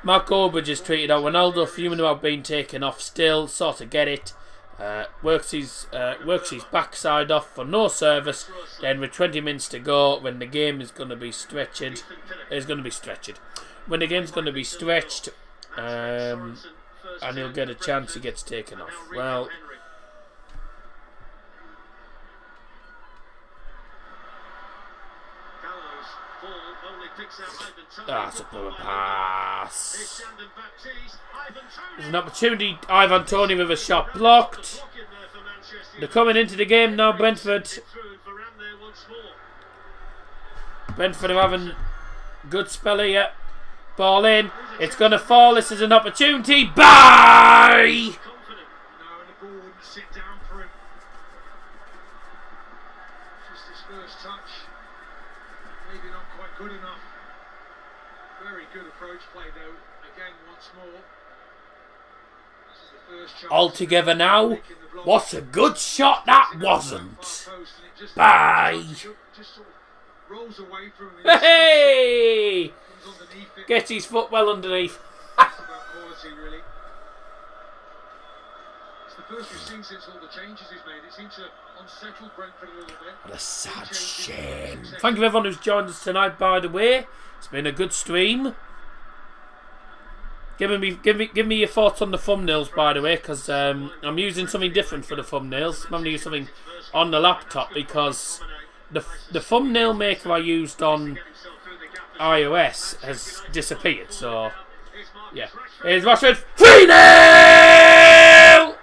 Speaker 3: Mark Goldbridge is treated out. Ronaldo fuming about being taken off still. Sort of get it. Works his backside off for no service. Then with 20 minutes to go, when the game is going to be stretched, when the game's going to be stretched, and he'll get a chance, he gets taken off. Well, that's a poor pass. There's an opportunity. Ivan Toney with a shot blocked. They're coming into the game now, Brentford. Brentford are having good spell here. Ball in. It's going to fall. This is an opportunity. Bye!
Speaker 4: Just his first touch. Maybe not quite good enough. Very good approach play though. Again, once more. This is the first chance.
Speaker 3: All together now. What a good shot that wasn't. Bye.
Speaker 4: Rolls away from the
Speaker 3: Hey! Gets his foot well underneath.
Speaker 4: quality, really. It's the first we've seen since all the changes he's made. It seems to unsettle Brentford a little bit.
Speaker 3: What a sad shame. Thank you everyone who's joined us tonight, by the way. It's been a good stream. Give me your thoughts on the thumbnails, by the way, because I'm using something different for the thumbnails. I'm going to use something on the laptop because the thumbnail maker I used on iOS has disappeared. So yeah, here's Rashford. 3-0.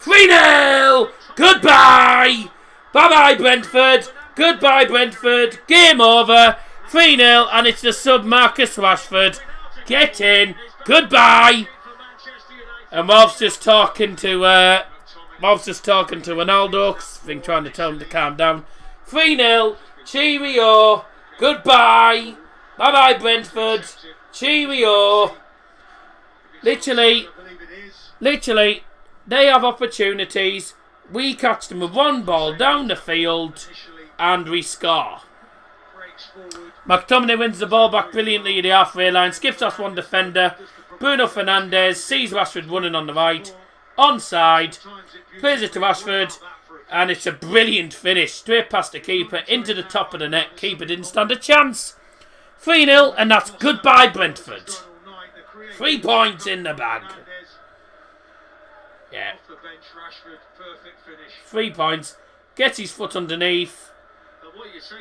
Speaker 3: 3-0. Goodbye. Bye bye Brentford. Goodbye Brentford. Game over. 3-0, and it's the sub Marcus Rashford. Get in. Goodbye. And Wolf's just talking to Ronaldo. I think trying to tell him to calm down. 3-0. Cheerio. Goodbye. Bye bye Brentford. Cheerio. Literally, they have opportunities. We catch them with one ball down the field, and we score. McTominay wins the ball back brilliantly at the halfway line, skips off one defender. Bruno Fernandes sees Rashford running on the right, onside, plays it to Rashford, and it's a brilliant finish, straight past the keeper, into the top of the net. Keeper didn't stand a chance. 3-0, and that's goodbye Brentford. 3 points in the bag. Yeah. 3 points. Gets his foot underneath.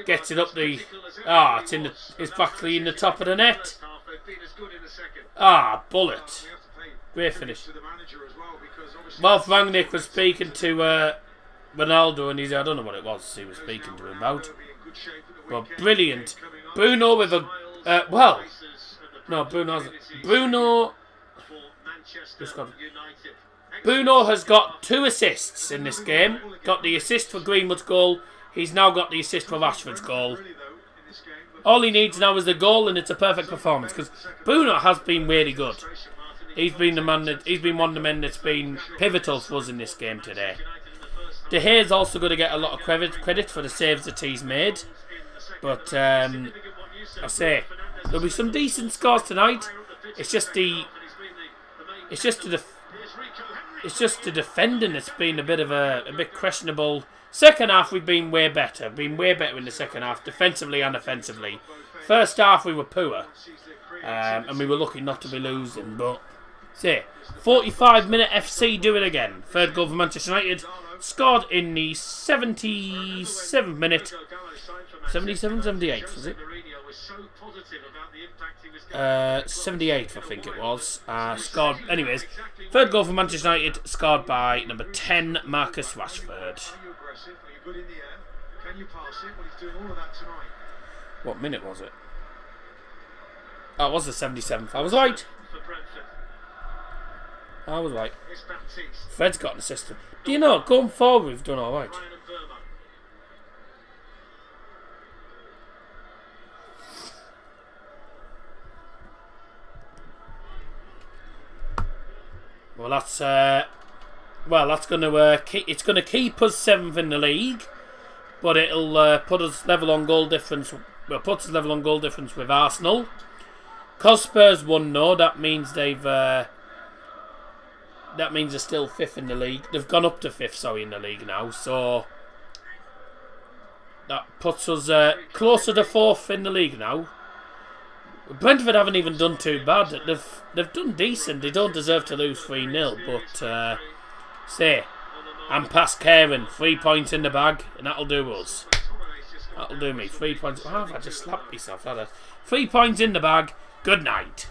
Speaker 3: Gets it up the... it's practically in the top of the net. Bullet. Great finish. Ralph Rangnick was speaking to Ronaldo, and I don't know what it was he was speaking to him about. But brilliant. Bruno with a... Bruno has got 2 assists in this game. Got the assist for Greenwood's goal. He's now got the assist for Rashford's goal. All he needs now is the goal, and it's a perfect performance because Bruno has been really good. He's been one of the men that's been pivotal for us in this game today. De Gea's also going to get a lot of credit for the saves that he's made. But I say there'll be some decent scores tonight. It's just the defending that's been a bit questionable. Second half we've been way better. Been way better in the second half, defensively and offensively. First half we were poor, and we were lucky not to be losing. But say 45-minute FC do it again. Third goal for Manchester United, scored in the 77th minute. 77, 78 was it? 78th I think it was. Scored anyways. Third goal for Manchester United, scored by number 10 Marcus Rashford. What minute was it? Oh, it was the 77th. I was right. Fred's got an assist. Do you know, going forward we've done alright. Well, that's going to it's going to keep us 7th in the league, but it'll put us level on goal difference. Well, puts us level on goal difference with Arsenal. Cos Spurs won, no, that means they've they're still 5th in the league. They've gone up to 5th, in the league now. So that puts us closer to 4th in the league now. Brentford haven't even done too bad. They've done decent. They don't deserve to lose 3-0, but I'm past caring. 3 points in the bag, and that'll do us. That'll do me. 3 points. How have I just slapped myself? 3 points in the bag. Good night.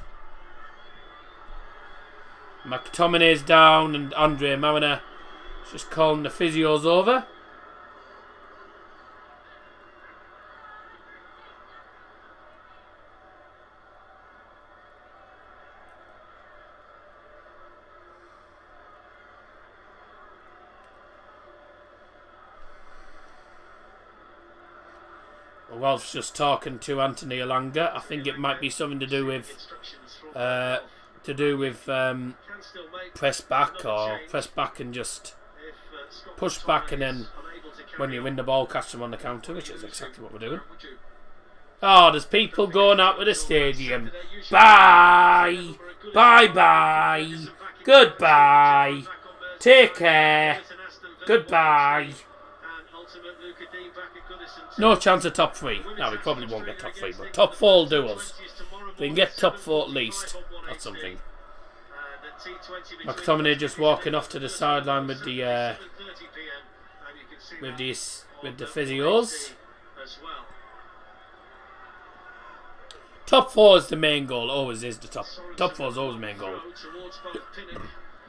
Speaker 3: McTominay's down, and Andre Mariner just calling the physios over. Wolf's just talking to Anthony Elanga. I think it might be something to do with press back and just push back, and then when you win the ball, catch them on the counter, which is exactly what we're doing. Oh, there's people going out with the stadium. Bye, bye, bye, goodbye, take care, goodbye. No chance of top 3. No, we probably won't get top 3, but top 4 will do us. If we can get top 4 at least, that's something. McTominay just walking off to the sideline with the physios. Top 4 is the main goal. Always is the top 4 is always the main goal.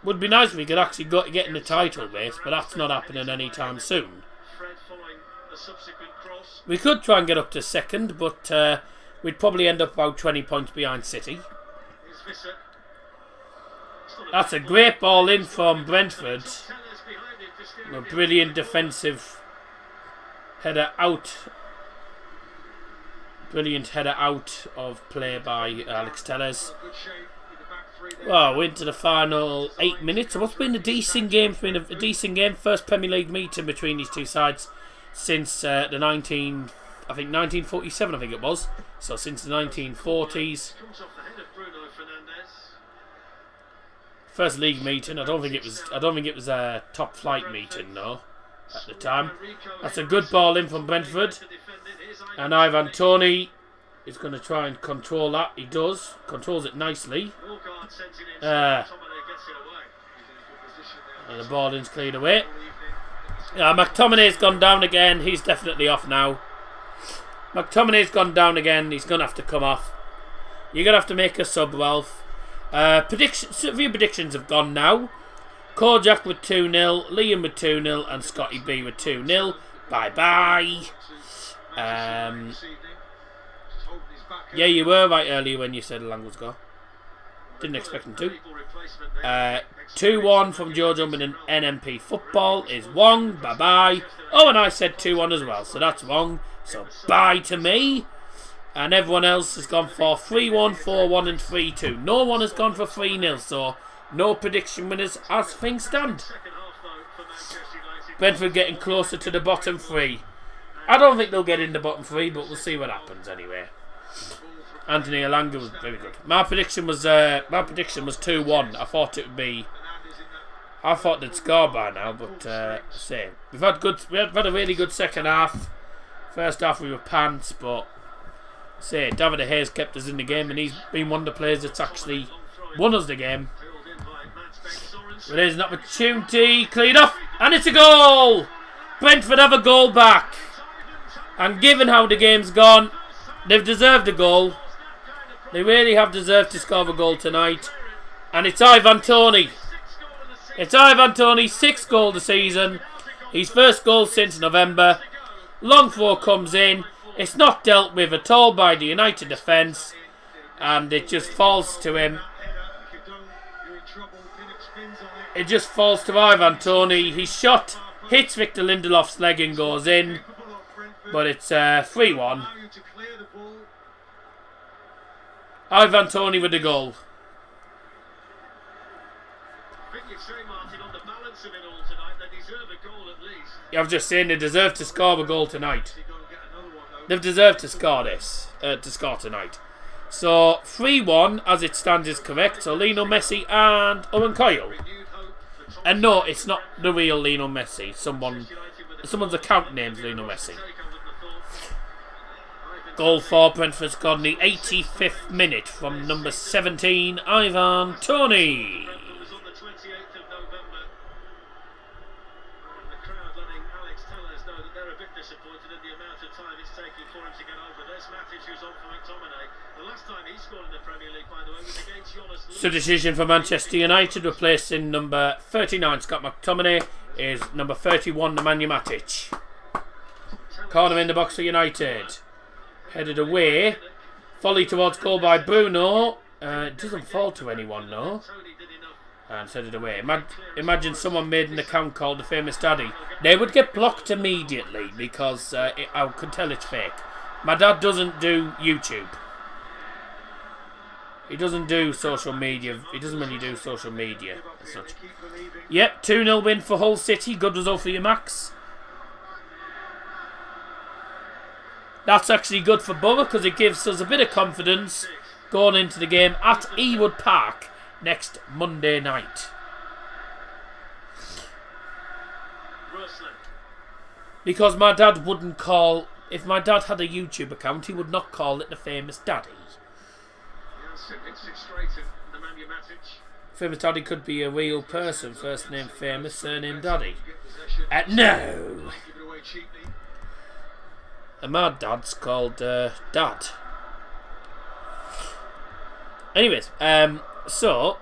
Speaker 3: Would be nice if we could actually get in the title race, but that's not happening anytime soon. We could try and get up to 2nd, but we'd probably end up about 20 points behind City. That's a great ball in from Brentford. A brilliant defensive header out. Brilliant header out of play by Alex Telles. Well, we're into the final 8 minutes. So what's been a decent game? It's been a decent game. First Premier League meeting between these two sides since the 1947, I think it was. So since the 1940s. First league meeting. I don't think it was a top flight meeting, though, at the time. That's a good ball in from Brentford. And Ivan Toney is going to try and control that. He does. Controls it nicely. And the ball is cleared away. McTominay's gone down again. He's definitely off now. McTominay's gone down again. He's going to have to come off. You're going to have to make a sub, Ralph. Severe predictions have gone now. Kojak with 2-0, Liam with 2-0, and Scotty B with 2-0. Bye-bye. Yeah, you were right earlier when you said Lang was gone. Didn't expect him to. 2-1 from George Umbin and NMP Football is Wong. Bye-bye. Oh, and I said 2-1 as well, so that's wrong. So bye to me. And everyone else has gone for 3-1, 4-1 and 3-2. No one has gone for 3-0, so no prediction winners as things stand. Brentford getting closer to the bottom three. I don't think they'll get in the bottom three, but we'll see what happens anyway. Anthony Elanga was very good. My prediction was 2-1. I thought it would be. I thought they'd score by now, but same. We had a really good second half. First half we were pants, but David De Gea's kept us in the game, and he's been one of the players that's actually won us the game. But there's an opportunity, cleaned off, and it's a goal. Brentford have a goal back, and given how the game's gone, they've deserved a goal. They really have deserved to score a goal tonight. And it's Ivan Toney. It's Ivan Toney's 6th goal of the season. His first goal since November. Long throw comes in. It's not dealt with at all by the United defence. And it just falls to him. It just falls to Ivan Toney. His shot hits Victor Lindelof's leg and goes in. But it's 3-1. Ivan Toney with the goal. I've just saying they deserve to score a goal tonight. They've deserved to score this. To score tonight. So 3-1 as it stands is correct. So Lionel Messi and Owen Coyle. And no, it's not the real Lionel Messi. Someone's account name's Lionel Messi. Goal for Brentford scored in the 85th minute from number 17, Ivan Toney. So decision for Manchester United, replacing number 39 Scott McTominay is number 31 Nemanja Matic. Corner in the box for United. Headed away. Volley towards goal by Bruno. It doesn't fall to anyone, no. And headed away. Imagine someone made an account called The Famous Daddy. They would get blocked immediately because I could tell it's fake. My dad doesn't do YouTube. He doesn't do social media. He doesn't really do social media as such. Yep, 2-0 win for Hull City. Good result for you, Max. That's actually good for Borough because it gives us a bit of confidence going into the game at Ewood Park next Monday night. Because my dad wouldn't call... If my dad had a YouTube account, he would not call it The Famous Daddy. Famous Daddy could be a real person. First name Famous, surname Daddy. No! And my dad's called Dad. Anyways, so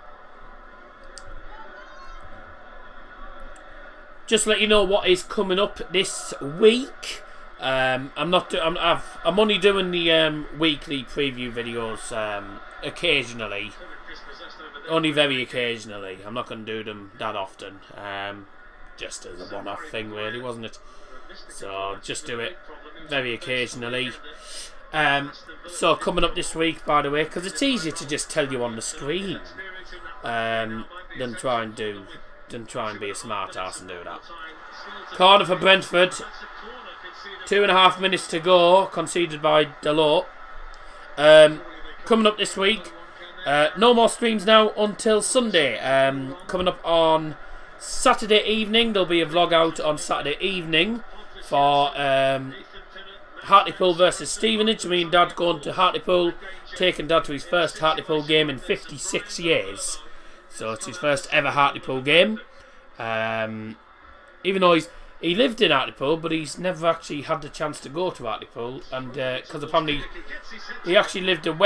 Speaker 3: just let you know what is coming up this week. I'm only doing the weekly preview videos occasionally, only very occasionally. I'm not going to do them that often. Just as a one-off thing, really, wasn't it? So just do it very occasionally. So coming up this week, by the way, because it's easier to just tell you on the screen than try and be a smart ass and do that. Corner for Brentford. 2.5 minutes to go. Conceded by Dalot. Coming up this week. No more streams now until Sunday. Coming up on Saturday evening. There'll be a vlog out on Saturday evening for Hartlepool versus Stevenage. Me and Dad going to Hartlepool, taking Dad to his first Hartlepool game in 56 years. So it's his first ever Hartlepool game. Even though he lived in Hartlepool, but he's never actually had the chance to go to Hartlepool, and because apparently he actually lived in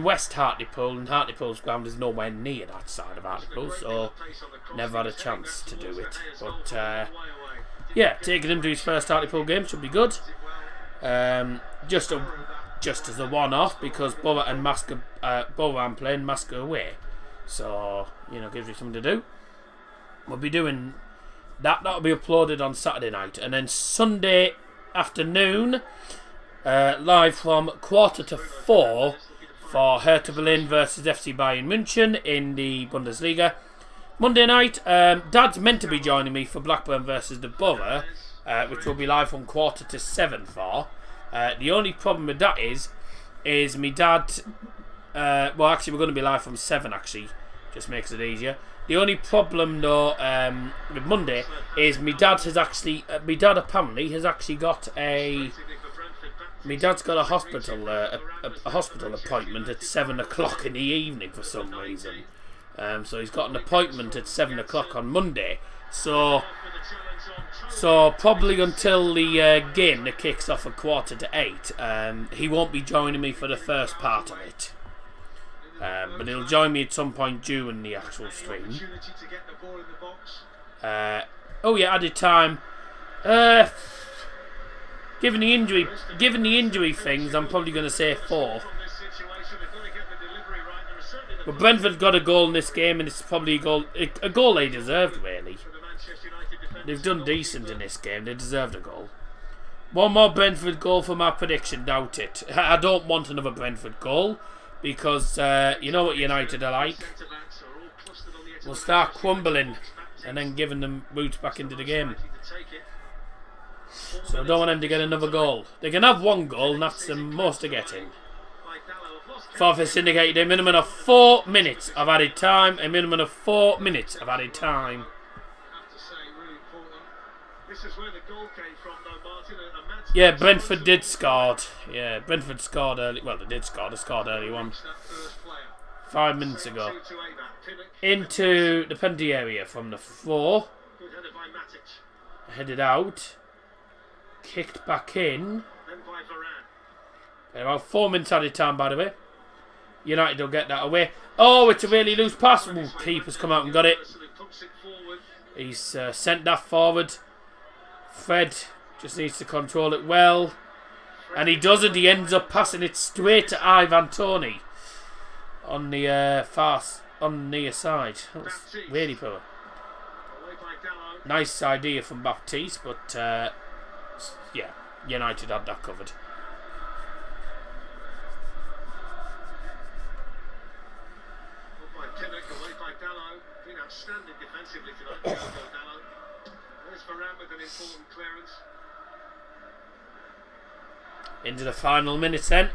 Speaker 3: West Hartlepool, and Hartlepool's ground is nowhere near that side of Hartlepool, so never had a chance to do it. But yeah, taking him to his first Hartlepool game should be good. Just as a one-off, because Borough and Borough I'm playing, Masca away, so gives you something to do. We'll be doing. That'll be uploaded on Saturday night, and then Sunday afternoon, live from 3:45 for Hertha Berlin versus FC Bayern München in the Bundesliga. Monday night, Dad's meant to be joining me for Blackburn versus the Borough, which will be live from 6:45 for. The only problem with that is me dad. Well, actually, we're going to be live from 7. Actually, just makes it easier. The only problem though with Monday is my dad apparently has actually got a. My dad's got a hospital appointment at 7 o'clock in the evening for some reason. So he's got an appointment at 7 o'clock on Monday. So probably until the game that kicks off at 7:45, he won't be joining me for the first part of it. But he'll join me at some point during the actual stream. Oh yeah, added time. Given the injury things, I'm probably going to say 4. But Brentford got a goal in this game, and it's probably a goal they deserved, really. They've done decent in this game. They deserved a goal. One more Brentford goal for my prediction, doubt it. I don't want another Brentford goal, because you know what United are like. We'll start crumbling and then giving them roots back into the game. So I don't want them to get another goal. They can have 1 goal, and that's the most they're getting. Fourth syndicated a minimum of 4 minutes of added time. A minimum of 4 minutes of added time. Yeah, Brentford did scored. Yeah, Brentford scored early. Well, they did score. They scored early one. 5 minutes ago. Into the penalty area from the 4. Headed out. Kicked back in. About 4 minutes added time, by the way. United will get that away. Oh, it's a really loose pass. Ooh, keeper's come out and got it. He's sent that forward. Fred just needs to control it well. And he doesn't. He ends up passing it straight to Ivan Toney. On the on the near side. That was really poor. Nice idea from Baptiste, but yeah, United had that covered.
Speaker 4: Outstanding defensively tonight. There's Varane with an important clearance.
Speaker 3: Into the final minutes then.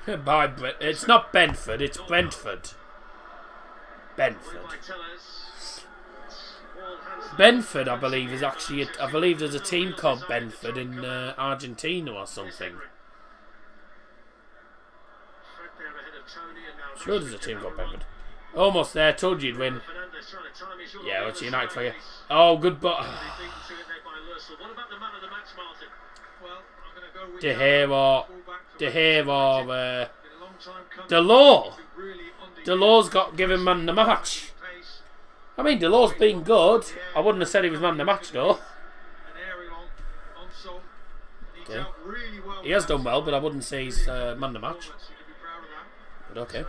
Speaker 3: It's not Brentford, it's Brentford. Brentford, I believe, is actually. I believe there's a team called Brentford in Argentina or something. Sure, there's a team called Brentford. Almost there. Told you you'd win. Yeah, what's United for you? Oh, good, but De Gea or Delors. Delors got given man the match. I mean, Delors been good. I wouldn't have said he was man the match though. Okay. He has done well, but I wouldn't say he's man the match. But okay.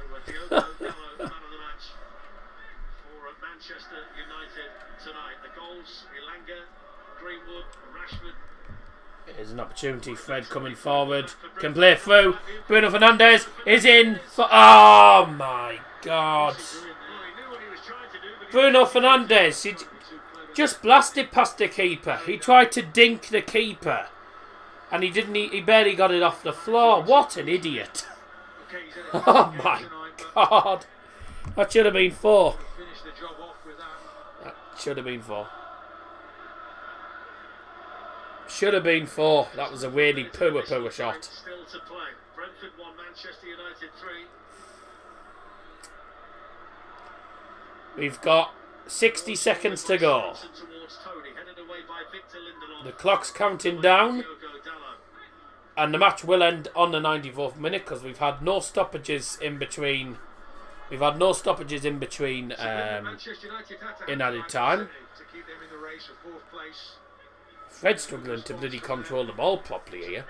Speaker 4: Manchester United tonight. The goals: Elanga, Greenwood, Rashford.
Speaker 3: Here's an opportunity. Fred coming forward. Can play through. Bruno Fernandes is in for. Oh my God! Bruno Fernandes. He just blasted past the keeper. He tried to dink the keeper, and he didn't. He barely got it off the floor. What an idiot! Oh my God! That should have been 4. That should have been 4. Should have been 4. That was a really poor shot.
Speaker 4: Still to play. Brentford 1, Manchester United 3.
Speaker 3: We've got 60 seconds to go. The clock's counting down. And the match will end on the 94th minute because we've had no stoppages in between. We've had no stoppages in between in added time. Fred's struggling to bloody control the ball properly here.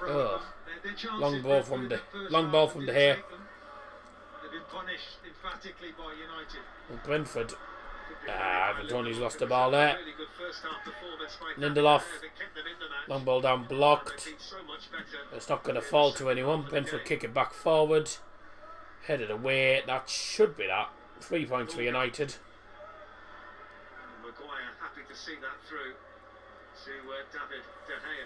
Speaker 3: Oh. Long ball from the here. Brentford. Ivan Toney's lost the ball there. Lindelof. Long ball down blocked. It's not going to fall to anyone. Brentford kick it back forward. Headed away. That should be that. 3 points for United.
Speaker 4: Maguire happy to see that through to David De Gea.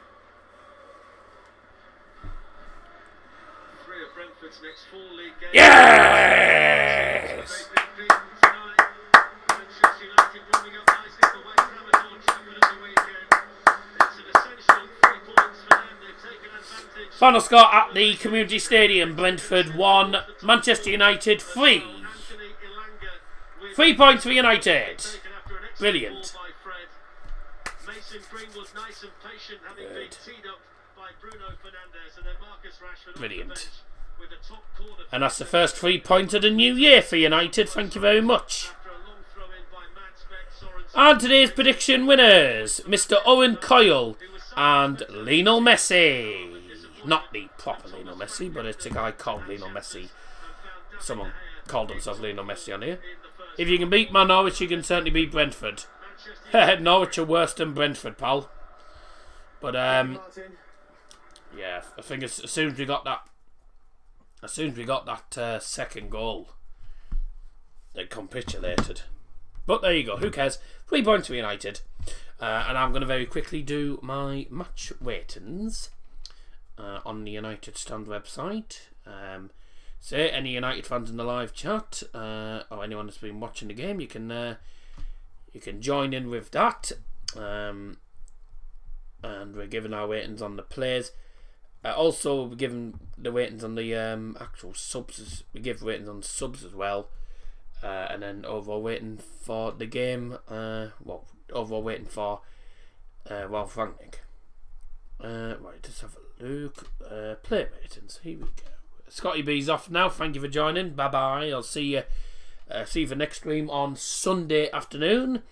Speaker 4: 3 of Brentford's next 4 league games.
Speaker 3: Yes!
Speaker 4: Manchester United warming up nicely for West Ham at Old Trafford at the weekend. It's an essential 3 points for them. They've taken advantage.
Speaker 3: Final score at the Community Stadium. Brentford 1, Manchester United 3. 3 points for United. Brilliant.
Speaker 4: Mason Greenwood nice and patient, having been teed up by Bruno Fernandes, and then Marcus Rashford.
Speaker 3: Brilliant.
Speaker 4: With a top corner.
Speaker 3: And that's the first 3 points of the new year for United. Thank you very much.
Speaker 4: After a long throw in by Matt Speck,
Speaker 3: And today's prediction winners, Mr. Owen Coyle and Lionel Messi. Not the proper Lionel Messi, but it's a guy called Lionel Messi. Someone called himself Lionel Messi on here. If you can beat Man Norwich, you can certainly beat Brentford. Norwich are worse than Brentford, pal. But yeah, I think as soon as we got that, second goal, they capitulated. But there you go. Who cares? 3 points for United, and I'm going to very quickly do my match ratings on the United Stand website. So any United fans in the live chat, or anyone that's been watching the game, you can join in with that. And we're giving our ratings on the players. Also, we're giving the ratings on the actual subs. We give ratings on subs as well. And then overall rating for the game. Overall rating for Ralph Rangnick. Right, let's have a look. Player ratings. Here we go. Scotty B's off now. Thank you for joining. Bye bye. I'll see you for next stream on Sunday afternoon.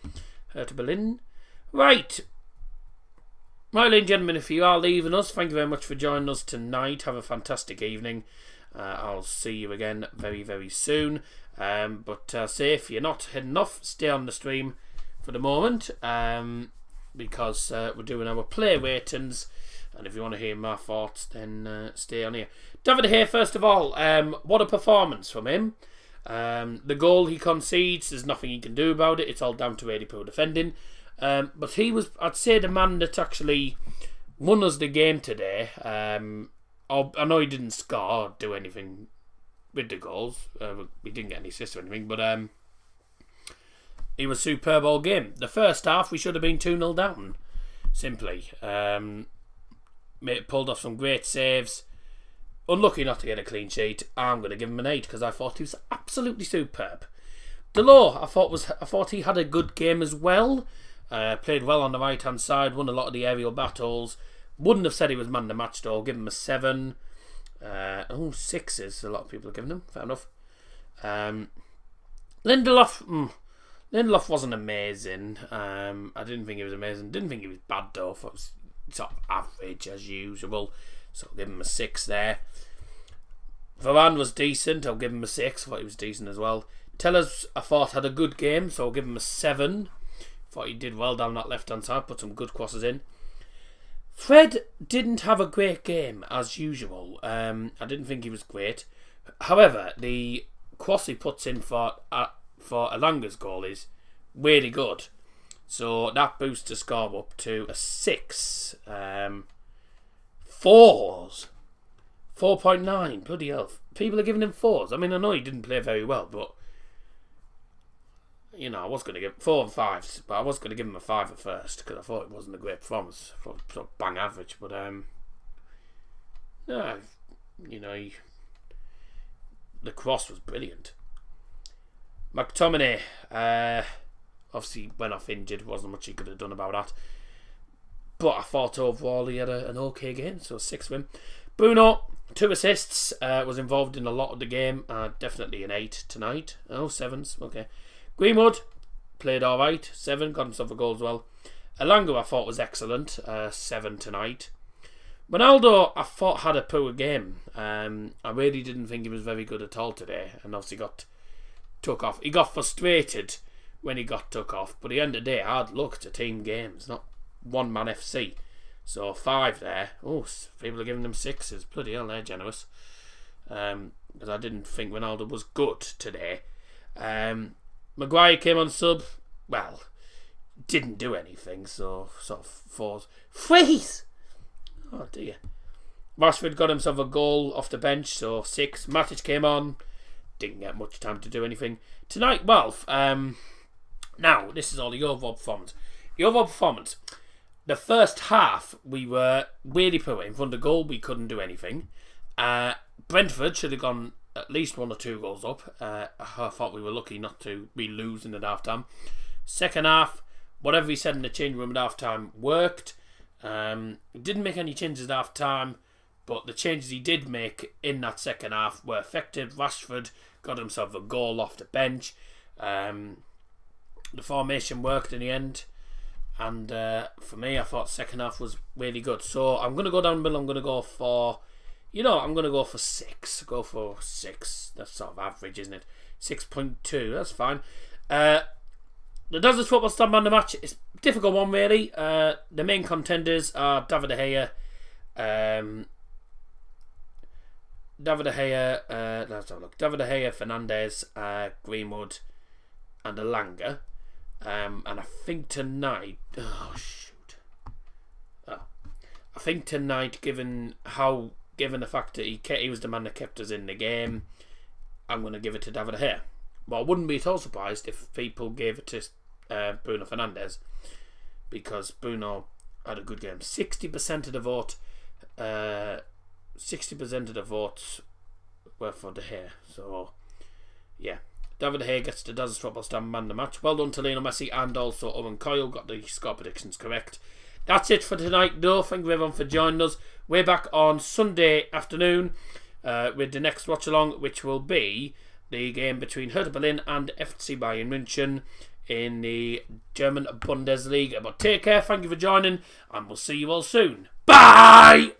Speaker 3: To Berlin. Right, ladies and gentlemen, if you are leaving us, thank you very much for joining us tonight. Have a fantastic evening. I'll see you again very, very soon. But say if you're not heading off, stay on the stream for the moment, because we're doing our play ratings. And if you want to hear my thoughts, then stay on here. David here, first of all, what a performance from him. The goal he concedes, there's nothing he can do about it. It's all down to 80 poor defending. But he was, I'd say, the man that actually won us the game today. I know he didn't score or do anything with the goals. We didn't get any assists or anything, but he was superb all game. The first half, we should have been 2-0 down, simply. Pulled off some great saves. Unlucky not to get a clean sheet. I'm going to give him an 8 because I thought he was absolutely superb. Delors, I thought he had a good game as well. Played well on the right hand side. Won a lot of the aerial battles. Wouldn't have said he was man of the match though. Give him a 7. 6s. A lot of people are giving him. Fair enough. Lindelof wasn't amazing. I didn't think he was amazing. Didn't think he was bad though. I thought it was sort of average as usual. So I'll give him a 6 there. Varane was decent. I'll give him a 6. I thought he was decent as well. Tellers, I thought, had a good game, so I'll give him a 7. Thought he did well down that left hand side. Put some good crosses in. Fred didn't have a great game as usual. I didn't think he was great. However, the cross he puts in for Elanga's goal is really good. So that boosts the score up to a 6. 4s. 4.9. Bloody hell. People are giving him 4s. I mean, I know he didn't play very well, but you know, I was going to give 4 and 5s, but I was going to give him a 5 at first because I thought it wasn't a great performance. I thought it was sort of bang average, but no, you know, the cross was brilliant. McTominay obviously went off injured. Wasn't much he could have done about that. But I thought overall he had an okay game, so 6 win. Bruno, 2 assists, was involved in a lot of the game. Definitely an 8 tonight. 7s, okay. Greenwood played alright, 7, got himself a goal as well. Elanga I thought was excellent, 7 tonight. Ronaldo I thought had a poor game. I really didn't think he was very good at all today, and obviously got took off. He got frustrated when he got took off, but at the end of the day, hard luck. It's a team game. It's not one-man FC. So 5 there. Oh, people are giving them 6s. Bloody hell, they're generous. Because I didn't think Ronaldo was good today. Maguire came on sub. Well, didn't do anything, so sort of 4s. Freeze! Oh dear. Rashford got himself a goal off the bench, so 6. Manutd came on. Didn't get much time to do anything. Tonight, well, now, this is all the overall performance. The overall performance. The first half, we were really poor. In front of goal, we couldn't do anything. Brentford should have gone at least 1 or 2 goals up. I thought we were lucky not to be losing at half time. Second half, whatever he said in the change room at half time worked. He didn't make any changes at half time, but the changes he did make in that second half were effective. Rashford got himself a goal off the bench. The formation worked in the end. And for me, I thought second half was really good. So I'm going to go down the middle. I'm going to go for, I'm going to go for 6. Go for 6. That's sort of average, isn't it? 6.2. That's fine. The Desert Football Stand Man of the match is a difficult one, really. The main contenders are David De Gea. Let's have a look. David De Gea, Fernandes, Greenwood, and Elanga. And I think tonight, I think tonight, given the fact that he was the man that kept us in the game, I'm going to give it to David De Gea. But I wouldn't be at all surprised if people gave it to Bruno Fernandes, because Bruno had a good game. 60% of the vote, 60% of the votes were for De Gea. So, yeah. David De Gea gets the Desert Football Stand Man of the match. Well done to Lionel Messi and also Owen Coyle. Got the score predictions correct. That's it for tonight, though. Thank you everyone for joining us. We're back on Sunday afternoon with the next watch along, which will be the game between Hertha Berlin and FC Bayern München in the German Bundesliga. But take care, thank you for joining, and we'll see you all soon. Bye!